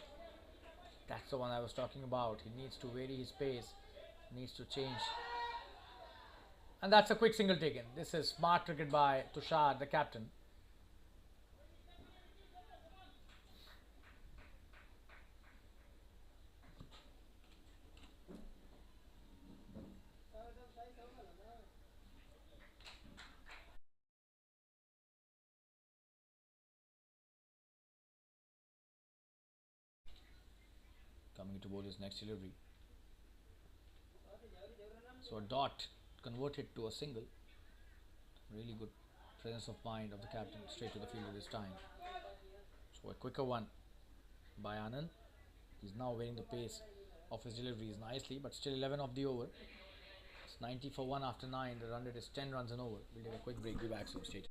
That's the one I was talking about. He needs to vary his pace, needs to change. And that's a quick single taken. This is smart cricket by Tushar, the captain. Coming to bowl his next delivery. So a dot converted to a single. Really good presence of mind of the captain, straight to the fielder this time. So a quicker one by Anand. He's now varying the pace of his deliveries nicely, but still 11 of the over. It's 90 for 1 after 9. The run rate is 10 runs and over. We'll take a quick break. Be back soon. Stay tuned.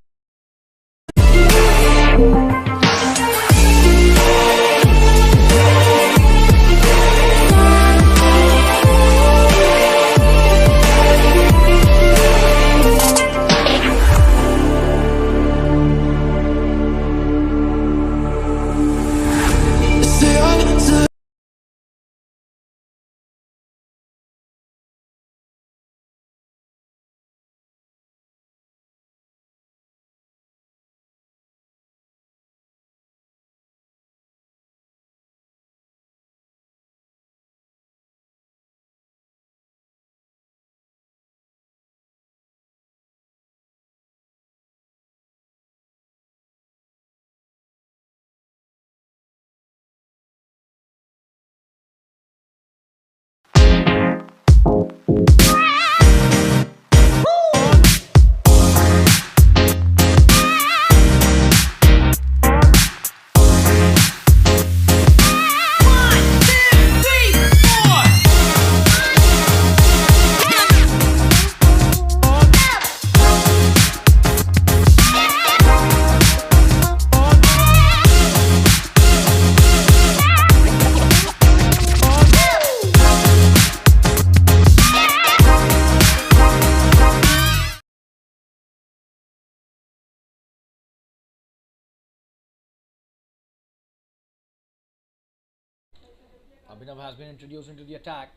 Abhinav has been introduced into the attack.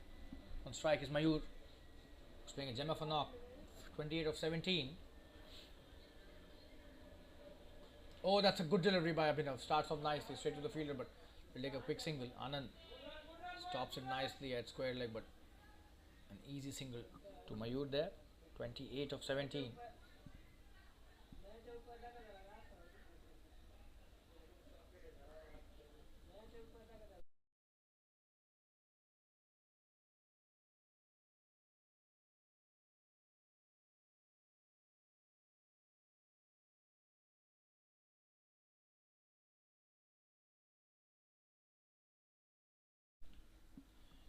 On strike is Mayur. He's playing a gem of a knock. 28 of 17. Oh, that's a good delivery by Abhinav. Starts off nicely, straight to the fielder, but will take a quick single. Anand stops it nicely at square leg, but an easy single to Mayur there. 28 of 17.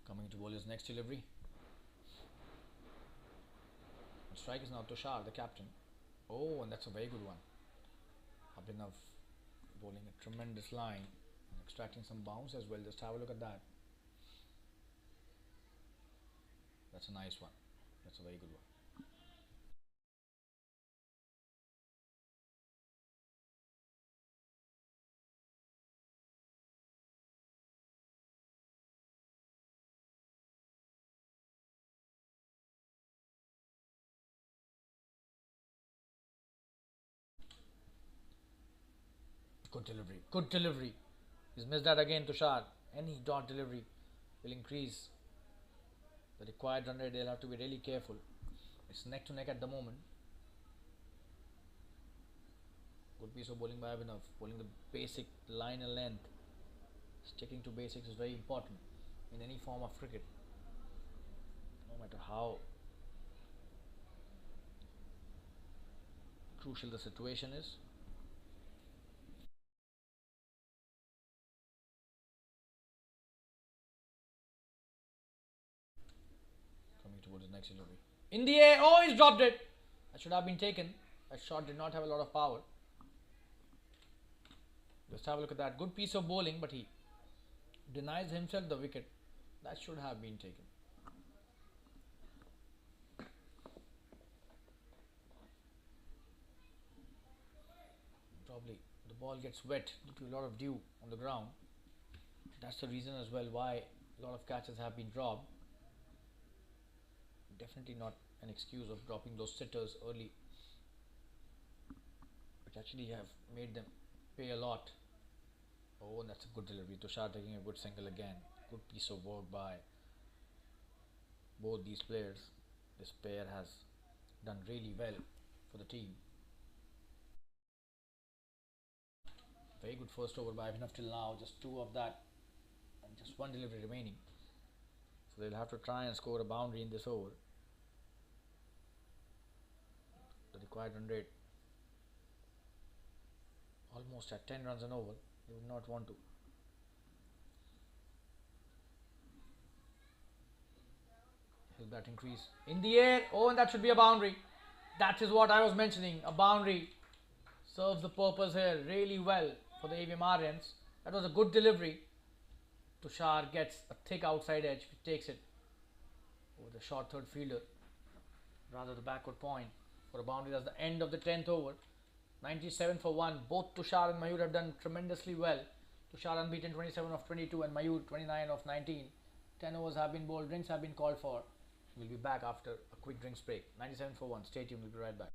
Coming to bowl his next delivery. The strike is now Tushar, the captain. Oh, and that's a very good one. Abhinav bowling a tremendous line and extracting some bounce as well. Just have a look at that. That's a nice one. That's a very good one. Good delivery. Good delivery. He's missed that again, Tushar. Any dot delivery will increase the required run rate. They'll have to be really careful. It's neck to neck at the moment. Good piece of bowling by Abhinav. Bowling the basic line and length. Sticking to basics is very important in any form of cricket. No matter how crucial the situation is. Coming towards the next delivery. In the air. Oh, he's dropped it. That should have been taken. That shot did not have a lot of power. Just have a look at that. Good piece of bowling, but he denies himself the wicket. That should have been taken. Probably the ball gets wet due to a lot of dew on the ground. That's the reason as well why a lot of catches have been dropped. Definitely not an excuse of dropping those sitters early, which actually have made them pay a lot. Oh, and that's a good delivery. Tushar taking a good single again. Good piece of work by both these players. This pair has done really well for the team. Very good first over by Abhinav till now. Just two of that and just one delivery remaining. So they'll have to try and score a boundary in this over. The required run rate almost at 10 runs and over. They would not want to. Will that increase? In the air. Oh, and that should be a boundary. That is what I was mentioning. A boundary serves the purpose here really well for the Avm Aryans. That was a good delivery. Tushar gets a thick outside edge, which takes it over the short third fielder, rather the backward point for a boundary. That's the end of the 10th over. 97 for 1. Both Tushar and Mayur have done tremendously well. Tushar unbeaten, 27 of 22, and Mayur 29 of 19. 10 overs have been bowled, drinks have been called for. We'll be back after a quick drinks break. 97 for 1. Stay tuned, we'll be right back.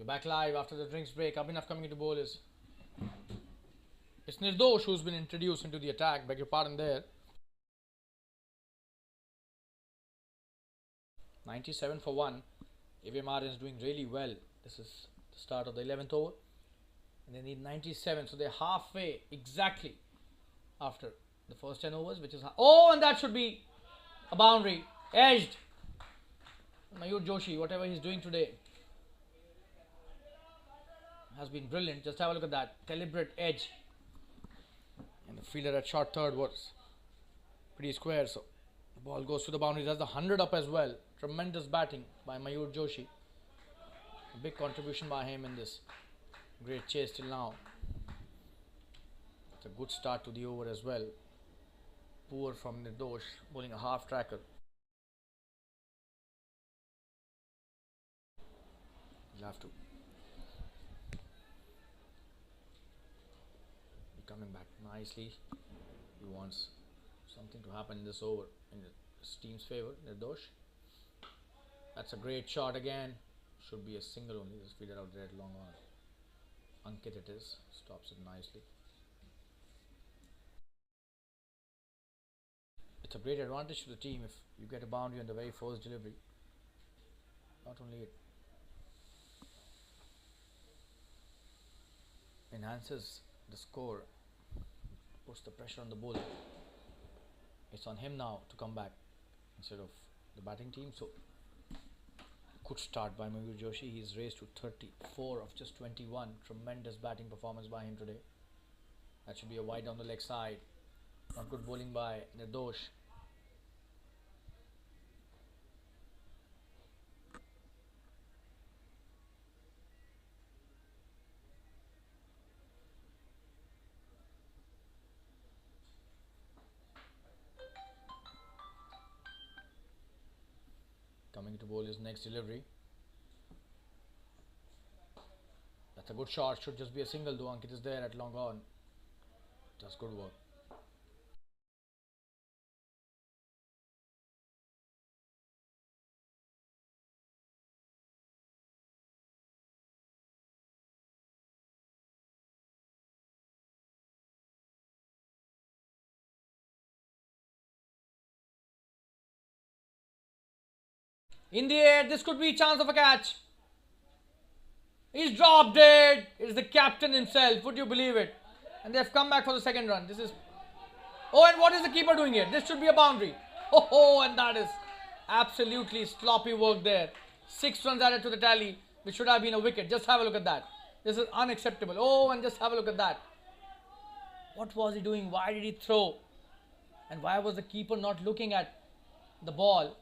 You're back live after the drinks break. Abhinav coming into bowl is... It's Nirdosh who's been introduced into the attack. Beg your pardon there. 97 for 1. Avm Aryans doing really well. This is the start of the 11th over. And they need 97. So they're halfway exactly after the first 10 overs. Which is... Oh, and that should be a boundary. Edged. Mayur Joshi, whatever he's doing today, has been brilliant. Just have a look at that. Deliberate edge. And the fielder at short third was pretty square. So the ball goes to the boundary. That's the 100 up as well. Tremendous batting by Mayur Joshi. A big contribution by him in this great chase till now. It's a good start to the over as well. Poor from Nirdosh, bowling a half tracker. He'll have to be coming back nicely. He wants something to happen in this over in his team's favour. Nirdosh. That's a great shot again. Should be a single only. Just feed it out there at long on. Ankit it is. Stops it nicely. It's a great advantage to the team if you get a boundary on the very first delivery. Not only it enhances the score, puts the pressure on the bowler. It's on him now to come back instead of the batting team. So good start by Mayur Joshi. He's raised to 34 of just 21. Tremendous batting performance by him today. That should be a wide down the leg side. Not good bowling by Nirdosh. Coming to bowl his next delivery. That's a good shot. Should just be a single though. Ankit is there at long on. Does good work. In the air, this could be a chance of a catch. He's dropped it. It's the captain himself. Would you believe it? And they've come back for the second run. This is... Oh, and what is the keeper doing here? This should be a boundary. Oh, and that is absolutely sloppy work there. 6 runs added to the tally, which should have been a wicket. Just have a look at that. This is unacceptable. Oh, and just have a look at that. What was he doing? Why did he throw? And why was the keeper not looking at the ball?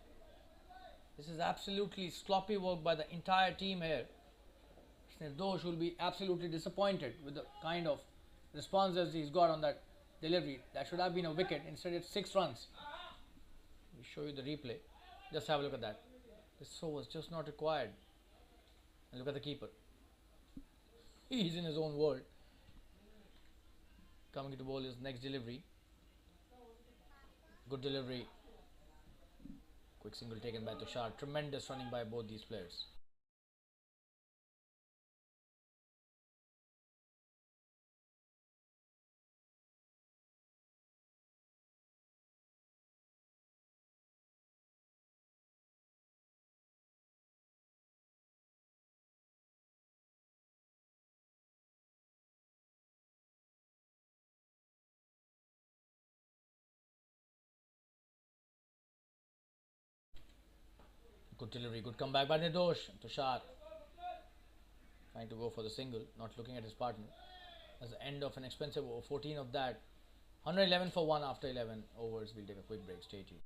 This is absolutely sloppy work by the entire team here. Nirdosh will be absolutely disappointed with the kind of responses he's got on that delivery. That should have been a wicket. Instead, it's 6 runs. Let me show you the replay. Just have a look at that. This throw was just not required. And look at the keeper. He's in his own world. Coming to bowl his next delivery. Good delivery. Quick single taken by Tushar. Tremendous running by both these players. Good delivery, good comeback by Nirdosh. Tushar trying to go for the single, not looking at his partner. That's the end of an expensive over. 14 of that. 111 for 1 after 11 overs. We'll take a quick break. Stay tuned.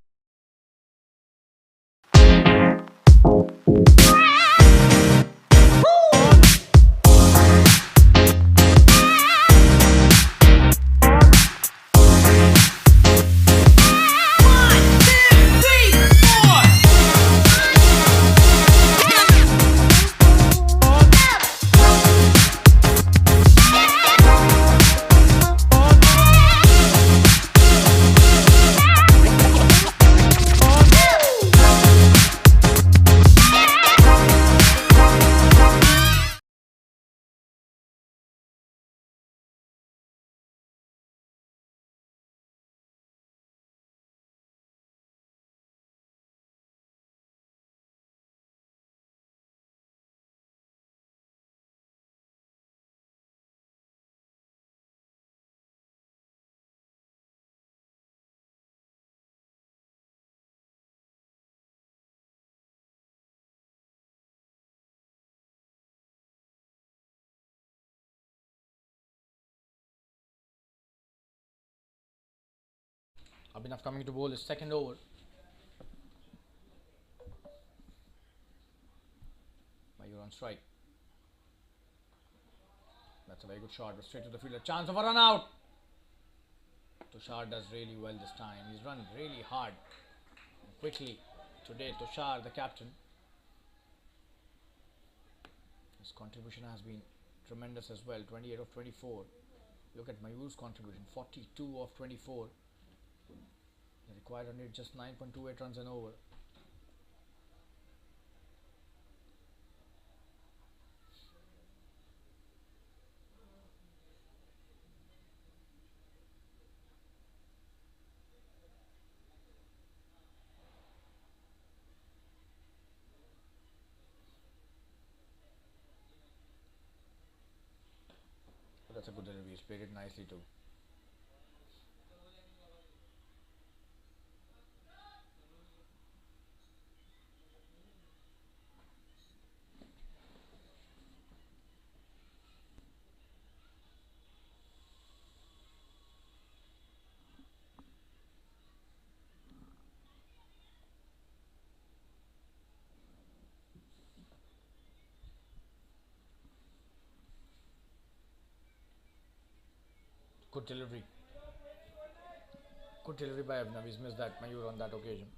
Abhinav coming to bowl his second over. Mayur on strike. That's a very good shot, but straight to the field. A chance of a run out. Tushar does really well this time. He's run really hard and quickly today. Tushar, the captain. His contribution has been tremendous as well. 28 of 24. Look at Mayur's contribution. 42 of 24. The required run rate just 9.28 runs an over. But that's a good delivery. He's played it nicely too. Good delivery. Good delivery by Avm. He's missed that Mayur on that occasion.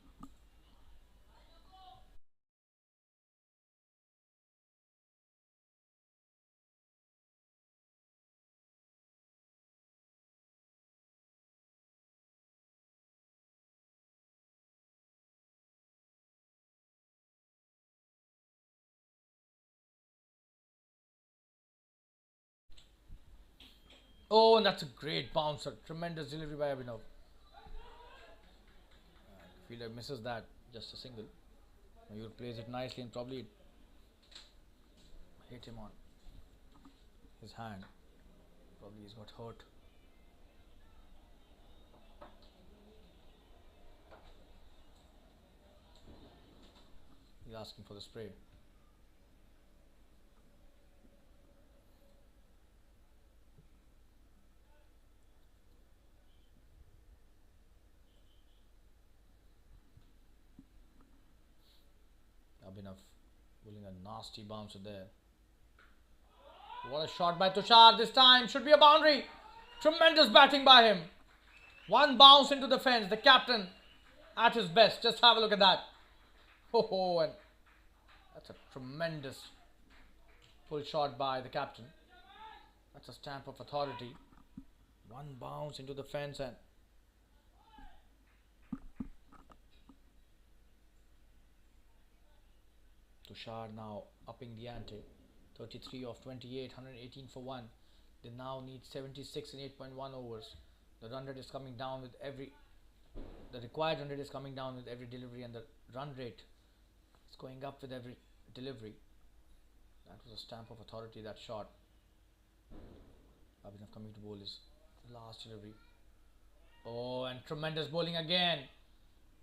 Oh, and that's a great bouncer. Tremendous delivery by Abhinav. Fielder misses that. Just a single. Mayur plays it nicely and probably hit him on his hand. Probably he's got hurt. He's asking for the spray. Abhinav pulling a nasty bouncer there. What a shot by Tushar this time. Should be a boundary. Tremendous batting by him. One bounce into the fence. The captain at his best. Just have a look at that. Oh, and that's a tremendous pull shot by the captain. That's a stamp of authority. One bounce into the fence and Tushar now upping the ante. 33 of 28, 118 for 1. They now need 76 in 8.1 overs. The run rate is coming down with every... The required run rate is coming down with every delivery and the run rate is going up with every delivery. That was a stamp of authority, that shot. Abhinav coming to bowl his last delivery. Oh, and tremendous bowling again.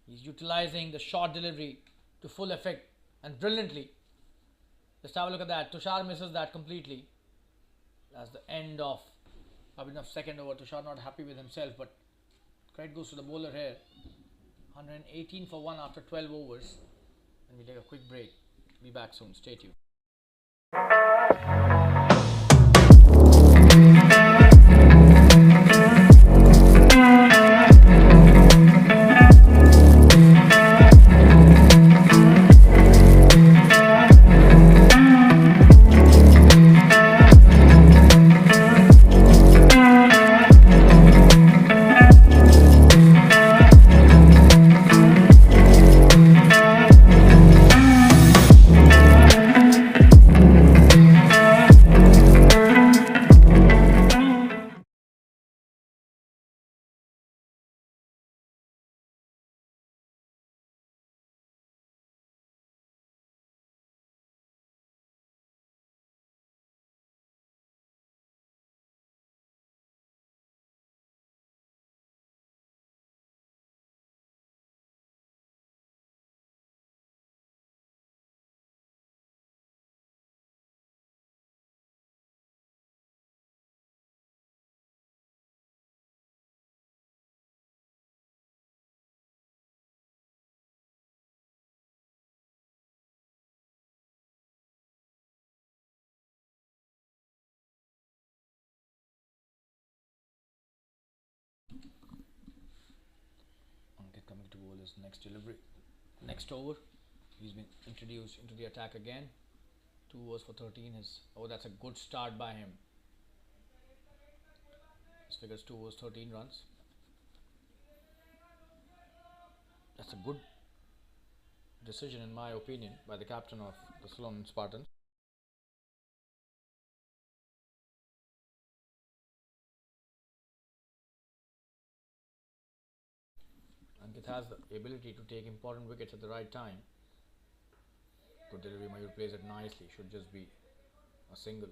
He's utilizing the short delivery to full effect and brilliantly. Just have a look at that. Tushar misses that completely. That's the end of Abhinav's second over. Tushar not happy with himself, but credit goes to the bowler here. 118 for 1 after 12 overs. And we take a quick break. Be back soon. Stay tuned. bowl his next delivery. Next over, he's been introduced into the attack again. 2 overs for 13. That's a good start by him. This figures 2 overs, 13 runs. That's a good decision in my opinion by the captain of the Sulonian Spartans. Ankit has the ability to take important wickets at the right time. Good delivery, Mayur plays it nicely, should just be a single.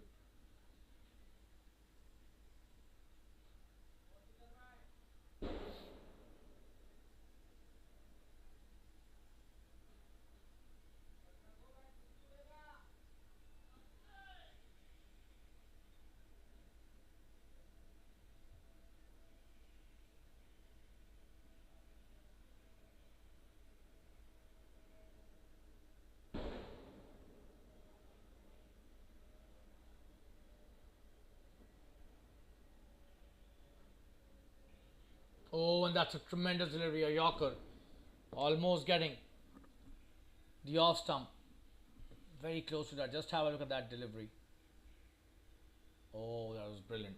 Oh, and that's a tremendous delivery, a Yorker. Almost getting the off stump. Very close to that. Just have a look at that delivery. Oh, that was brilliant.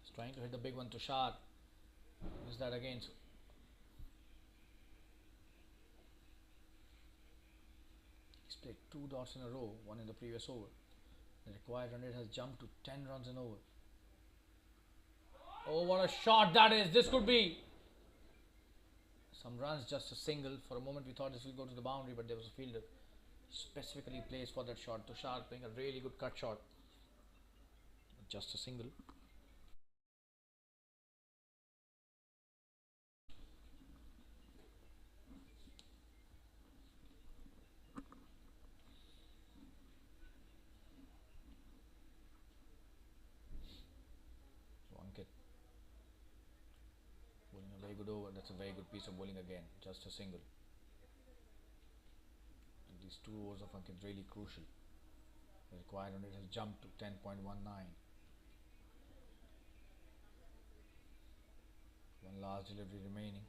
He's trying to hit the big one. Tushar is that again. He's played 2 dots in a row, one in the previous over. The required run rate has jumped to 10 runs an over. Oh, what a shot that is. This could be some runs, just a single. For a moment we thought this will go to the boundary, but there was a fielder specifically placed for that shot. Tushar playing a really good cut shot. Just a single. So Ankit bowling a very good over. That's a very good piece of bowling again. Just a single. And these 2 overs of Ankit really crucial. The required run rate has jumped to 10.19. One last delivery remaining.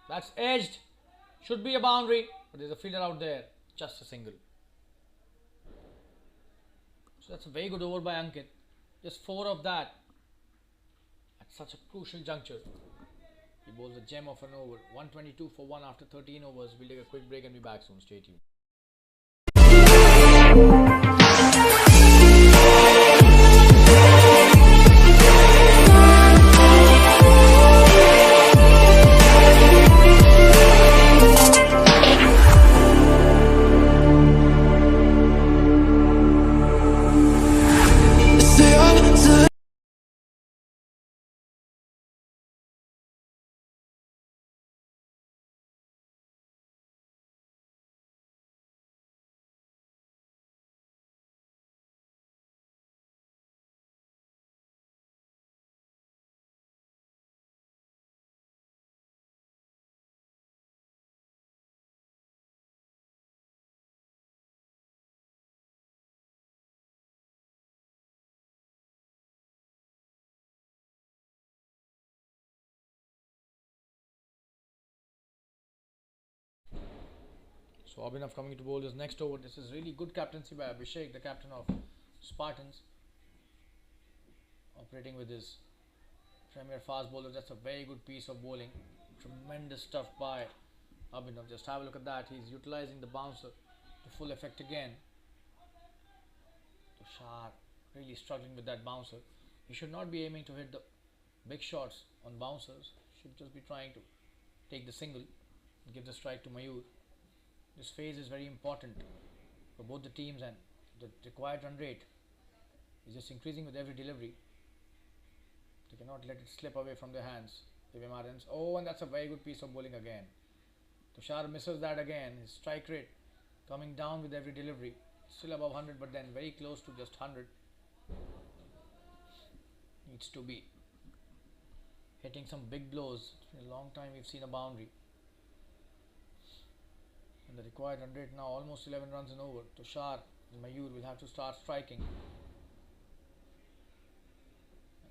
That's edged. Should be a boundary, but there's a fielder out there. Just a single. So that's a very good over by Ankit. Just 4 of that at such a crucial juncture. He bowls a gem of an over. 122 for 1 after 13 overs. We'll take a quick break and be back soon. Stay tuned. So Abhinav coming to bowl his next over. This is really good captaincy by Abhishek, the captain of Spartans, operating with his premier fast bowler. That's a very good piece of bowling. Tremendous stuff by Abhinav. Just have a look at that. He's utilizing the bouncer to full effect again. Tushar really struggling with that bouncer. He should not be aiming to hit the big shots on bouncers. Should just be trying to take the single and give the strike to Mayur. This phase is very important for both the teams, and the required run rate is just increasing with every delivery. They cannot let it slip away from their hands. Avm Aryans. Oh, and that's a very good piece of bowling again. Tushar misses that again. His strike rate coming down with every delivery. Still above 100, but then very close to just 100. Needs to be hitting some big blows. It's been a long time we've seen a boundary. And the required run rate now almost 11 runs and over. Tushar and Mayur will have to start striking.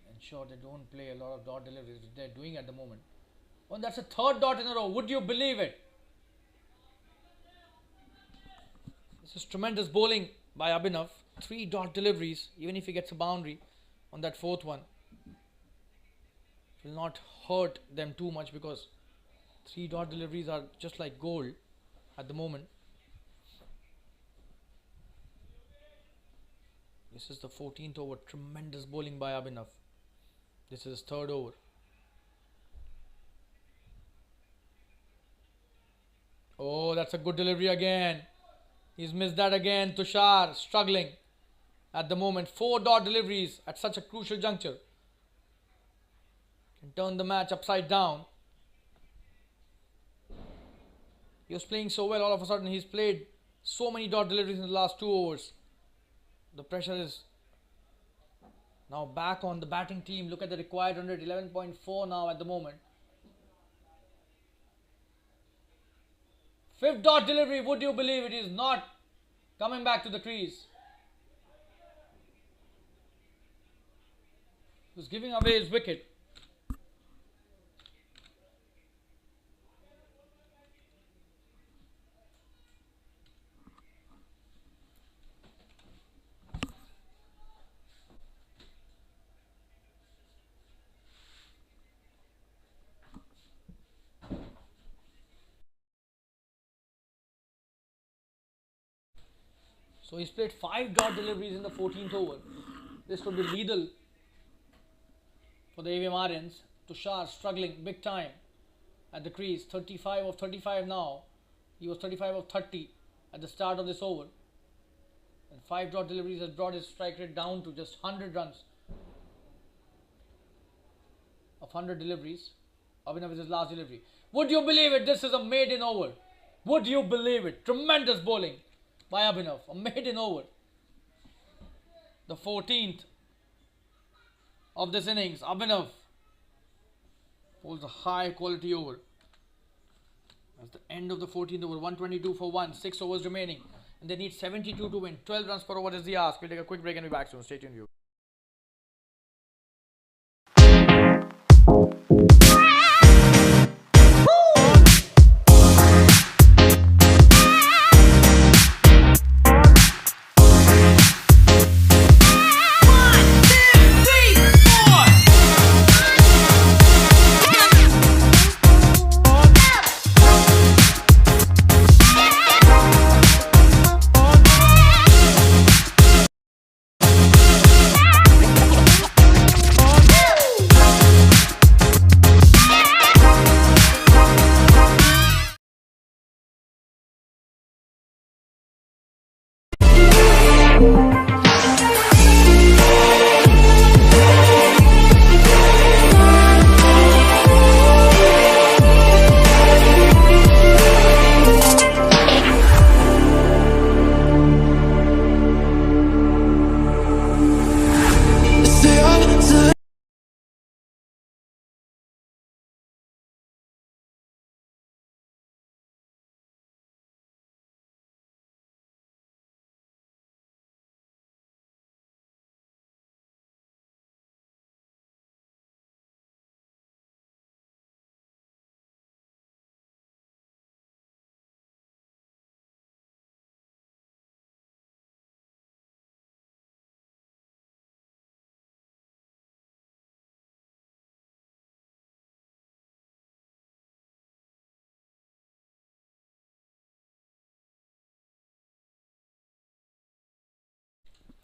And ensure they don't play a lot of dot deliveries, which they're doing at the moment. Oh, and that's a third dot in a row. Would you believe it? This is tremendous bowling by Abhinav. 3 dot deliveries, even if he gets a boundary on that fourth one. It will not hurt them too much because 3 dot deliveries are just like gold at the moment. This is the 14th over. Tremendous bowling by Abhinav. This is his third over. Oh, that's a good delivery again. He's missed that again. Tushar struggling at the moment. 4 dot deliveries at such a crucial juncture can turn the match upside down. He was playing so well, all of a sudden he's played so many dot deliveries in the last 2 overs. The pressure is now back on the batting team. Look at the required run rate, 11.4 now at the moment. 5th dot delivery, would you believe it, is not coming back to the crease. He was giving away his wicket. So he's played 5 dot deliveries in the 14th over. This would be lethal for the Avm Aryans. Tushar struggling big time at the crease. 35 of 35 now. He was 35 of 30 at the start of this over. And 5 dot deliveries has brought his strike rate down to just 100 runs of 100 deliveries. Abhinav is his last delivery. Would you believe it? This is a maiden over. Would you believe it? Tremendous bowling by Abhinav. A maiden over. The 14th of this innings. Abhinav bowls a high quality over. That's the end of the 14th over. 122 for 1. 6 overs remaining. And they need 72 to win. 12 runs per over is the ask. We'll take a quick break and be back soon. Stay tuned, you.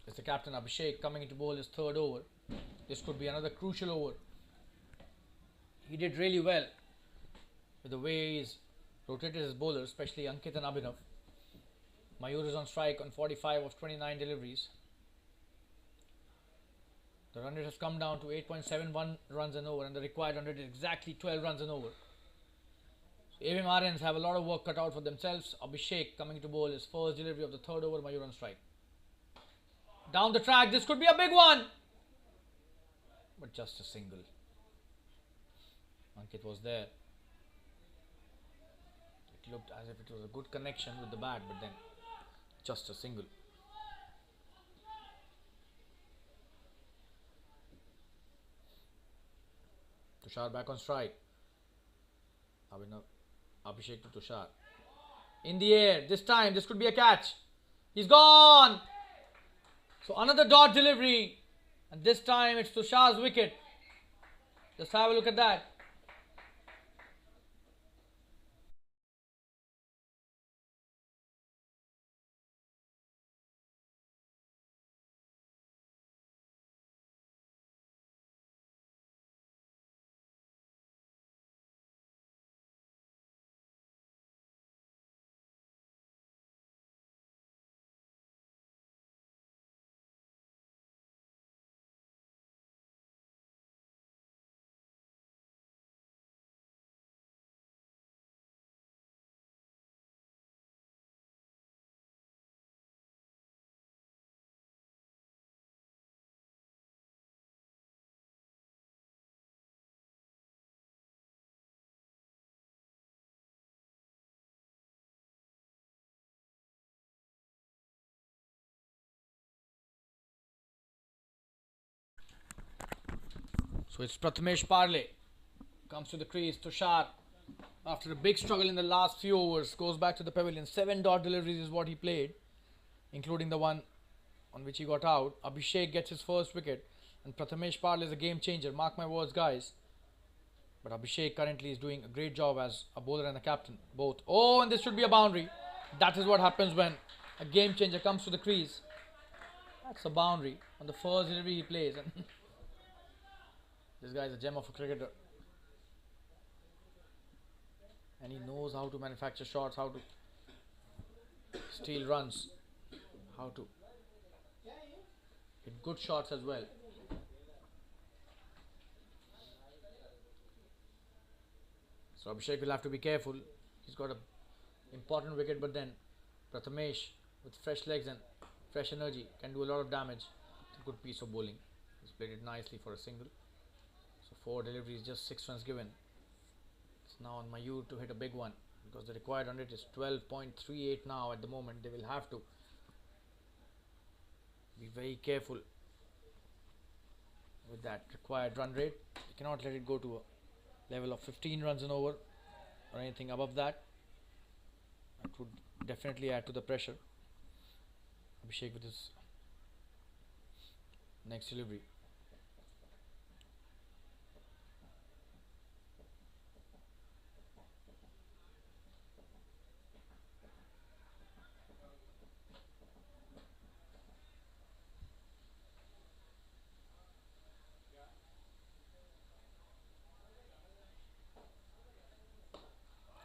It's the captain Abhishek coming into bowl his third over. This could be another crucial over. He did really well with the way he's rotated his bowlers, especially Ankit and Abhinav. Mayur is on strike on 45 of 29 deliveries. The run rate has come down to 8.71 runs and over, and the required run rate is exactly 12 runs and over. So Avm Aryans have a lot of work cut out for themselves. Abhishek coming to bowl his first delivery of the third over. Mayur on strike. Down the track, this could be a big one. but just a single. Ankit was there. It looked as if it was a good connection with the bat, but then just a single. Tushar back on strike. Abhishek to Tushar. In the air. This time, this could be a catch. He's gone. So another dot delivery. And this time it's Tushar's wicket. Just have a look at that. So it's Prathamesh Parle. Comes to the crease. Tushar, after a big struggle in the last few overs, goes back to the pavilion. 7 dot deliveries is what he played, including the one on which he got out. Abhishek gets his first wicket, and Prathamesh Parle is a game changer. Mark my words, guys. But Abhishek currently is doing a great job as a bowler and a captain, both. Oh, and this should be a boundary. That is what happens when a game changer comes to the crease. That's a boundary on the first delivery he plays. And this guy is a gem of a cricketer. And he knows how to manufacture shots, how to steal runs, how to hit good shots as well. So Abhishek will have to be careful. He's got an important wicket, but then Prathamesh with fresh legs and fresh energy can do a lot of damage. It's a good piece of bowling. He's played it nicely for a single. So 4 deliveries, just 6 runs given. It's now on Mayur to hit a big one, because the required run rate is 12.38 now at the moment. They will have to be very careful with that required run rate. You cannot let it go to a level of 15 runs an over or anything above that. That would definitely add to the pressure. Abhishek with his next delivery.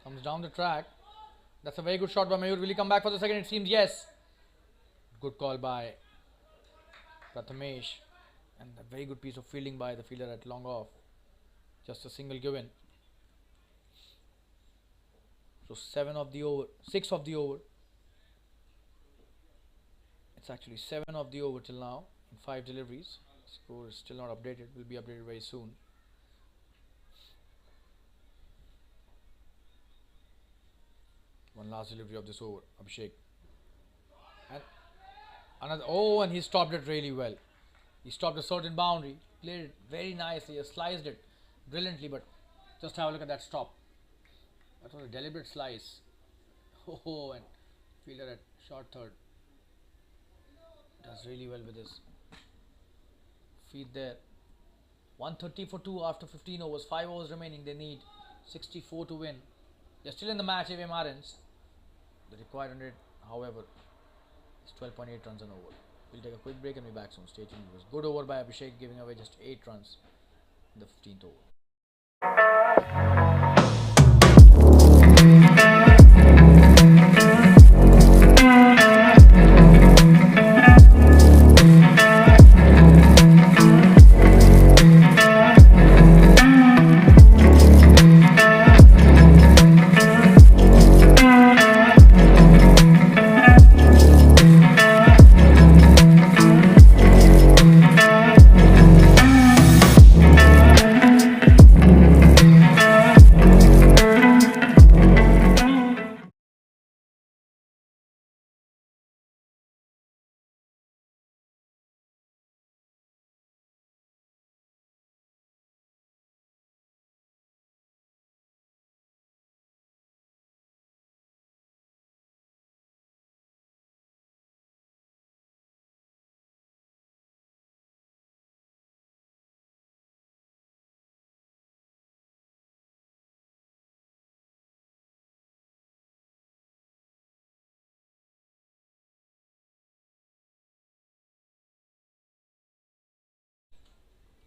Comes down the track. That's a very good shot by Mayur. Will he come back for the second? It seems yes. Good call by Prathamesh, and a very good piece of fielding by the fielder at long off. Just a single given. So 6 of the over. It's actually 7 of the over till now in 5 deliveries. Score is still not updated. Will be updated very soon. One last delivery of this over, Abhishek. And another, oh, and he stopped it really well. He stopped a certain boundary, played it very nicely, he sliced it brilliantly, but just have a look at that stop. That was a deliberate slice. Oh, and fielder at short third does really well with his feet there. 130 for 2 after 15 overs, 5 overs remaining. They need 64 to win. They're still in the match, Avm Aryans. The required run rate, however, is 12.8 runs an over. We'll take a quick break and be back soon. Stay tuned. It was good over by Abhishek, giving away just 8 runs in the 15th over.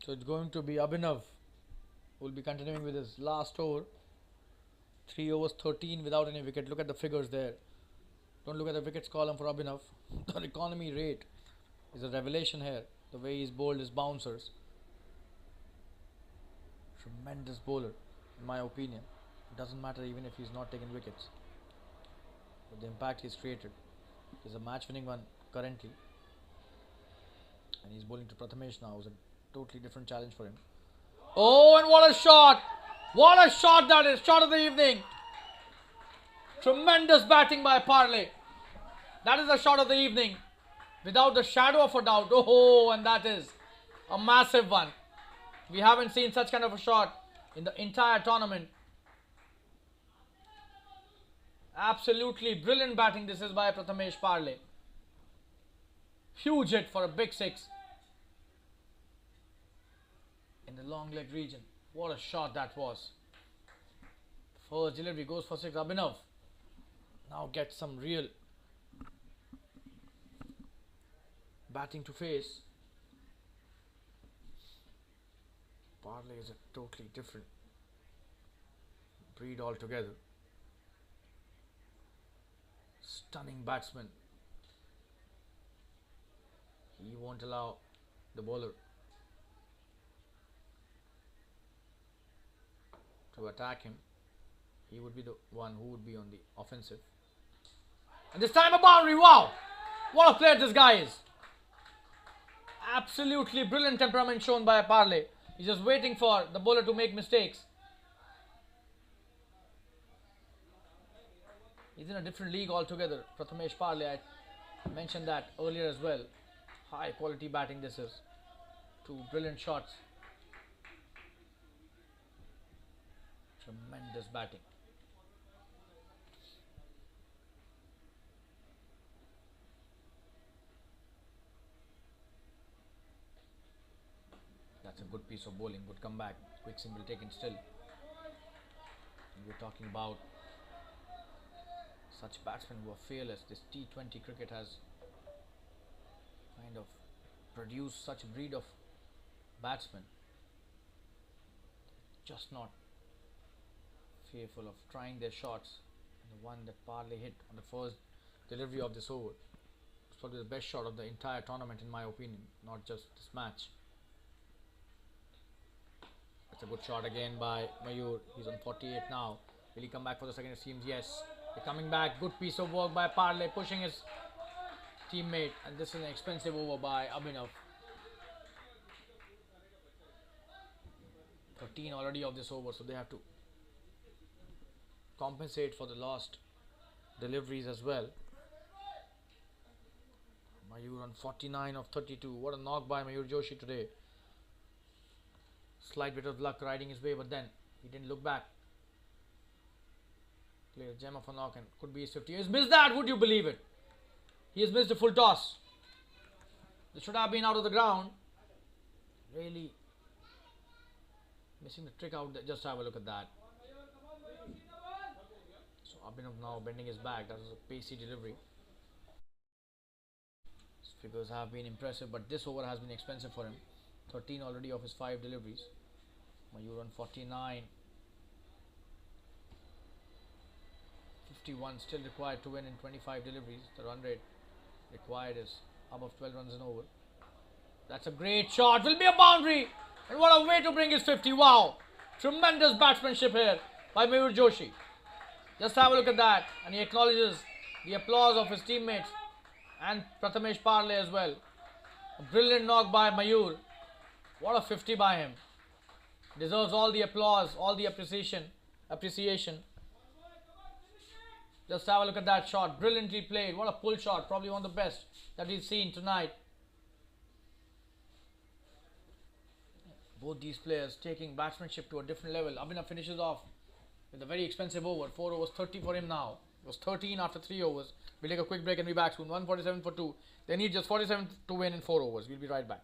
So it's going to be Abhinav who will be continuing with his last over. 3 overs 13 without any wicket. Look at the figures there. Don't look at the wickets column for Abhinav. The economy rate is a revelation here. The way he's bowled his bouncers. Tremendous bowler in my opinion. It doesn't matter even if he's not taken wickets. But the impact he's created. He's a match winning one currently. And he's bowling to Prathamesh now. It's a totally different challenge for him. Oh, and what a shot! What a shot that is! Shot of the evening! Tremendous batting by Parley. That is the shot of the evening. Without the shadow of a doubt. Oh, and that is a massive one. We haven't seen such kind of a shot in the entire tournament. Absolutely brilliant batting this is by Prathamesh Parley. Huge hit for a big six. In the long leg region. What a shot that was. First delivery goes for 6. Abhinav now gets some real batting to face. Parley is a totally different breed altogether. Stunning batsman. He won't allow the bowler to attack him. He would be the one who would be on the offensive. And this time a boundary. Wow! What a player this guy is. Absolutely brilliant temperament shown by Parley. He's just waiting for the bowler to make mistakes. He's in a different league altogether. Prathamesh Parley, I mentioned that earlier as well. High quality batting this is. 2 brilliant shots. Tremendous batting. That's a good piece of bowling. Good comeback. Quick single taken still. And we're talking about such batsmen who are fearless. This T20 cricket has kind of produced such a breed of batsmen. Just not fearful of trying their shots. And the one that Parley hit on the first delivery of this over was probably the best shot of the entire tournament in my opinion, not just this match. That's a good shot again by Mayur. He's on 48 now. Will he come back for the second? It seems yes. They're coming back. Good piece of work by Parley, pushing his teammate. And this is an expensive over by Abhinav. 13 already of this over, so they have to compensate for the lost deliveries as well. Mayur on 49 of 32. What a knock by Mayur Joshi today. Slight bit of luck riding his way, but then he didn't look back. Played a gem of a knock and could be his 50. He's missed that, would you believe it? He has missed a full toss. This should have been out of the ground. Really missing the trick out there. Just have a look at that. So Abhinav now bending his back. That was a pacey delivery. His figures have been impressive, but this over has been expensive for him. 13 already of his 5 deliveries. Mayur on 49. 51 still required to win in 25 deliveries. The run rate required is above 12 runs and over. That's a great shot. Will be a boundary. And what a way to bring his 50. Wow. Tremendous batsmanship here by Mayur Joshi. Just have a look at that. And he acknowledges the applause of his teammates and Prathamesh Parley as well. A brilliant knock by Mayur. What a 50 by him. Deserves all the applause, all the appreciation. Just have a look at that shot. Brilliantly played. What a pull shot. Probably one of the best that we've seen tonight. Both these players taking batsmanship to a different level. Abhinav finishes off with a very expensive over. 4 overs 30 for him now. It was 13 after 3 overs. We'll take a quick break and be back soon. 147 for 2. They need just 47 to win in 4 overs. We'll be right back.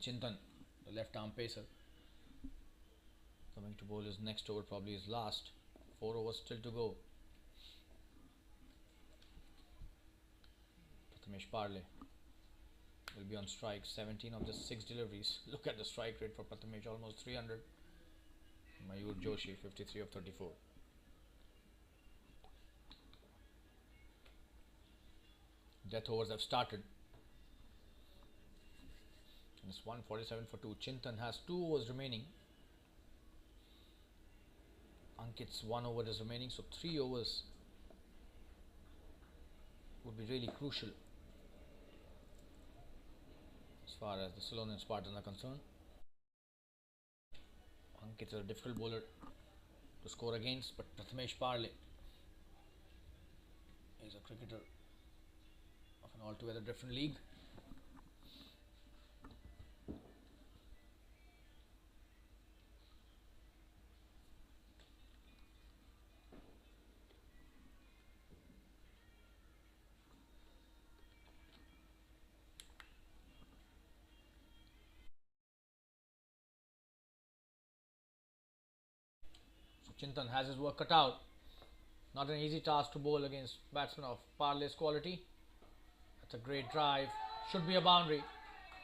Chintan, the left arm pacer, coming to bowl his next over, probably his last. 4 overs still to go. Prathamesh Parle will be on strike. 17 of just 6 deliveries. Look at the strike rate for Prathamesh, almost 300. Mayur Joshi, 53 of 34. Death overs have started. And it's 147 for 2. Chintan has 2 overs remaining. Ankit's 1 over is remaining, so 3 overs would be really crucial as far as the Sulonian Spartans are concerned. Ankit is a difficult bowler to score against, but Prathamesh Parle is a cricketer of an altogether different league. Chintan has his work cut out. Not an easy task to bowl against batsmen of Parle's quality. That's a great drive. Should be a boundary.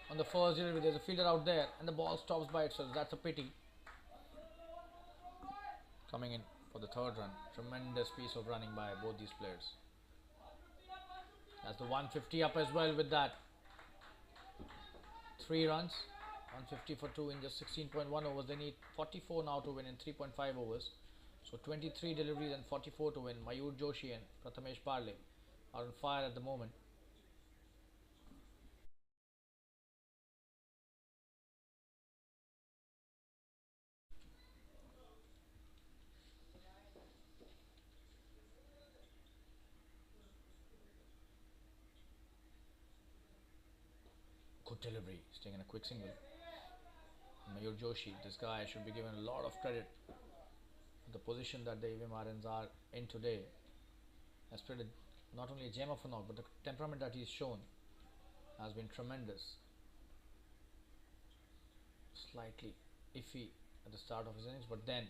On the first delivery, there's a fielder out there and the ball stops by itself. That's a pity. Coming in for the third run. Tremendous piece of running by both these players. That's the 150 up as well with that. 3 runs. 150 for 2 in just 16.1 overs. They need 44 now to win in 3.5 overs. So 23 deliveries and 44 to win. Mayur Joshi and Prathamesh Parle are on fire at the moment. Good delivery. He's taking a quick single. Mayur Joshi, this guy should be given a lot of credit. The position that the Avm Aryans are in today has played not only a gem of a knock, but the temperament that he's shown has been tremendous. Slightly iffy at the start of his innings, but then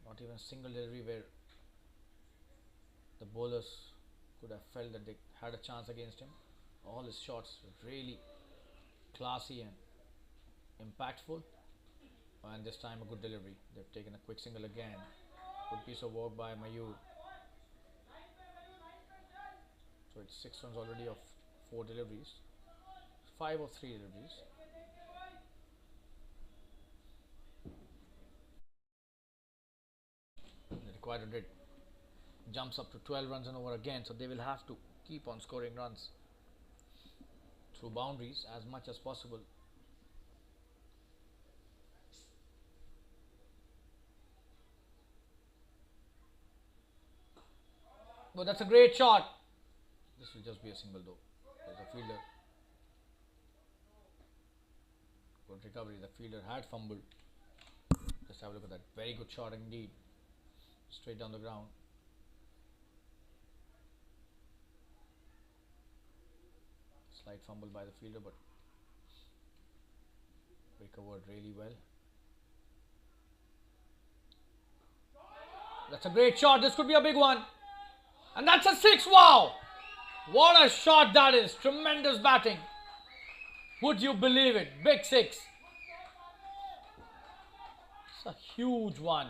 not even a single delivery where the bowlers could have felt that they had a chance against him. All his shots were really classy and impactful, and this time a good delivery. They've taken a quick single again. Good piece of work by Mayur. So it's 6 runs already of 4 deliveries, 5 of 3 deliveries. The required rate jumps up to 12 runs and over again, so they will have to keep on scoring runs through boundaries as much as possible. But that's a great shot. This will just be a single though. There's a fielder. Good recovery. The fielder had fumbled. Just have a look at that. Very good shot indeed. Straight down the ground. Slight fumble by the fielder, but recovered really well. That's a great shot. This could be a big one. And that's a 6. Wow! What a shot that is. Tremendous batting. Would you believe it? Big 6. It's a huge one.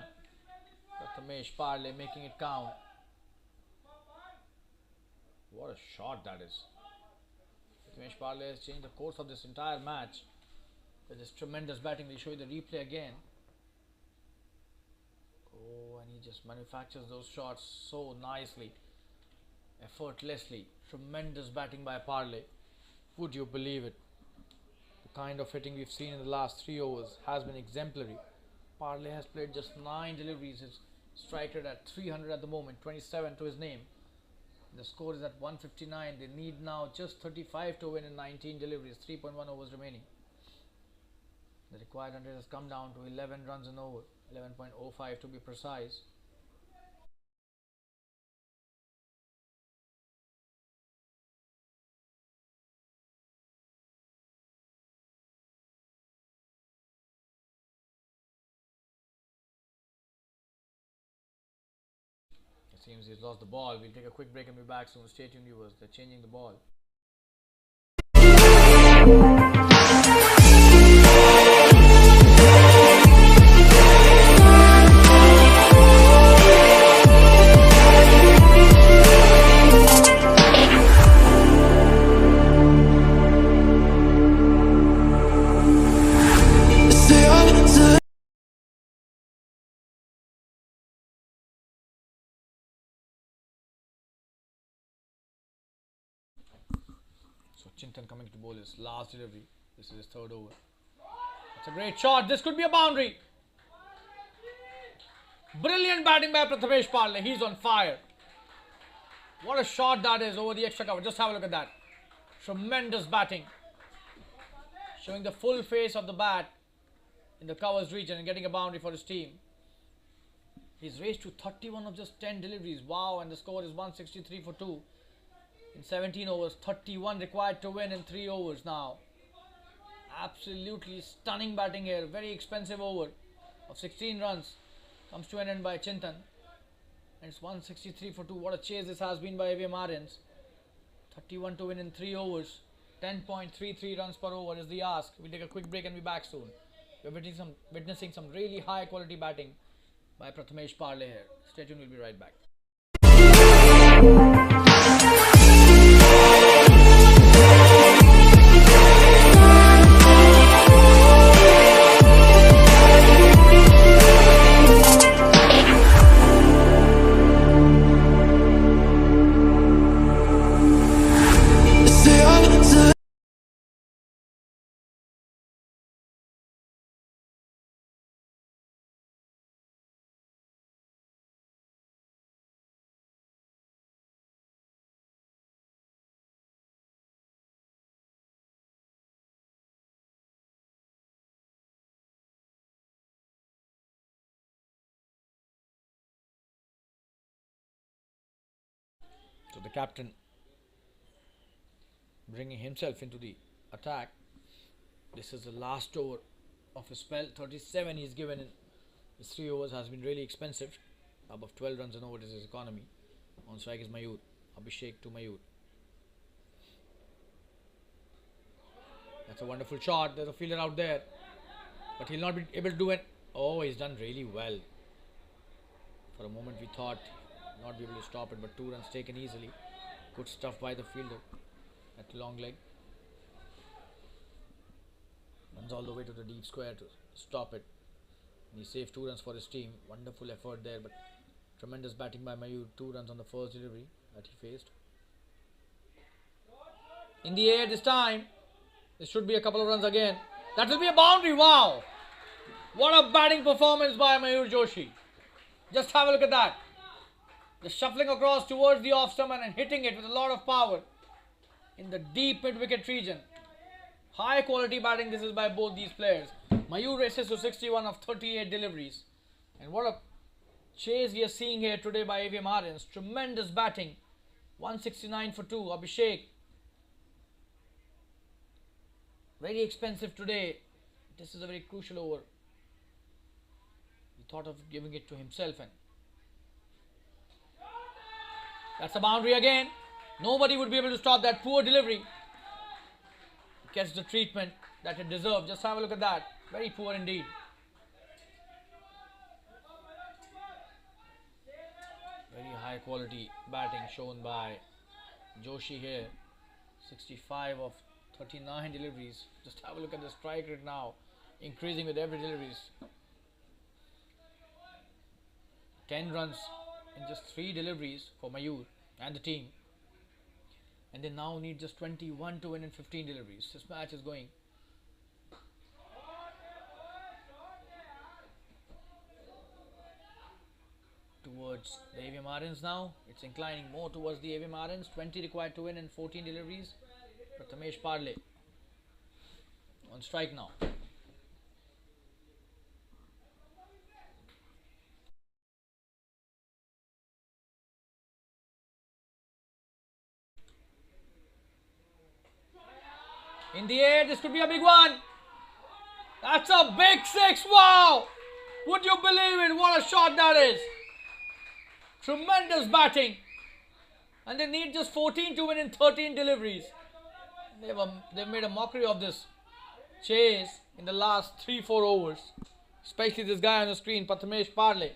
Prathamesh Parle making it count. What a shot that is. Prathamesh Parle has changed the course of this entire match with this tremendous batting. We'll show you the replay again. Oh, and he just manufactures those shots so nicely, effortlessly. Tremendous batting by Parle. Would you believe it? The kind of hitting we've seen in the last 3 overs has been exemplary. Parle has played just 9 deliveries. His strike rate at 300 at the moment, 27 to his name. The score is at 159. They need now just 35 to win in 19 deliveries, 3.1 overs remaining. The required 100 has come down to 11 runs an over, 11.05 to be precise. Seems he's lost the ball. We'll take a quick break and be back soon. Stay tuned, viewers. They're changing the ball. So Chintan coming to bowl his last delivery. This is his third over. It's a great shot. This could be a boundary. Brilliant batting by Prathamesh Parle. He's on fire. What a shot that is over the extra cover. Just have a look at that. Tremendous batting. Showing the full face of the bat in the covers region and getting a boundary for his team. He's raised to 31 of just 10 deliveries. Wow, and the score is 163 for 2. In 17 overs, 31 required to win in 3 overs now. Absolutely stunning batting here. Very expensive over of 16 runs. Comes to an end by Chintan. And it's 163 for 2. What a chase this has been by Avm Aryans. 31 to win in 3 overs. 10.33 runs per over is the ask. We'll take a quick break and be back soon. We're witnessing some really high quality batting by Prathamesh Parle here. Stay tuned, we'll be right back. So the captain bringing himself into the attack. This is the last over of his spell. 37 he's given in his 3 overs has been really expensive. Above 12 runs and over is his economy. On strike is Mayur. Abhishek to Mayur. That's a wonderful shot. There's a fielder out there, but he'll not be able to do it. Oh, he's done really well. For a moment we thought not be able to stop it, but 2 runs taken easily. Good stuff by the fielder at long leg. Runs all the way to the deep square to stop it. And he saved 2 runs for his team. Wonderful effort there, but tremendous batting by Mayur. 2 runs on the first delivery that he faced. In the air this time. This should be a couple of runs again. That will be a boundary. Wow! What a batting performance by Mayur Joshi. Just have a look at that. Just shuffling across towards the off stump and hitting it with a lot of power in the deep mid-wicket region. High quality batting this is by both these players. Mayur races to 61 of 38 deliveries. And what a chase we are seeing here today by Avm Aryans. Tremendous batting. 169 for 2. Abhishek. Very expensive today. This is a very crucial over. He thought of giving it to himself, and that's a boundary again. Nobody would be able to stop that poor delivery. It gets the treatment that it deserved. Just have a look at that. Very poor indeed. Very high quality batting shown by Joshi here. 65 of 39 deliveries. Just have a look at the strike rate now. Increasing with every deliveries. 10 runs in just 3 deliveries for Mayur and the team, and they now need just 21 to win in 15 deliveries. This match is going towards the Avm Aryans now. It's inclining more towards the Avm Aryans. 20 required to win in 14 deliveries. Prathamesh Parle on strike now. In the air, this could be a big one. That's a big 6. Wow! Would you believe it? What a shot that is. Tremendous batting. And they need just 14 to win in 13 deliveries. They've made a mockery of this chase in the last 3-4 overs. Especially this guy on the screen, Prathamesh Parle.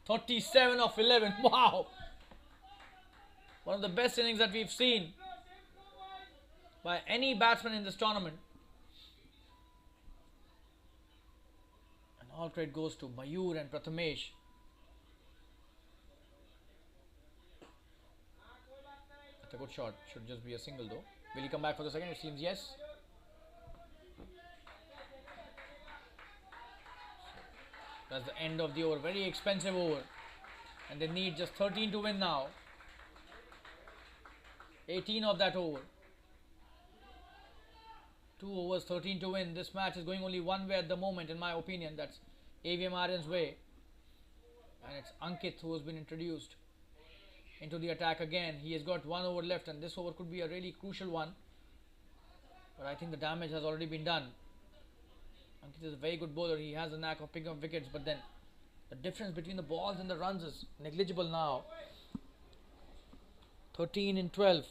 37 of 11. Wow. One of the best innings that we've seen by any batsman in this tournament. And all credit goes to Mayur and Prathamesh. That's a good shot. Should just be a single though. Will he come back for the second? It seems yes. That's the end of the over. Very expensive over. And they need just 13 to win now. 18 of that over. 2 overs, 13 to win. This match is going only one way at the moment, in my opinion. That's Avm Aryans' way. And it's Ankit who has been introduced into the attack again. He has got 1 over left, and this over could be a really crucial one. But I think the damage has already been done. Ankit is a very good bowler. He has the knack of picking up wickets, but then the difference between the balls and the runs is negligible now. 13 in 12.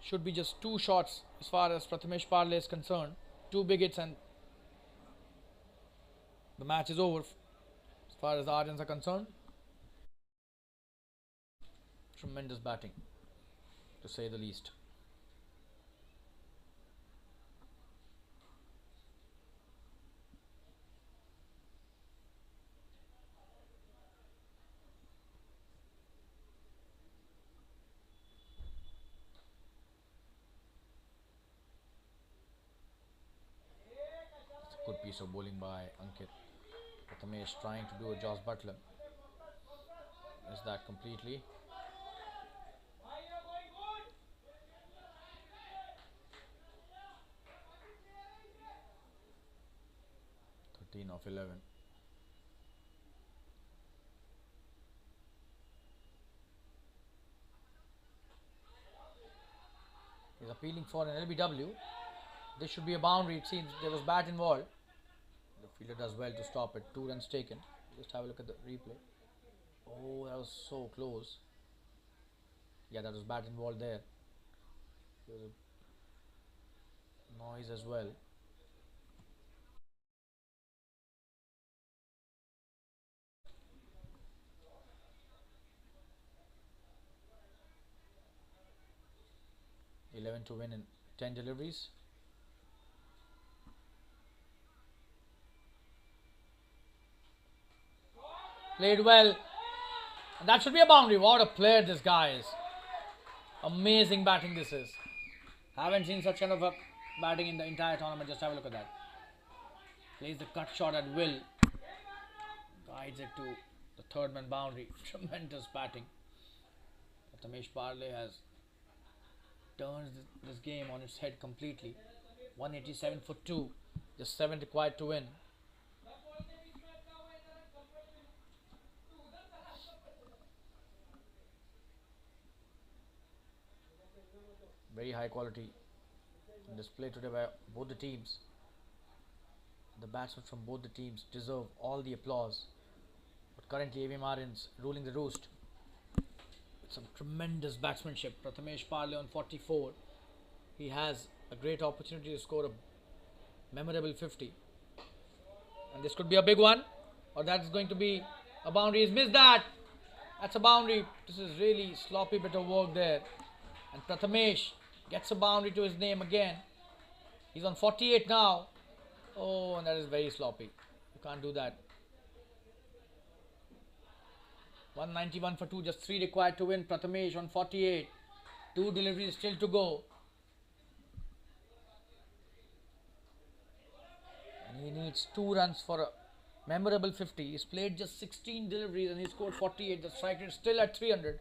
Should be just 2 shots as far as Prathamesh Parle is concerned. 2 big hits and the match is over as far as the Arians are concerned. Tremendous batting, to say the least. Good piece of bowling by Ankit. Prathamesh trying to do a Joss Butler. Missed that completely. Of 11. He's appealing for an LBW. This should be a boundary. It seems there was bat involved. The fielder does well to stop it. 2 runs taken. Just have a look at the replay. Oh, that was so close. Yeah, that was bat involved there. There was a noise as well. To win in 10 deliveries. Played well. And that should be a boundary. What a player this guy is. Amazing batting this is. Haven't seen such kind of a batting in the entire tournament. Just have a look at that. Plays the cut shot at will. Guides it to the third man boundary. Tremendous batting. Prathamesh Parle has turns this game on its head completely. 187 for 2. Just 7 required to win. Very high quality display today by both the teams. The batsmen from both the teams deserve all the applause. But currently Avm Aryans ruling the roost. Some tremendous batsmanship. Prathamesh Parle on 44. He has a great opportunity to score a memorable 50. And this could be a big one. Or that's going to be a boundary. He's missed that. That's a boundary. This is really sloppy bit of work there. And Prathamesh gets a boundary to his name again. He's on 48 now. Oh, and that is very sloppy. You can't do that. 191 for 2, just 3 required to win. Prathamesh on 48. 2 deliveries still to go. And he needs 2 runs for a memorable 50. He's played just 16 deliveries and he scored 48. The strike rate is still at 300.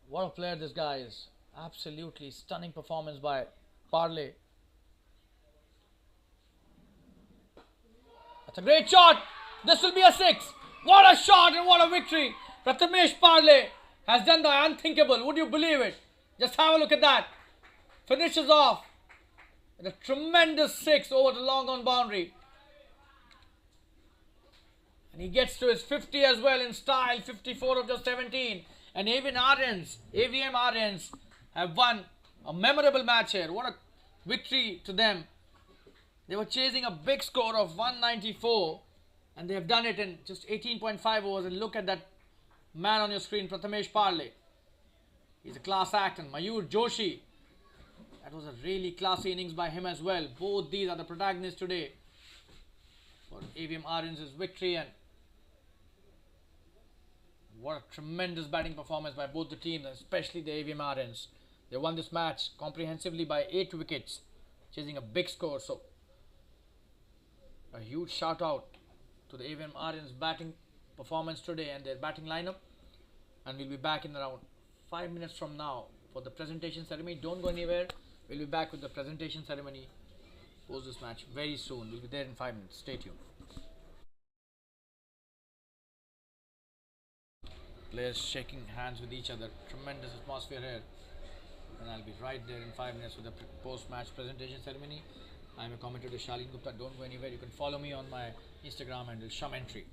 What a player this guy is. Absolutely stunning performance by Parle. That's a great shot. This will be a 6. What a shot and what a victory. Prathamesh Parle has done the unthinkable. Would you believe it? Just have a look at that. Finishes off with a tremendous 6 over the long on boundary. And he gets to his 50 as well in style, 54 of just 17. And Avm Aryans have won a memorable match here. What a victory to them. They were chasing a big score of 194 and they have done it in just 18.5 overs. And look at that man on your screen, Prathamesh Parle. He's a class act. And Mayur Joshi. That was a really classy innings by him as well. Both these are the protagonists today for Avm Aryans' victory. And what a tremendous batting performance by both the teams, especially the Avm Aryans. They won this match comprehensively by 8 wickets, chasing a big score. So, a huge shout out to the Avm Aryans batting performance today and their batting lineup. And we'll be back in around 5 minutes from now for the presentation ceremony. Don't go anywhere. We'll be back with the presentation ceremony post this match very soon. We'll be there in 5 minutes. Stay tuned. Players shaking hands with each other. Tremendous atmosphere here. And I'll be right there in 5 minutes with the post-match presentation ceremony. I'm a commentator, Shalin Gupta. Don't go anywhere. You can follow me on my Instagram handle, Shamentry.